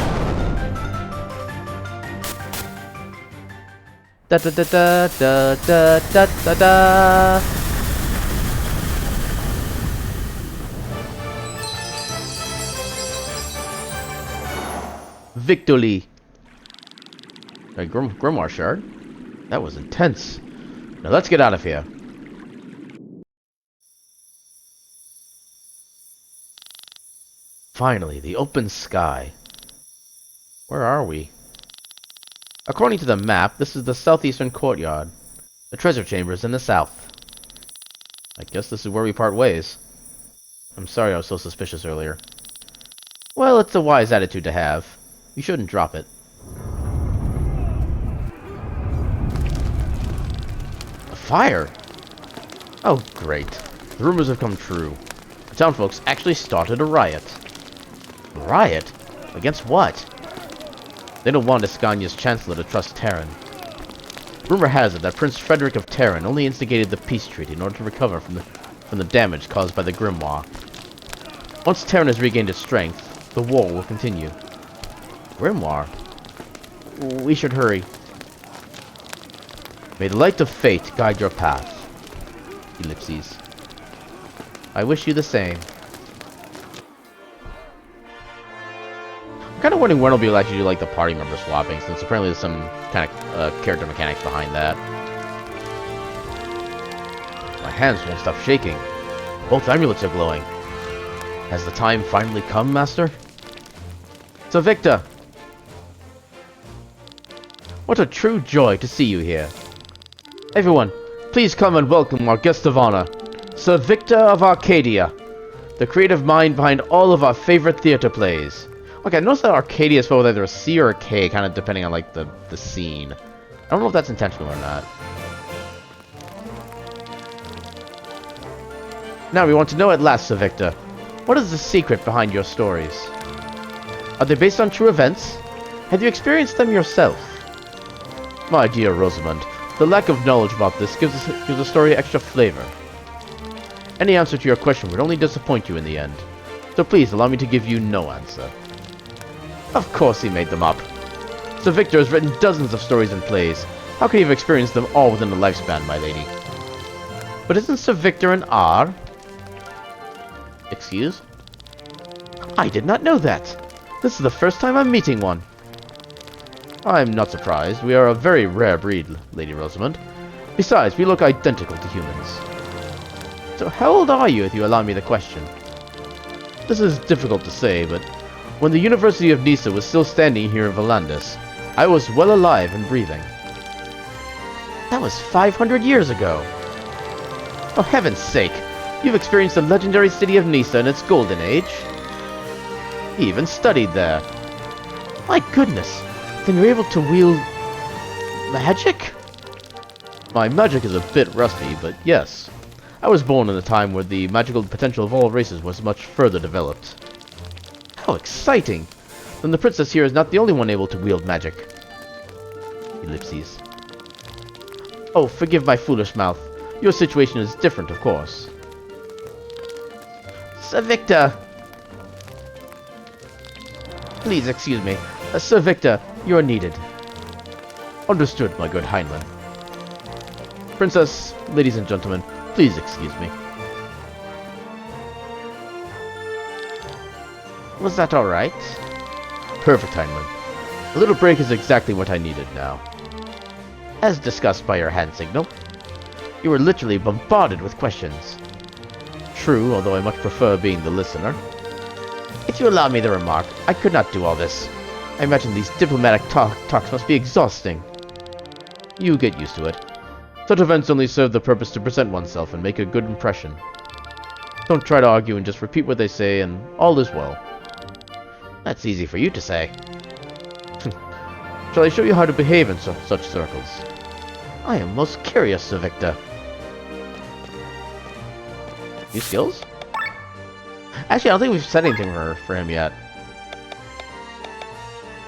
Da da da da da da da da da. victory. A Grimoire shard? That was intense. Now let's get out of here. Finally, the open sky. Where are we? According to the map, this is the southeastern courtyard. The treasure chamber is in the south. I guess this is where we part ways. I'm sorry I was so suspicious earlier. Well, it's a wise attitude to have. You shouldn't drop it. A fire? Oh, great. The rumors have come true. The town folks actually started a riot. A riot? Against what? They don't want Escania's chancellor to trust Terran. Rumor has it that Prince Frederick of Terran only instigated the peace treaty in order to recover from the damage caused by the Grimoire. Once Terran has regained its strength, the war will continue. Grimoire? We should hurry. May the light of fate guide your path. Ellipses. I wish you the same. I'm kind of wondering when we'll actually do like the party member swapping, since apparently there's some kind of character mechanics behind that. My hands won't stop shaking. Both amulets are glowing. Has the time finally come, Master? So Victor! What a true joy to see you here. Everyone, please come and welcome our guest of honor, Sir Victor of Arcadia, the creative mind behind all of our favorite theater plays. Okay, I noticed that Arcadia is spelled with either a C or a K, kind of depending on like the scene. I don't know if that's intentional or not. Now we want to know at last, Sir Victor, what is the secret behind your stories? Are they based on true events? Have you experienced them yourself? My dear Rosamund, the lack of knowledge about this gives the story extra flavor. Any answer to your question would only disappoint you in the end. So please allow me to give you no answer. Of course he made them up. Sir Victor has written dozens of stories and plays. How could he have experienced them all within a lifespan, my lady? But isn't Sir Victor an R? Excuse? I did not know that. This is the first time I'm meeting one. I'm not surprised. We are a very rare breed, Lady Rosamund. Besides, we look identical to humans. So how old are you, if you allow me the question? This is difficult to say, but when the University of Nisa was still standing here in Volandis, I was well alive and breathing. That was 500 years ago. For heaven's sake, you've experienced the legendary city of Nisa in its golden age. He even studied there. My goodness, then you're able to wield magic? My magic is a bit rusty, but yes. I was born in a time where the magical potential of all races was much further developed. How exciting! Then the princess here is not the only one able to wield magic. Ellipses. Oh, forgive my foolish mouth. Your situation is different, of course. Sir Victor! Please excuse me. Sir Victor, you are needed. Understood, my good Heinlein. Princess, ladies and gentlemen, please excuse me. Was that alright? Perfect, Heinlein. A little break is exactly what I needed now. As discussed by your hand signal, you were literally bombarded with questions. True, although I much prefer being the listener. If you allow me the remark, I could not do all this. I imagine these diplomatic talks must be exhausting. You get used to it. Such events only serve the purpose to present oneself and make a good impression. Don't try to argue and just repeat what they say and all is well. That's easy for you to say. Shall I show you how to behave in such circles? I am most curious, Sir Victor. New skills? Actually, I don't think we've said anything for him yet.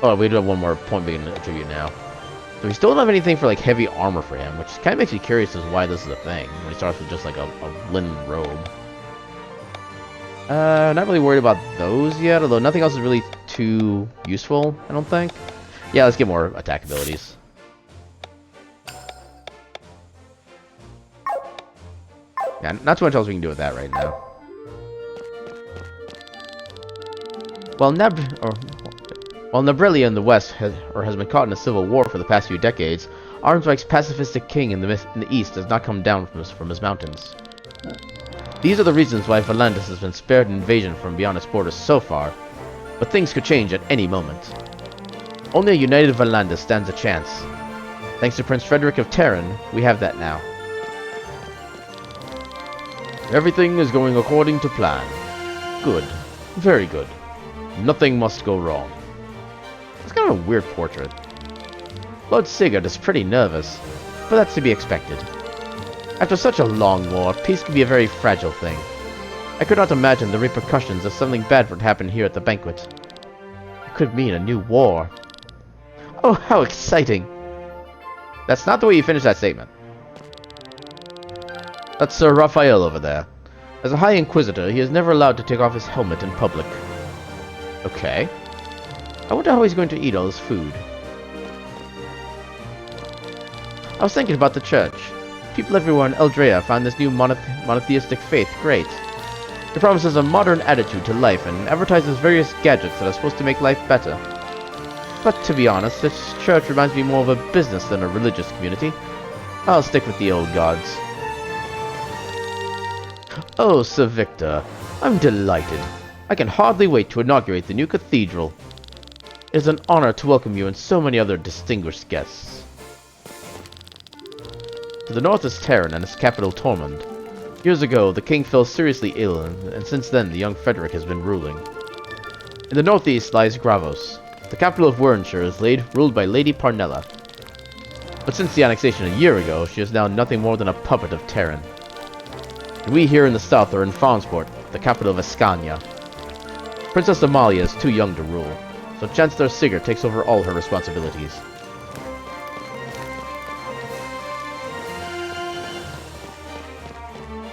Oh, we do have one more point we can attribute now. So we still don't have anything for like heavy armor for him, which kind of makes me curious as to why this is a thing. When he starts with just like a linen robe. Not really worried about those yet, although nothing else is really too useful, I don't think. Yeah, let's get more attack abilities. Yeah, not too much else we can do with that right now. Well, While Nobrelia in the West has been caught in a civil war for the past few decades, Arnsweich's pacifistic king in the East has not come down from his mountains. These are the reasons why Valandis has been spared an invasion from beyond its borders so far, but things could change at any moment. Only a united Valandis stands a chance. Thanks to Prince Frederick of Terran, we have that now. Everything is going according to plan. Good. Very good. Nothing must go wrong. It's kind of a weird portrait. Lord Sigurd is pretty nervous, but that's to be expected. After such a long war, peace can be a very fragile thing. I could not imagine the repercussions if something bad would happen here at the banquet. It could mean a new war. Oh, how exciting! That's not the way you finish that statement. That's Sir Raphael over there. As a High Inquisitor, he is never allowed to take off his helmet in public. Okay. I wonder how he's going to eat all his food. I was thinking about the church. People everywhere in Eldrea find this new monotheistic faith great. It promises a modern attitude to life and advertises various gadgets that are supposed to make life better. But to be honest, this church reminds me more of a business than a religious community. I'll stick with the old gods. Oh, Sir Victor, I'm delighted. I can hardly wait to inaugurate the new cathedral. It is an honor to welcome you and so many other distinguished guests. To the north is Terran and its capital Tormund. Years ago, the king fell seriously ill, and since then the young Frederick has been ruling. In the northeast lies Gravos. The capital of Wernshire is ruled by Lady Parnella. But since the annexation a year ago, she is now nothing more than a puppet of Terran. And we here in the south are in Farnsport, the capital of Escania. Princess Amalia is too young to rule, so Chancellor Sigurd takes over all her responsibilities.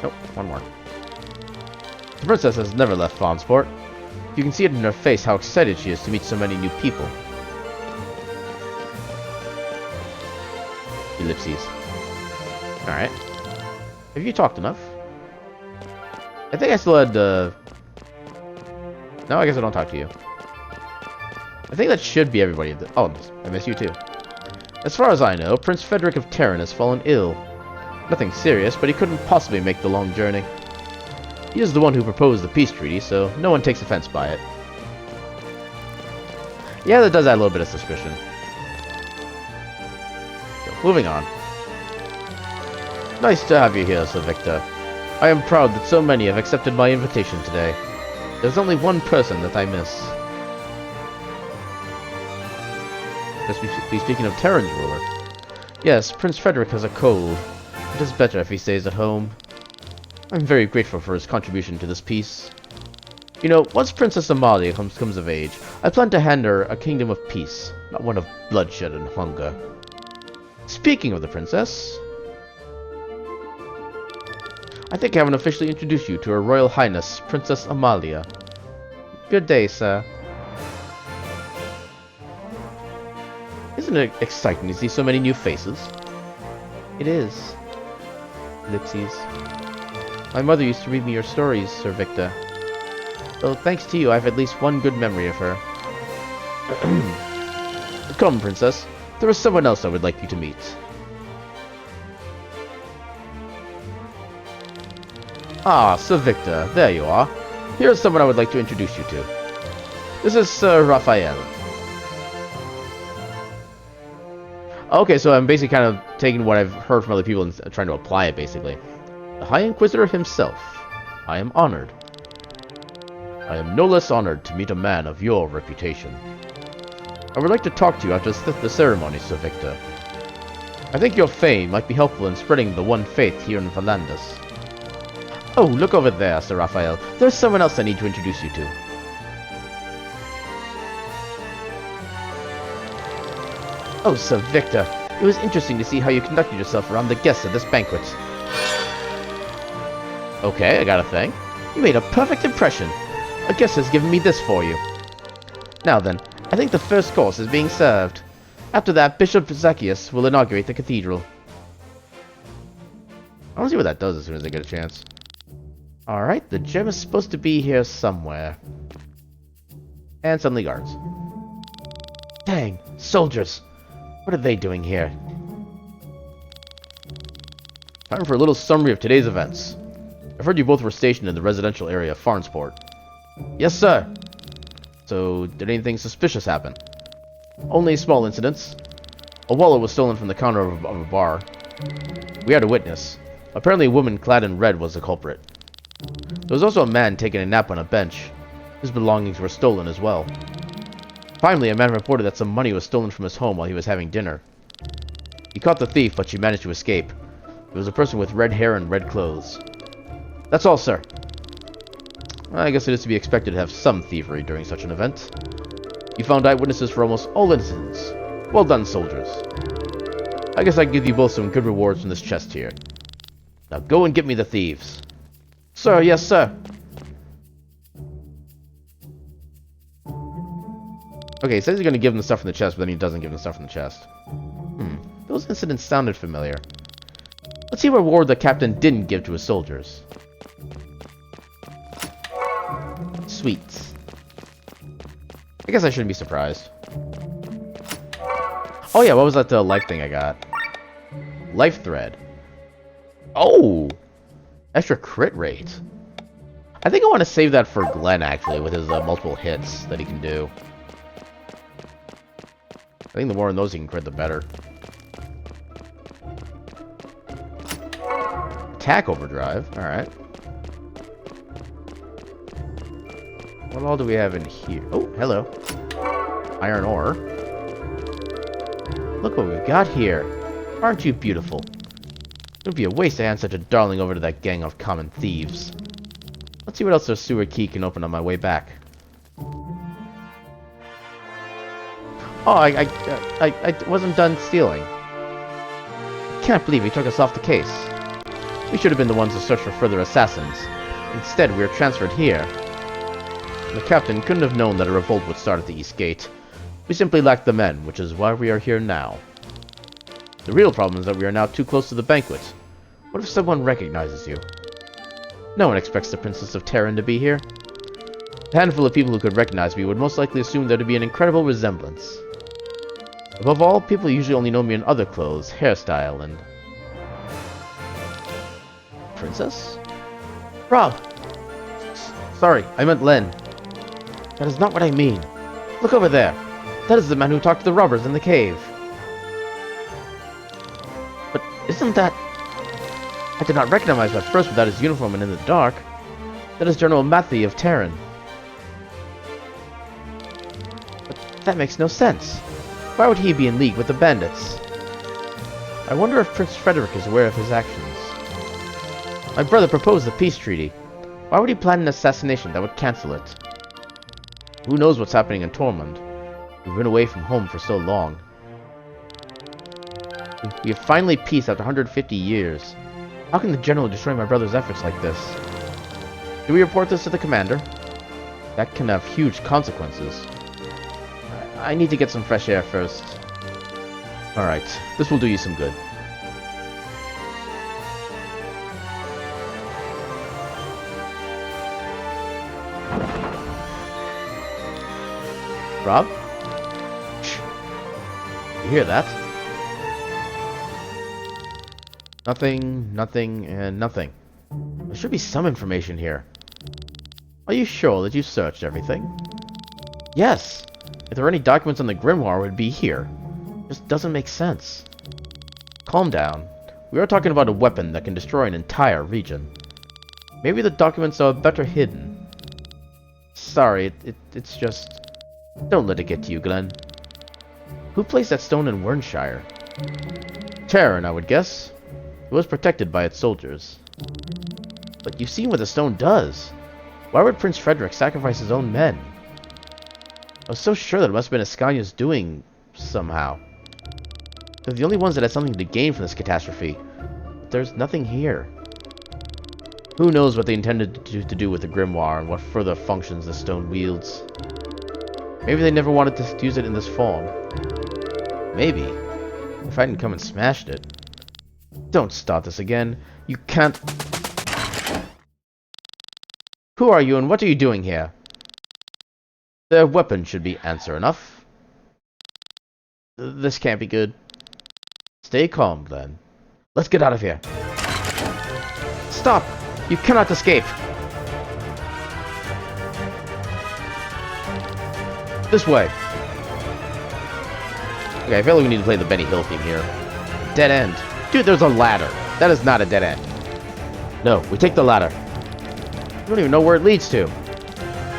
Nope, one more. The princess has never left Farnsport. You can see it in her face how excited she is to meet so many new people. Ellipses. Alright. Have you talked enough? I think I still had, No, I guess I don't talk to you. I think that should be everybody. Oh, I miss you too. As far as I know, Prince Frederick of Terran has fallen ill. Nothing serious, but he couldn't possibly make the long journey. He is the one who proposed the peace treaty, so no one takes offense by it. Yeah, that does add a little bit of suspicion. So, moving on. Nice to have you here, Sir Victor. I am proud that so many have accepted my invitation today. There's only one person that I miss. Must be speaking of Terran's ruler. Yes, Prince Frederick has a cold. It is better if he stays at home. I'm very grateful for his contribution to this peace. You know, once Princess Amalia comes of age, I plan to hand her a kingdom of peace, not one of bloodshed and hunger. Speaking of the princess, I think I haven't officially introduced you to Her Royal Highness, Princess Amalia. Good day, sir. Isn't it exciting to see so many new faces? It is. Ellipses. My mother used to read me your stories, Sir Victor. So thanks to you, I have at least one good memory of her. Come, Princess. There is someone else I would like you to meet. Ah, Sir Victor, there you are. Here is someone I would like to introduce you to. This is Sir Raphael. Okay, so I'm basically kind of taking what I've heard from other people and trying to apply it, basically. The High Inquisitor himself. I am honored. I am no less honored to meet a man of your reputation. I would like to talk to you after the ceremony, Sir Victor. I think your fame might be helpful in spreading the one faith here in Valandis. Oh, look over there, Sir Raphael. There's someone else I need to introduce you to. Oh, Sir Victor. It was interesting to see how you conducted yourself around the guests at this banquet. Okay, I got a thing. You made a perfect impression. A guest has given me this for you. Now then, I think the first course is being served. After that, Bishop Zacchaeus will inaugurate the cathedral. I want to see what that does as soon as I get a chance. Alright, the gem is supposed to be here somewhere. And suddenly guards. Dang, soldiers! What are they doing here? Time for a little summary of today's events. I've heard you both were stationed in the residential area of Farnsport. Yes, sir. So, did anything suspicious happen? Only small incidents. A wallet was stolen from the counter of a bar. We had a witness. Apparently a woman clad in red was the culprit. There was also a man taking a nap on a bench. His belongings were stolen as well. Finally, a man reported that some money was stolen from his home while he was having dinner. He caught the thief, but she managed to escape. It was a person with red hair and red clothes. That's all, sir. I guess it is to be expected to have some thievery during such an event. You found eyewitnesses for almost all incidents. Well done, soldiers. I guess I can give you both some good rewards from this chest here. Now go and get me the thieves. Sir, yes, sir. Okay, he says he's going to give them the stuff from the chest, but then he doesn't give them the stuff from the chest. Those incidents sounded familiar. Let's see what reward the captain didn't give to his soldiers. Sweets. I guess I shouldn't be surprised. Oh yeah, what was that life thing I got? Life thread. Oh! Extra crit rate. I think I want to save that for Glenn, actually, with his multiple hits that he can do. I think the more of those he can crit, the better. Attack overdrive. Alright. What all do we have in here? Oh, hello. Iron ore. Look what we've got here. Aren't you beautiful? It would be a waste to hand such a darling over to that gang of common thieves. Let's see what else the sewer key can open on my way back. Oh, I wasn't done stealing. Can't believe he took us off the case. We should have been the ones to search for further assassins. Instead, we were transferred here. The captain couldn't have known that a revolt would start at the East Gate. We simply lacked the men, which is why we are here now. The real problem is that we are now too close to the banquet. What if someone recognizes you? No one expects the Princess of Terran to be here. A handful of people who could recognize me would most likely assume there to be an incredible resemblance. Above all, people usually only know me in other clothes, hairstyle, and... Princess? Rob! Sorry, I meant Len. That is not what I mean. Look over there. That is the man who talked to the robbers in the cave. But isn't that... I did not recognize him at first without his uniform and in the dark. That is General Matthew of Terran. But that makes no sense. Why would he be in league with the bandits? I wonder if Prince Frederick is aware of his actions. My brother proposed the peace treaty. Why would he plan an assassination that would cancel it? Who knows what's happening in Tormund? We've been away from home for so long. We have finally peace after 150 years. How can the general destroy my brother's efforts like this? Do we report this to the commander? That can have huge consequences. I need to get some fresh air first. Alright, this will do you some good. Rob? Shh. You hear that? Nothing, nothing, and nothing. There should be some information here. Are you sure that you searched everything? Yes! If there were any documents on the grimoire, it would be here. It just doesn't make sense. Calm down. We are talking about a weapon that can destroy an entire region. Maybe the documents are better hidden. Sorry, it's just... Don't let it get to you, Glenn. Who placed that stone in Wernshire? Terran, I would guess. It was protected by its soldiers. But you've seen what the stone does. Why would Prince Frederick sacrifice his own men? I was so sure that it must have been Ascania's doing, somehow. They're the only ones that had something to gain from this catastrophe. But there's nothing here. Who knows what they intended to do with the grimoire and what further functions the stone wields. Maybe they never wanted to use it in this form. Maybe. If I hadn't come and smashed it. Don't start this again. You can't... Who are you and what are you doing here? Their weapon should be answer enough. This can't be good. Stay calm, Glenn. Let's get out of here. Stop! You cannot escape! This way. Okay, I feel like we need to play the Benny Hill theme here. Dead end. Dude, there's a ladder. That is not a dead end. No, we take the ladder. I don't even know where it leads to.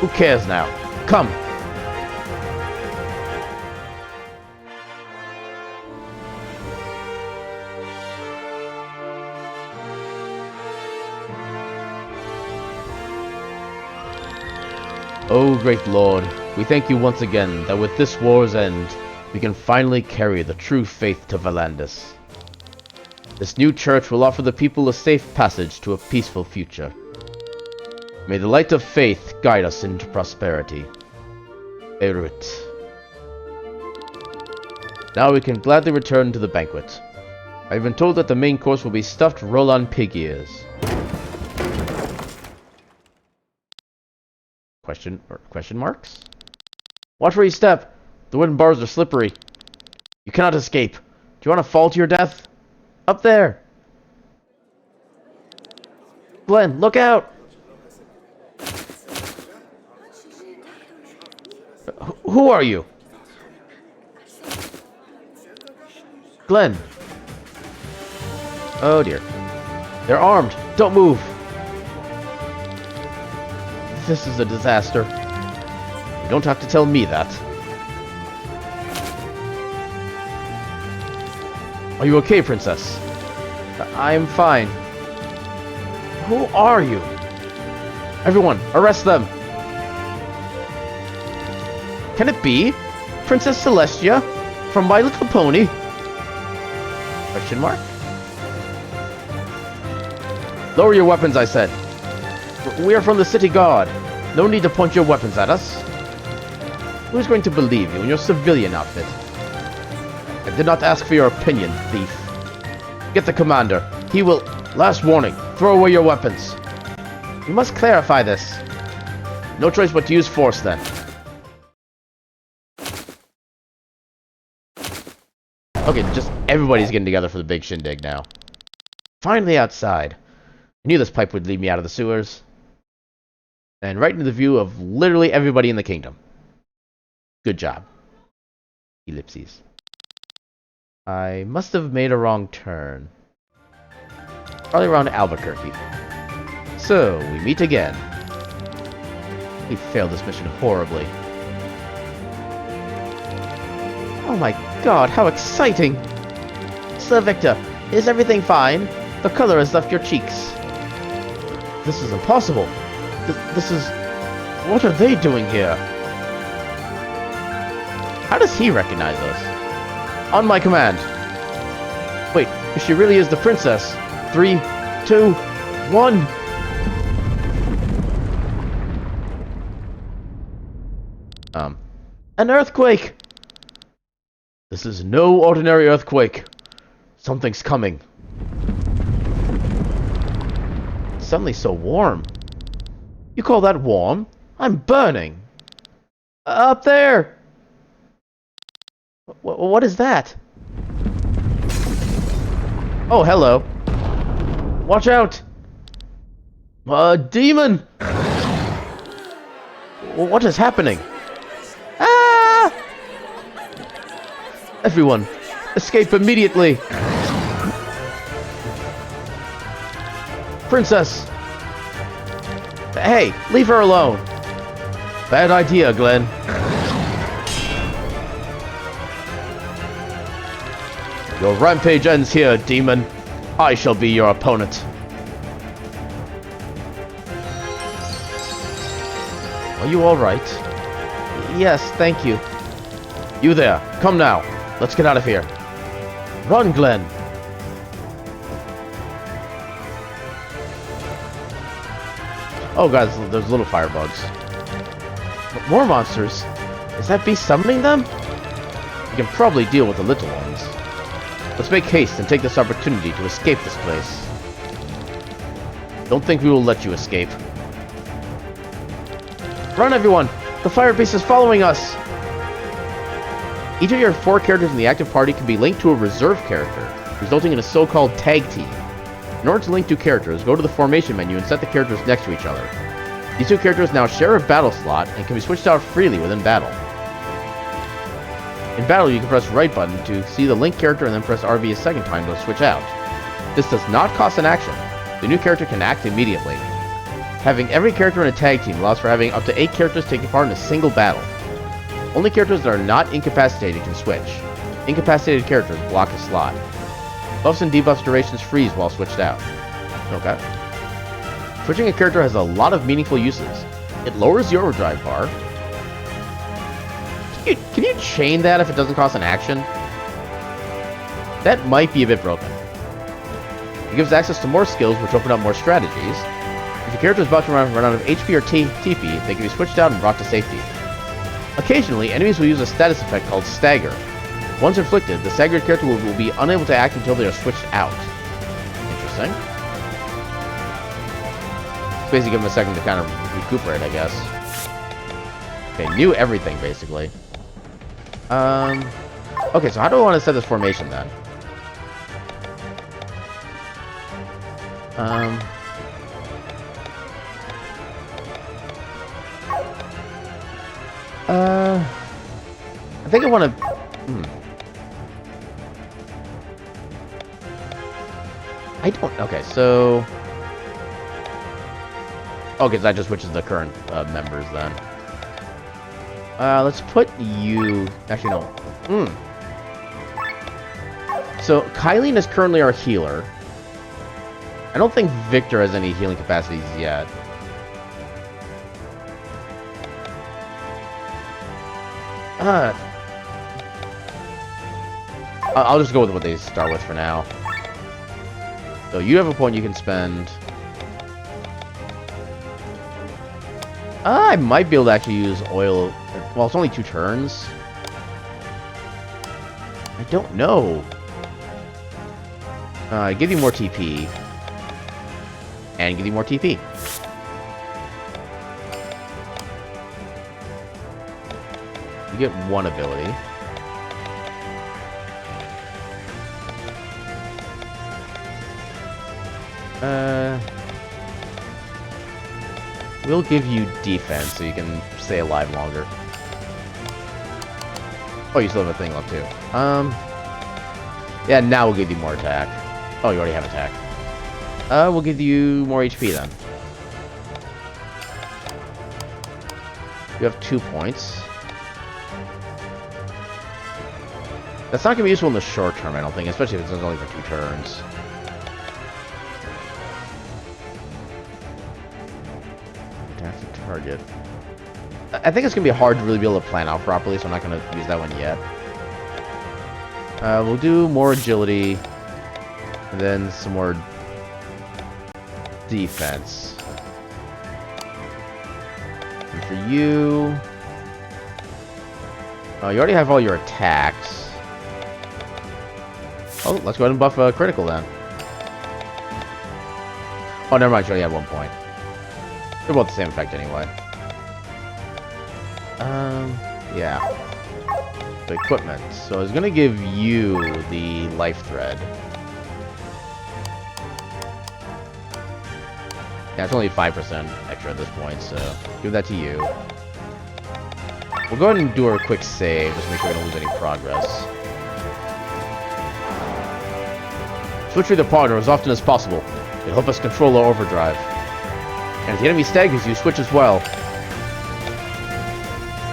Who cares now? Come! Oh, great Lord, we thank you once again that with this war's end, we can finally carry the true faith to Valandis. This new church will offer the people a safe passage to a peaceful future. May the light of faith guide us into prosperity. Erut. Now we can gladly return to the banquet. I've been told that the main course will be stuffed roll-on pig ears. Question marks? Watch where you step. The wooden bars are slippery. You cannot escape. Do you want to fall to your death? Up there. Glenn, look out. Who are you? Glenn. Oh dear. They're armed. Don't move. This is a disaster. You don't have to tell me that. Are you okay, Princess? I'm fine. Who are you? Everyone, arrest them! Can it be? Princess Celestia? From My Little Pony? Question mark? Lower your weapons, I said. We are from the city guard. No need to point your weapons at us. Who's going to believe you in your civilian outfit? I did not ask for your opinion, thief. Get the commander. He will... Last warning. Throw away your weapons. You must clarify this. No choice but to use force, then. Okay, just everybody's getting together for the big shindig now. Finally outside. I knew this pipe would lead me out of the sewers. And right into the view of literally everybody in the kingdom. Good job. Ellipses. I must have made a wrong turn. Probably around Albuquerque. So, we meet again. We failed this mission horribly. Oh my god, how exciting! Sir Victor, is everything fine? The color has left your cheeks. This is impossible. This is... What are they doing here? How does he recognize us? On my command. Wait, if she really is the princess. 3, 2, 1. An earthquake! This is no ordinary earthquake. Something's coming. It's suddenly so warm. You call that warm? I'm burning. Up there! What is that? Oh, hello. Watch out! A demon! What is happening? Ah! Everyone, escape immediately! Princess! Hey, leave her alone! Bad idea, Glenn. Your rampage ends here, demon. I shall be your opponent. Are you alright? Yes, thank you. You there, come now. Let's get out of here. Run, Glenn. Oh, guys, there's little firebugs. More monsters? Is that beast summoning them? We can probably deal with the little ones. Let's make haste and take this opportunity to escape this place. Don't think we will let you escape. Run, everyone! The fire beast is following us! Each of your 4 characters in the active party can be linked to a reserve character, resulting in a so-called tag team. In order to link 2 characters, go to the formation menu and set the characters next to each other. These 2 characters now share a battle slot and can be switched out freely within battle. In battle, you can press right button to see the linked character and then press RB a second time to switch out. This does not cost an action. The new character can act immediately. Having every character in a tag team allows for having up to 8 characters taking part in a single battle. Only characters that are not incapacitated can switch. Incapacitated characters block a slot. Buffs and debuffs durations freeze while switched out. Okay. Switching a character has a lot of meaningful uses. It lowers the overdrive bar. Can you chain that if it doesn't cost an action? That might be a bit broken. It gives access to more skills, which open up more strategies. If your character is about to run out of HP or TP, they can be switched out and brought to safety. Occasionally, enemies will use a status effect called Stagger. Once inflicted, the staggered character will be unable to act until they are switched out. Interesting. It's basically give them a second to kind of recuperate, I guess. Okay, new everything, basically. Okay, so how do I want to set this formation, then? I think I want to... I don't... Okay, so... Okay, so that just switches the current members, then. Let's put you... Actually, no. So, Kylene is currently our healer. I don't think Victor has any healing capacities yet. I'll just go with what they start with for now. So you have a point you can spend. I might be able to actually use oil. Well, it's only 2 turns. I don't know. Give you more TP. And give you more TP. You get 1 ability. We'll give you defense so you can stay alive longer. Oh, you still have a thing left too. Yeah, now we'll give you more attack. Oh, you already have attack. We'll give you more HP then. You have 2 points. That's not going to be useful in the short term, I don't think, especially if it's only for 2 turns. Attack the target. I think it's going to be hard to really be able to plan out properly, so I'm not going to use that one yet. We'll do more agility, and then some more defense. And for you... Oh, you already have all your attacks. Oh, let's go ahead and buff a critical then. Oh, never mind. You already have 1 point. They're both the same effect anyway. Yeah. The equipment. So I was gonna give you the life thread. Yeah, it's only 5% extra at this point, so give that to you. We'll go ahead and do a quick save, just to make sure we don't lose any progress. Switch through the partner as often as possible. It'll help us control our overdrive. And if the enemy staggers you, switch as well.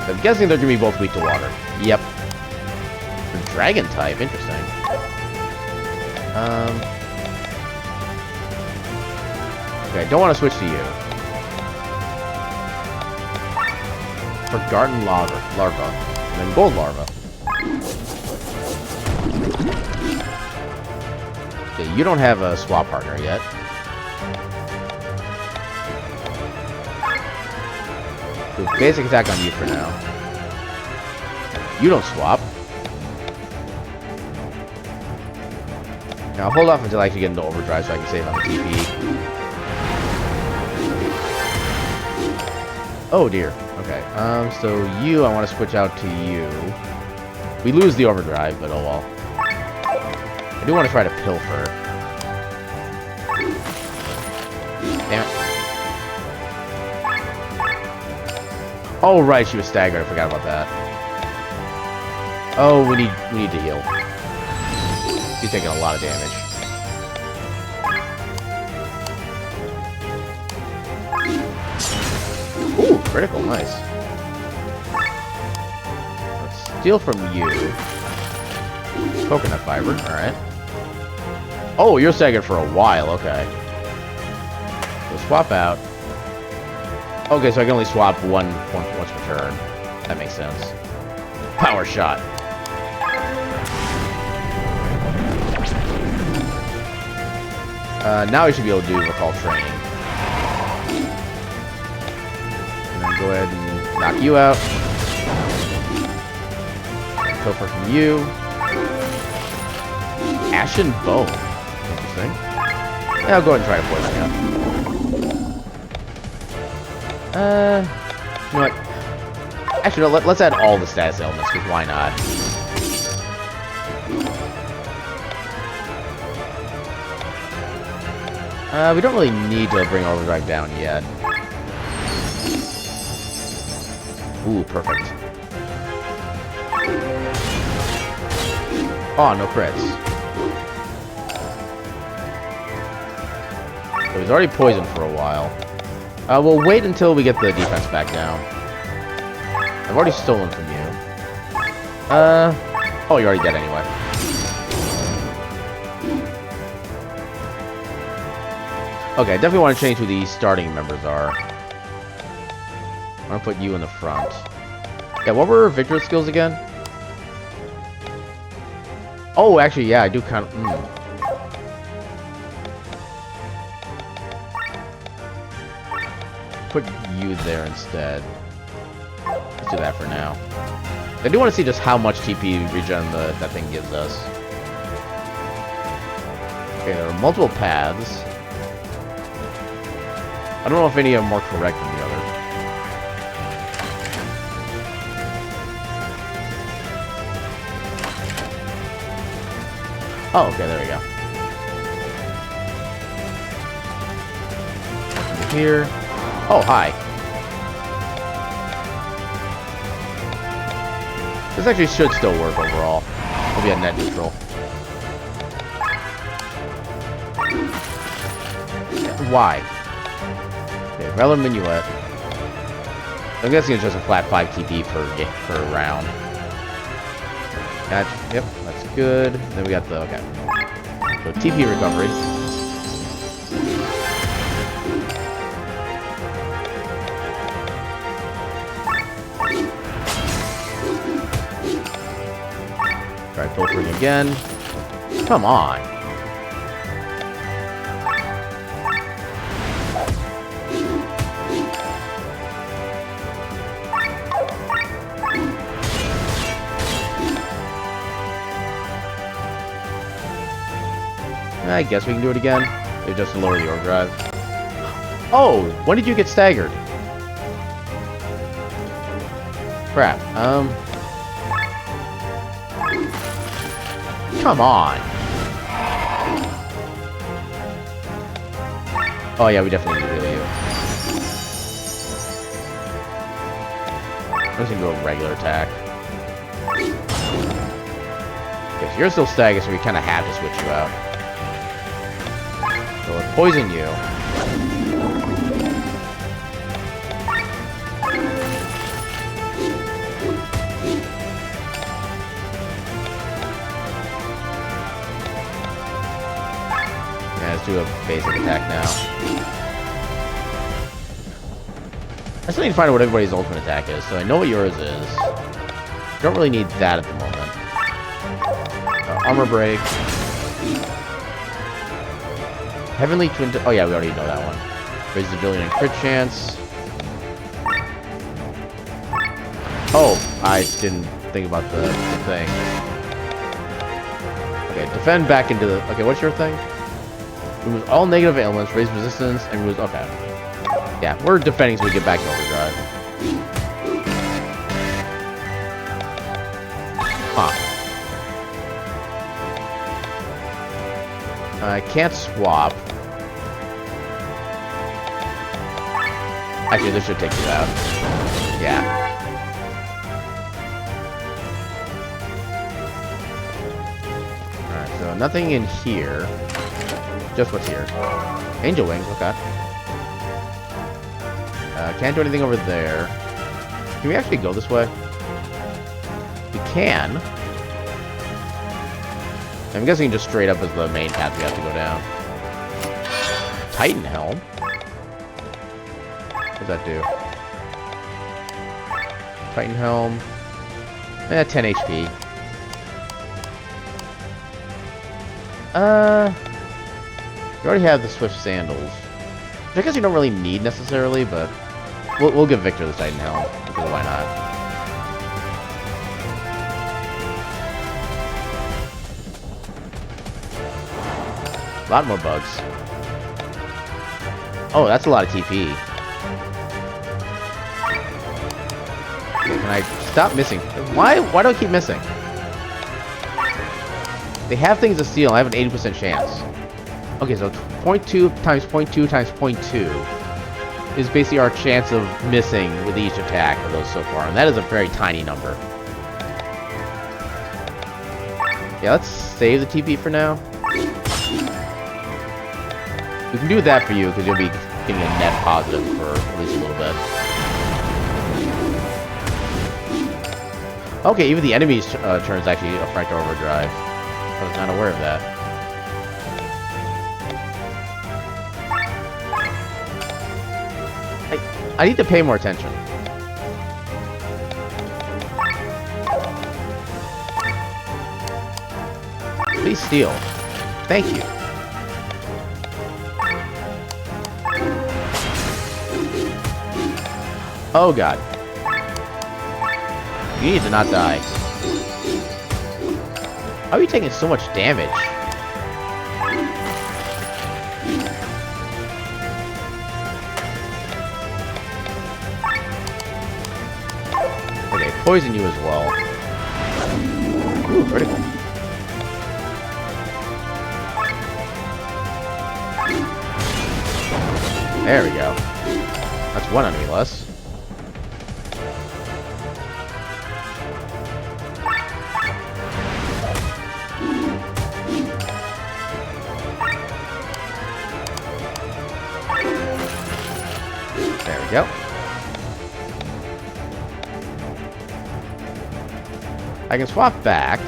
I'm guessing they're going to be both weak to water. Yep. The dragon type, interesting. Okay, don't want to switch to you. Forgotten larva, and then gold larva. Okay, you don't have a swap partner yet. Do basic attack on you for now. You don't swap. Now I'll hold off until I actually get into overdrive so I can save on the TP. Oh dear. Okay. So you, I want to switch out to you. We lose the overdrive, but oh well. I do want to try to pilfer. Damn it. Oh right, she was staggered. I forgot about that. Oh, we need to heal. She's taking a lot of damage. Ooh, critical, nice. Let's steal from you. Coconut fiber, alright. Oh, you're staggered for a while, okay. So swap out. Okay, so I can only swap one once per turn. That makes sense. Power shot. Now I should be able to do recall training. And then go ahead and knock you out. Pilfer from you. Ashen Bone. Interesting. Yeah, I'll go ahead and try to poison you. You know what? Actually, no, let's add all the status elements, because why not? We don't really need to bring overdrive down yet. Ooh, perfect. Oh, no crits. So he's already poisoned for a while. We'll wait until we get the defense back down. I've already stolen from you. Oh, you're already dead anyway. Okay, I definitely want to change who the starting members are. I'm gonna put you in the front. Yeah, what were Victor's skills again? Oh, actually, yeah, I do kind of... Put you there instead. Let's do that for now. I do want to see just how much TP regen that thing gives us. Okay, there are multiple paths. I don't know if any are more correct than the other. Oh, okay, there we go. Here. Oh, hi. This actually should still work overall. It'll be a net neutral. Why? Okay, Valor Minuet. I'm guessing it's just a flat 5 TP per round. Yep, that's good. Then we got the, okay. So TP recovery. Try pilfering again. Come on. I guess we can do it again. It's just to lower the overdrive. Oh, when did you get staggered? Crap. Come on. Oh yeah, we definitely need to heal you. I'm just gonna go regular attack. Okay, so you're still staggered, so we kind of have to switch you out. So let's poison you. Yeah, let's do a basic attack now. I still need to find out what everybody's ultimate attack is, so I know what yours is. Don't really need that at the moment. Armor break. Heavenly Twin... Oh yeah, we already know that one. Raise the Jillian and crit chance. Oh, I didn't think about the thing. Okay, defend back into the... Okay, what's your thing? Remove all negative ailments, raise resistance, and remove... Okay. Yeah, we're defending so we get back in overdrive. Huh. I can't swap. Actually, this should take you out. Yeah. Alright, so nothing in here. Just what's here. Angel Wings, okay. Can't do anything over there. Can we actually go this way? We can. I'm guessing just straight up is the main path we have to go down. Titan Helm? What does that do? Titan Helm. 10 HP. You already have the Swift Sandals. Which I guess you don't really need necessarily, but we'll give Victor the Titan Helm, because why not? A lot more bugs. Oh, that's a lot of TP. Can I stop missing? Why do I keep missing? They have things to steal. I have an 80% chance. Okay, so 0.2 times 0.2 times 0.2 is basically our chance of missing with each attack of those so far, and that is a very tiny number. Yeah, let's save the TP for now. We can do that for you, because you'll be getting a net positive for at least a little bit. Okay, even the enemy's turns actually affect our overdrive. I was not aware of that. I need to pay more attention. Please steal. Thank you. Oh god. You need to not die. How are you taking so much damage? Okay, poison you as well. Ooh, critical. There we go. That's one enemy less. There we go. I can swap back,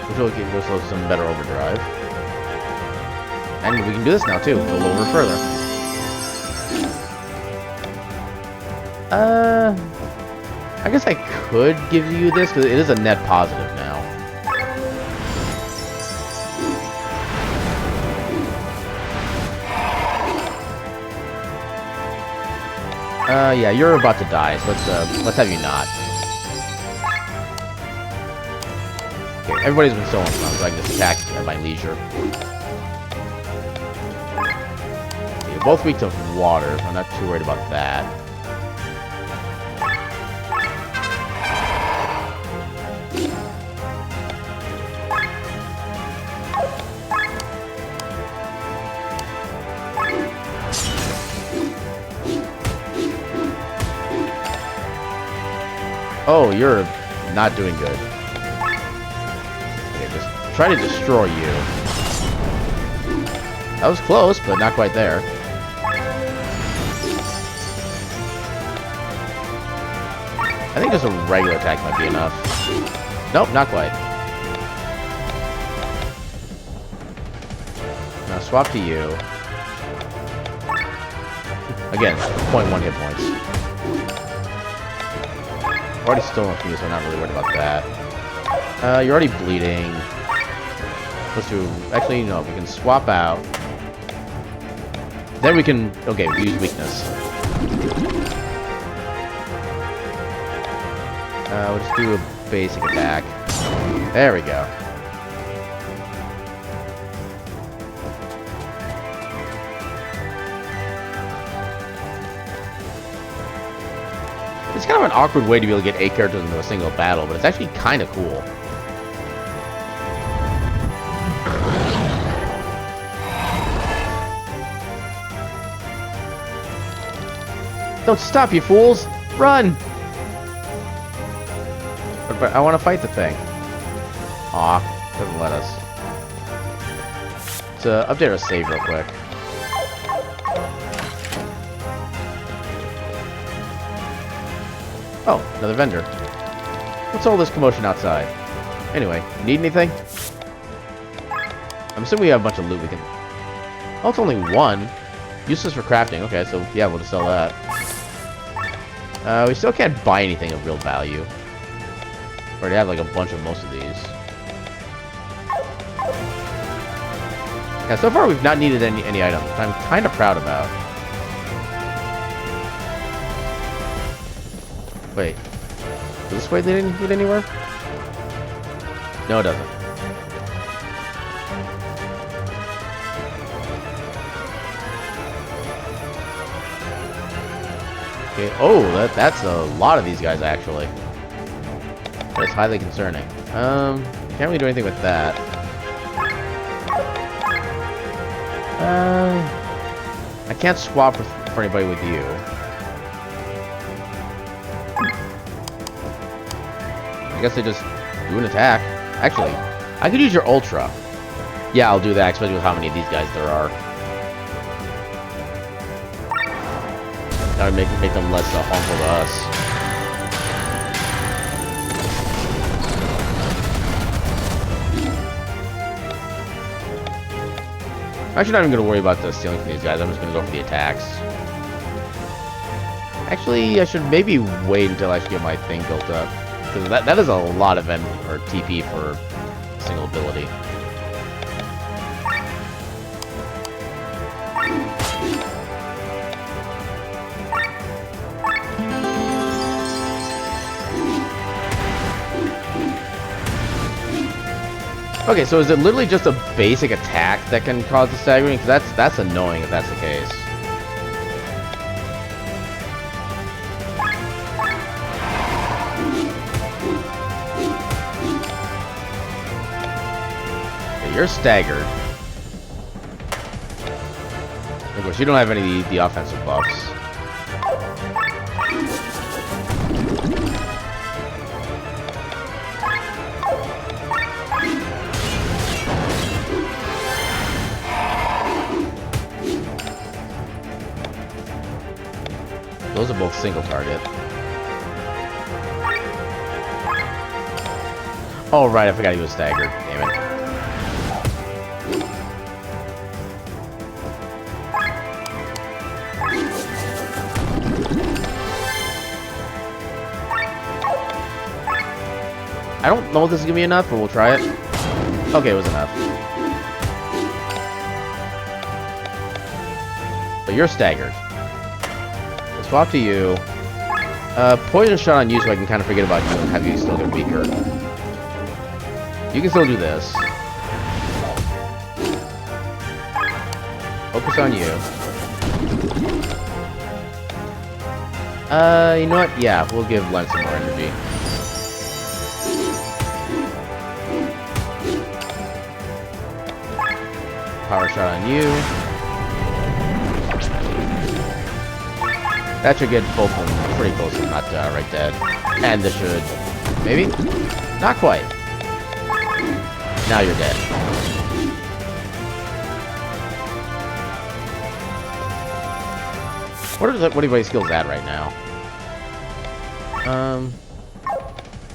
which will give us some better overdrive. And we can do this now too, go a little bit further. I guess I could give you this, because it is a net positive now. Yeah, you're about to die, so let's have you not. Okay, everybody's been stolen from, so I can just attack at my leisure. You're both weak to water, so I'm not too worried about that. Oh, you're not doing good. Okay, just try to destroy you. That was close, but not quite there. I think just a regular attack might be enough. Nope, not quite. Now swap to you. Again, 0.1 hit points. Already stolen from you, so I'm not really worried about that. You're already bleeding. Let's do... Actually, no, we can swap out. Then we can... Okay, we use weakness. We'll just do a basic attack. There we go. It's kind of an awkward way to be able to get 8 characters into a single battle, but it's actually kind of cool. Don't stop, you fools! Run! But I want to fight the thing. Aw, doesn't let us. Let's update our save real quick. Oh, another vendor. What's all this commotion outside? Anyway, need anything? I'm assuming we have a bunch of loot we can... Oh, it's only one. Useless for crafting. Okay, so yeah, we'll just sell that. We still can't buy anything of real value. We already have like a bunch of most of these. Yeah, so far we've not needed any items, which I'm kind of proud about. Wait. Does this way they didn't lead anywhere? No, it doesn't. Okay. Oh, that's a lot of these guys, actually. That's highly concerning. Can't really do anything with that. I can't swap for anybody with you. I guess they just do an attack. Actually, I could use your Ultra. Yeah, I'll do that, especially with how many of these guys there are. That would make them less harmful to us. I'm actually not even going to worry about the stealing from these guys. I'm just going to go for the attacks. Actually, I should maybe wait until I get my thing built up. Because that is a lot of or TP for a single ability. Okay, so is it literally just a basic attack that can cause the staggering? Because that's annoying if that's the case. Okay, you're staggered. Of course, you don't have any of the offensive buffs. Those are both single target. Oh, right, I forgot he was staggered. Damn it. I don't know if this is gonna be enough, but we'll try it. Okay, it was enough. But you're staggered. Swap to you. Poison shot on you so I can kind of forget about you and have you still get weaker. You can still do this. Focus on you. You know what? Yeah, we'll give Len some more energy. Power shot on you. That should get both of them pretty close, if not right dead. And this should... maybe? Not quite. Now you're dead. What are everybody's skills at right now?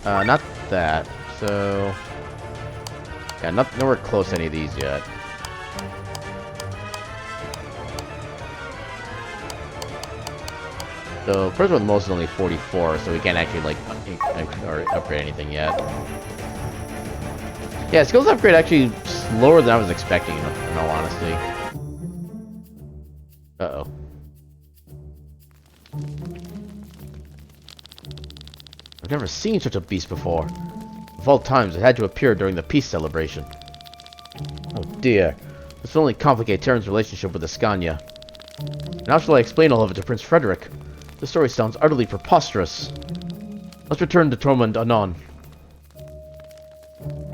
Not that. So... yeah, nowhere close to any of these yet. So, first one most is only 44, so we can't actually, like, or upgrade anything yet. Yeah, skills upgrade actually slower than I was expecting, in all honesty. Uh-oh. I've never seen such a beast before. Of all times, it had to appear during the peace celebration. Oh dear. This will only complicate Terran's relationship with Ascania. And how shall I explain all of it to Prince Frederick? This story sounds utterly preposterous. Let's return to Tormund anon.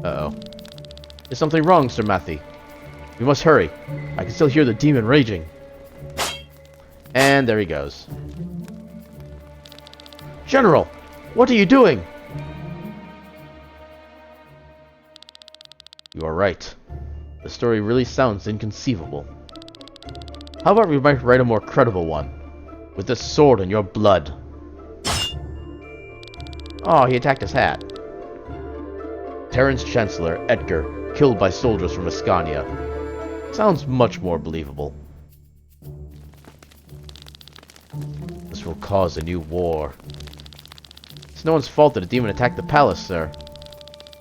Uh-oh. Is something wrong, Sir Matthew? We must hurry. I can still hear the demon raging. And there he goes. General! What are you doing? You are right. The story really sounds inconceivable. How about we might write a more credible one? With this sword in your blood. Oh, he attacked his hat. Terran's Chancellor, Edgar, killed by soldiers from Ascania. Sounds much more believable. This will cause a new war. It's no one's fault that a demon attacked the palace, sir.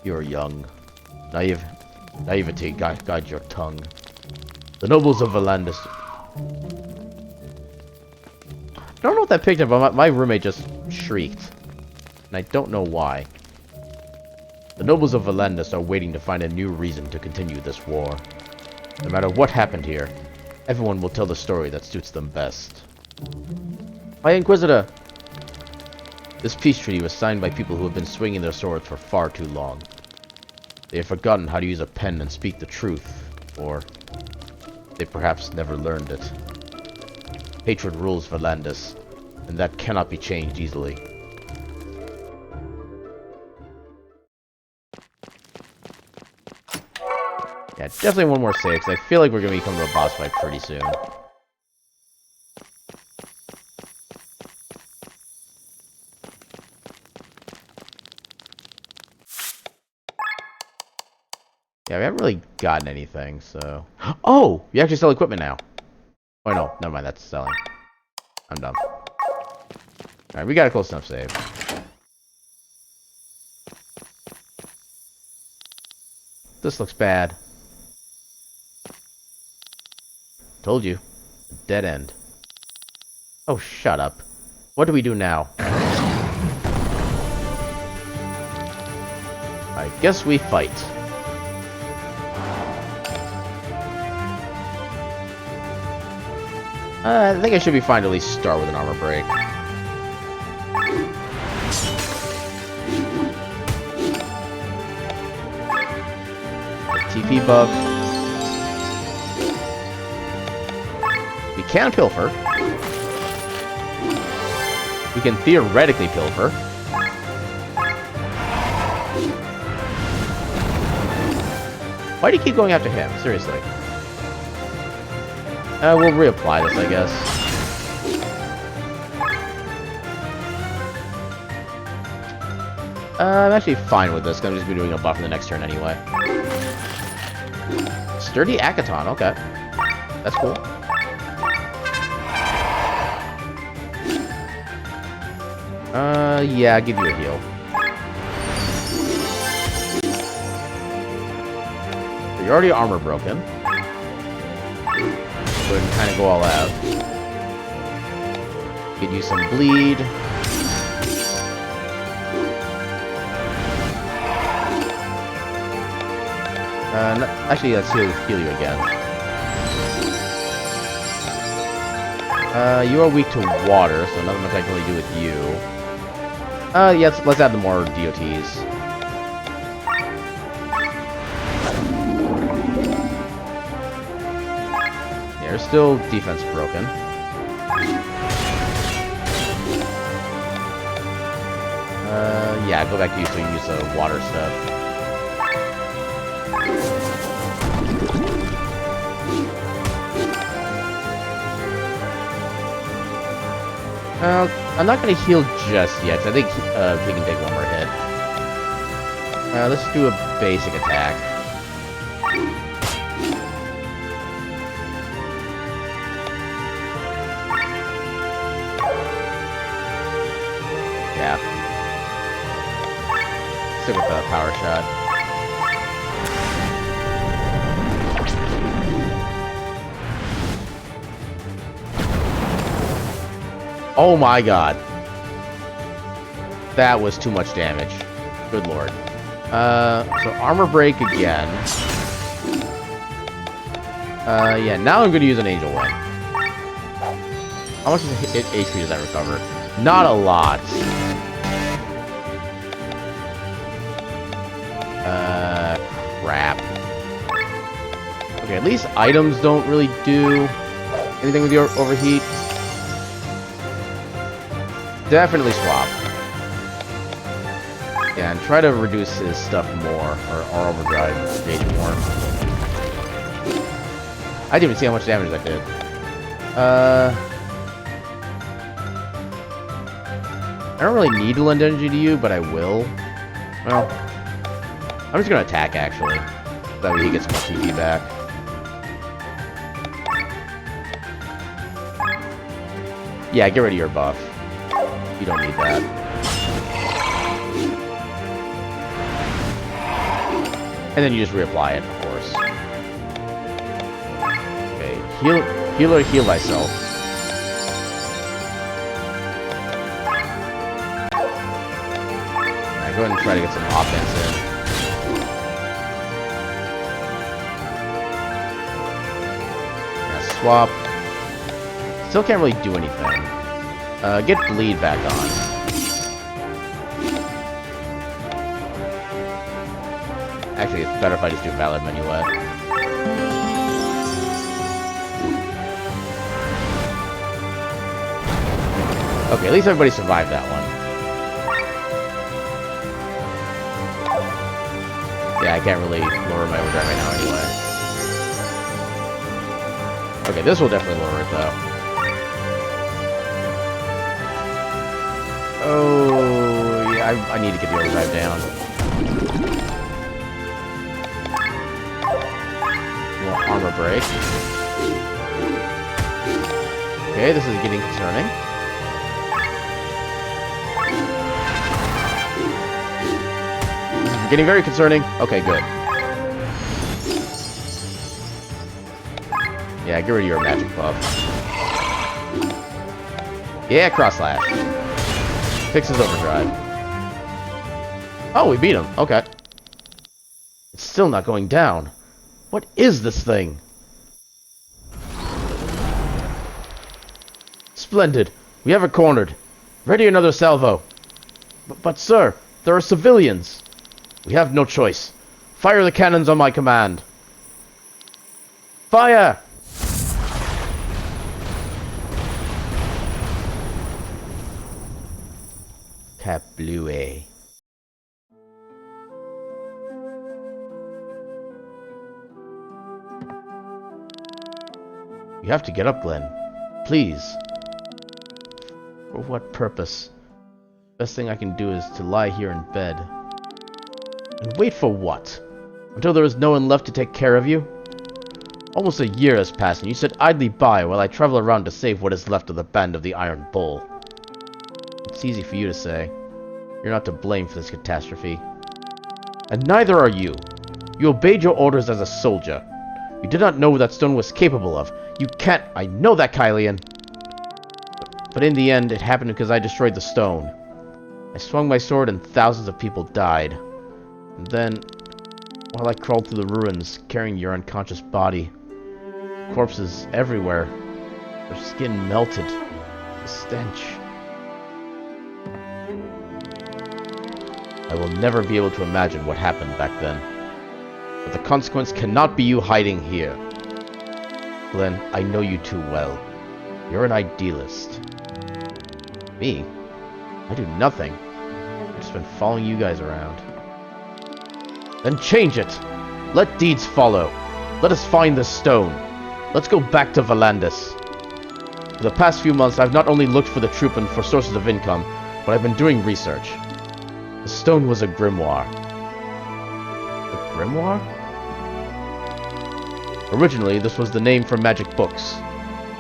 You're young. Naivety guides your tongue. The nobles of Valandis... I don't know what that picked up, but my roommate just shrieked. And I don't know why. The nobles of Valandis are waiting to find a new reason to continue this war. No matter what happened here, everyone will tell the story that suits them best. Why, Inquisitor? This peace treaty was signed by people who have been swinging their swords for far too long. They have forgotten how to use a pen and speak the truth, or they perhaps never learned it. Hatred rules Valandis, and that cannot be changed easily. Yeah, definitely one more save, because I feel like we're going to be coming to a boss fight pretty soon. Yeah, we haven't really gotten anything, so... Oh! You actually sell equipment now. Oh, no. Never mind, that's selling. I'm dumb. Alright, we got a close enough save. This looks bad. Told you. Dead end. Oh, shut up. What do we do now? I guess we fight. I think I should be fine to at least start with an armor break. TP buff. We can pilfer. We can theoretically pilfer. Why do you keep going after him? Seriously. We'll reapply this, I guess. I'm actually fine with this, because I'm just going to be doing a buff in the next turn anyway. Sturdy Akaton, okay. That's cool. Yeah, I'll give you a heal. So you're already armor broken. Go ahead and kind of go all out. Could use some bleed. Actually, let's heal you again. You are weak to water, so nothing much I can really do with you. Yes, let's add the more DOTs. There's still defense broken. Yeah, go back to you so you can use the water stuff. I'm not going to heal just yet, 'cause I think he can take one more hit. Let's do a basic attack. Yeah. Stick with the power shot. Oh my god. That was too much damage. Good lord. So armor break again. Yeah, now I'm going to use an Angel Wing. How much HP does that recover? Not a lot. Crap. Okay, at least items don't really do anything with your overheat. Definitely swap. Yeah, and try to reduce his stuff more, or overdrive stage more. I didn't even see how much damage that did. I don't really need to lend energy to you, but I will. Well, I'm just gonna attack, actually. That way he gets more TP back. Yeah, get rid of your buff. You don't need that. And then you just reapply it, of course. Okay, heal thyself. Alright, go ahead and try to get some offense in. Yeah, swap. Still can't really do anything. Get bleed back on. Actually, it's better if I just do Valor Minuet. Okay, at least everybody survived that one. Yeah, I can't really lower my overdrive right now anyway. Okay, this will definitely lower it though. Oh, yeah, I need to get the overdrive down. Well, armor break. Okay, this is getting concerning. This is getting very concerning. Okay, good. Yeah, get rid of your magic buff. Yeah, cross slash. Fixes overdrive. Oh, we beat him. Okay. It's still not going down. What is this thing? Splendid. We have it cornered. Ready another salvo. But sir, there are civilians. We have no choice. Fire the cannons on my command. Fire! Cap Blue A. You have to get up, Glenn. Please. For what purpose? Best thing I can do is to lie here in bed. And wait for what? Until there is no one left to take care of you? Almost a year has passed and you sit idly by while I travel around to save what is left of the band of the Iron Bull. It's easy for you to say. You're not to blame for this catastrophe. And neither are you. You obeyed your orders as a soldier. You did not know what that stone was capable of. You can't... I know that, Kylian. But in the end, it happened because I destroyed the stone. I swung my sword and thousands of people died. And then, while I crawled through the ruins, carrying your unconscious body, corpses everywhere, their skin melted, the stench. I will never be able to imagine what happened back then. But the consequence cannot be you hiding here. Glenn, I know you too well. You're an idealist. Me? I do nothing. I've just been following you guys around. Then change it! Let deeds follow. Let us find the stone. Let's go back to Valandis. For the past few months, I've not only looked for the troop and for sources of income, but I've been doing research. The stone was a grimoire. A grimoire? Originally, this was the name for magic books.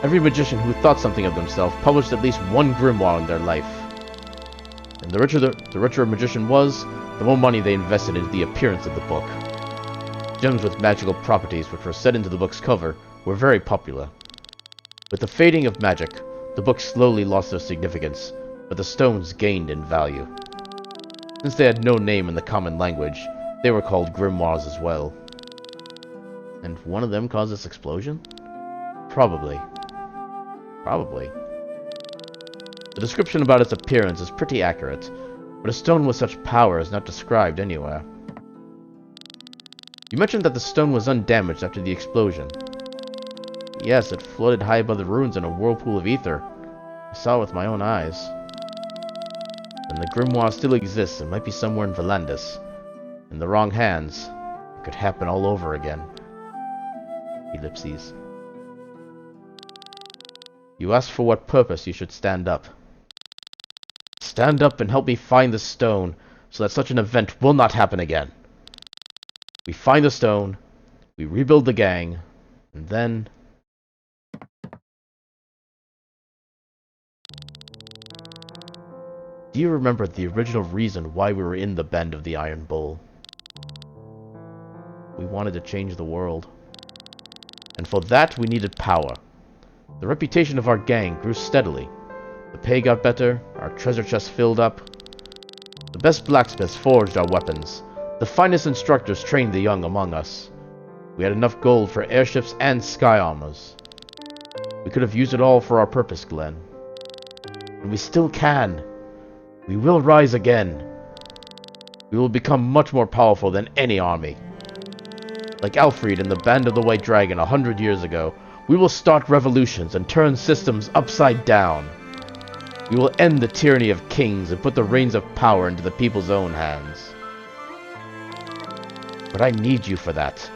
Every magician who thought something of themselves published at least one grimoire in their life. And the richer a magician was, the more money they invested into the appearance of the book. Gems with magical properties which were set into the book's cover were very popular. With the fading of magic, the books slowly lost their significance, but the stones gained in value. Since they had no name in the common language, they were called grimoires as well. And one of them caused this explosion? Probably. Probably. The description about its appearance is pretty accurate, but a stone with such power is not described anywhere. You mentioned that the stone was undamaged after the explosion. Yes, it floated high above the ruins in a whirlpool of ether. I saw it with my own eyes. And the grimoire still exists and might be somewhere in Volandis. In the wrong hands, it could happen all over again. Ellipses. You asked for what purpose you should stand up. Stand up and help me find the stone, so that such an event will not happen again. We find the stone, we rebuild the gang, and then... Do you remember the original reason why we were in the Bend of the Iron Bull? We wanted to change the world. And for that, we needed power. The reputation of our gang grew steadily. The pay got better, our treasure chests filled up. The best blacksmiths forged our weapons. The finest instructors trained the young among us. We had enough gold for airships and sky armors. We could have used it all for our purpose, Glenn. And we still can. We will rise again. We will become much more powerful than any army. Like Alfred and the Band of the White Dragon 100 years ago, we will start revolutions and turn systems upside down. We will end the tyranny of kings and put the reins of power into the people's own hands. But I need you for that.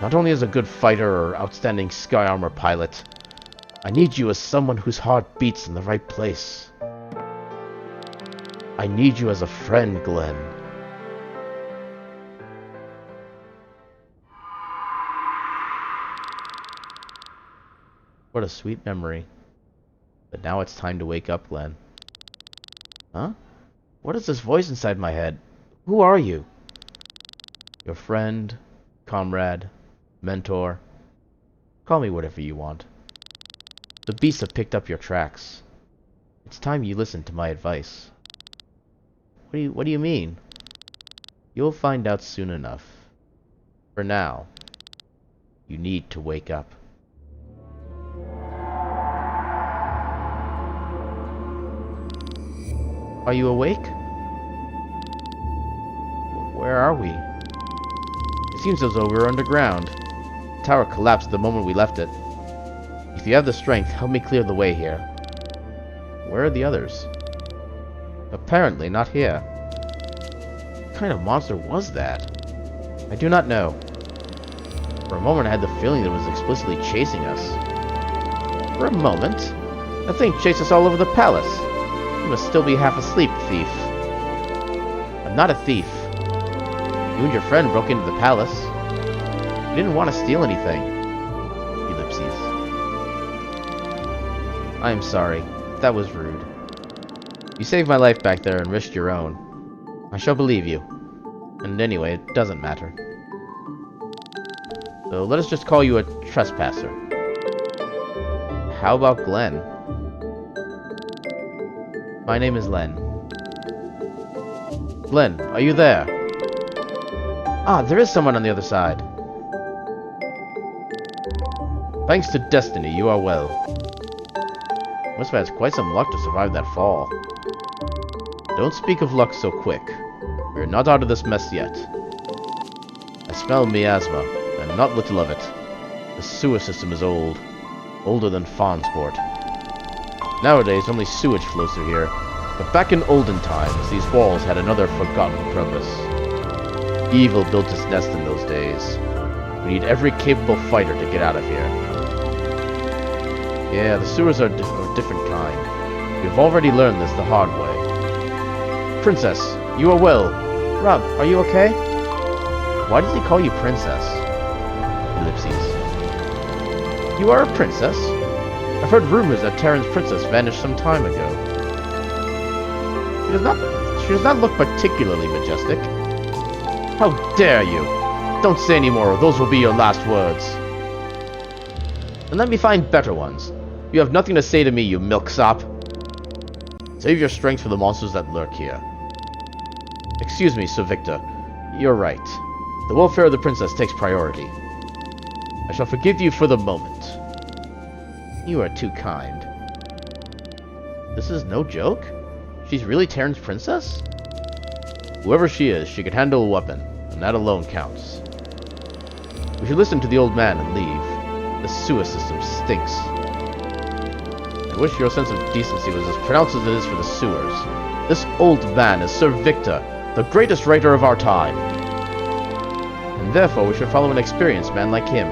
Not only as a good fighter or outstanding sky armor pilot, I need you as someone whose heart beats in the right place. I need you as a friend, Glenn. What a sweet memory. But now it's time to wake up, Glenn. Huh? What is this voice inside my head? Who are you? Your friend, comrade, mentor. Call me whatever you want. The beasts have picked up your tracks. It's time you listened to my advice. What do you mean? You'll find out soon enough. For now, you need to wake up. Are you awake? Where are we? It seems as though we were underground. The tower collapsed the moment we left it. If you have the strength, help me clear the way here. Where are the others? Apparently not here. What kind of monster was that? I do not know. For a moment I had the feeling that it was explicitly chasing us. For a moment? That thing chased us all over the palace. You must still be half asleep, thief. I'm not a thief. You and your friend broke into the palace. You didn't want to steal anything. Ellipses. I am sorry. That was rude. You saved my life back there and risked your own. I shall believe you. And anyway, it doesn't matter. So let us just call you a trespasser. How about Glenn? My name is Len. Glenn, are you there? Ah, there is someone on the other side. Thanks to destiny, you are well. Must have had quite some luck to survive that fall. Don't speak of luck so quick. We're not out of this mess yet. I smell miasma, and not little of it. The sewer system is old. Older than Fawnsport. Nowadays, only sewage flows through here. But back in olden times, these walls had another forgotten purpose. Evil built its nest in those days. We need every capable fighter to get out of here. Yeah, the sewers are a different kind. We've already learned this the hard way. Princess, you are well. Rob, are you okay? Why does he call you princess? Ellipses. You are a princess? I've heard rumors that Terran's princess vanished some time ago. She does not look particularly majestic. How dare you! Don't say any more, or those will be your last words. And let me find better ones. You have nothing to say to me, you milksop. Save your strength for the monsters that lurk here. Excuse me, Sir Victor. You're right. The welfare of the princess takes priority. I shall forgive you for the moment. You are too kind. This is no joke? She's really Terran's princess? Whoever she is, she can handle a weapon, and that alone counts. We should listen to the old man and leave. The sewer system stinks. I wish your sense of decency was as pronounced as it is for the sewers. This old man is Sir Victor, the greatest writer of our time. And therefore we should follow an experienced man like him.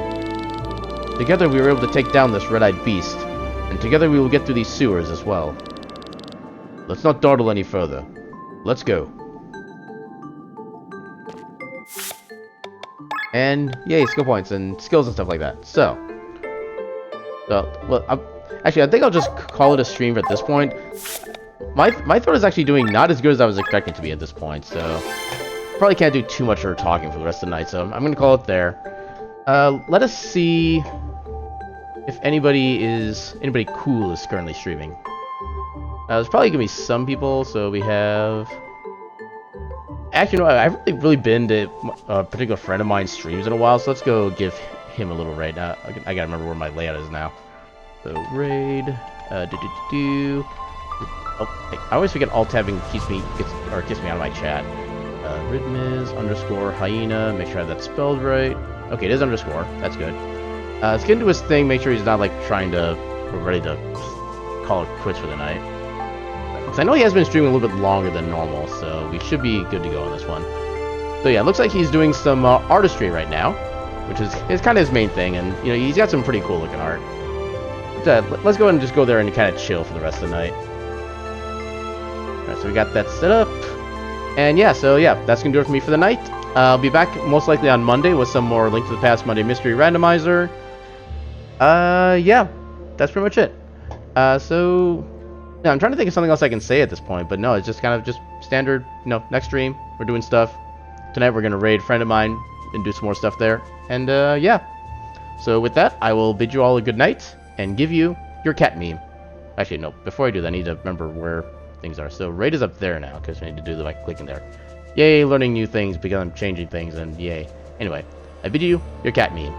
Together we were able to take down this red-eyed beast, and together we will get through these sewers as well. Let's not dawdle any further. Let's go. And yay, skill points and skills and stuff like that. So well, actually, I think I'll just call it a stream at this point. My throat is actually doing not as good as I was expecting to be at this point, so probably can't do too much or talking for the rest of the night. So I'm gonna call it there. Let us see if anybody cool is currently streaming. There's probably gonna be some people. So we have. Actually, no, I haven't really been to a particular friend of mine's streams in a while, so let's go give him a little raid. I gotta remember where my layout is now. So raid, Oh, I always forget alt-tabbing gets me out of my chat. Ridmiz _ hyena. Make sure I have that spelled right. Okay, it is underscore. That's good. Let's get into his thing. Make sure he's not like trying to ready to call it quits for the night. I know he has been streaming a little bit longer than normal, so we should be good to go on this one. So yeah, it looks like he's doing some artistry right now, which is kind of his main thing, and you know he's got some pretty cool looking art. But, let's go ahead and just go there and kind of chill for the rest of the night. Alright, so we got that set up, and yeah, so yeah, that's gonna do it for me for the night. I'll be back most likely on Monday with some more Link to the Past Monday Mystery Randomizer. Yeah, that's pretty much it. So. Yeah, I'm trying to think of something else I can say at this point, but no, it's just kind of just standard, you know, next stream, we're doing stuff. Tonight we're going to raid a friend of mine and do some more stuff there. And, yeah. So with that, I will bid you all a good night and give you your cat meme. Actually, no, before I do that, I need to remember where things are. So raid is up there now, because we need to do the, like, clicking there. Yay, learning new things, because I'm changing things, and yay. Anyway, I bid you your cat meme.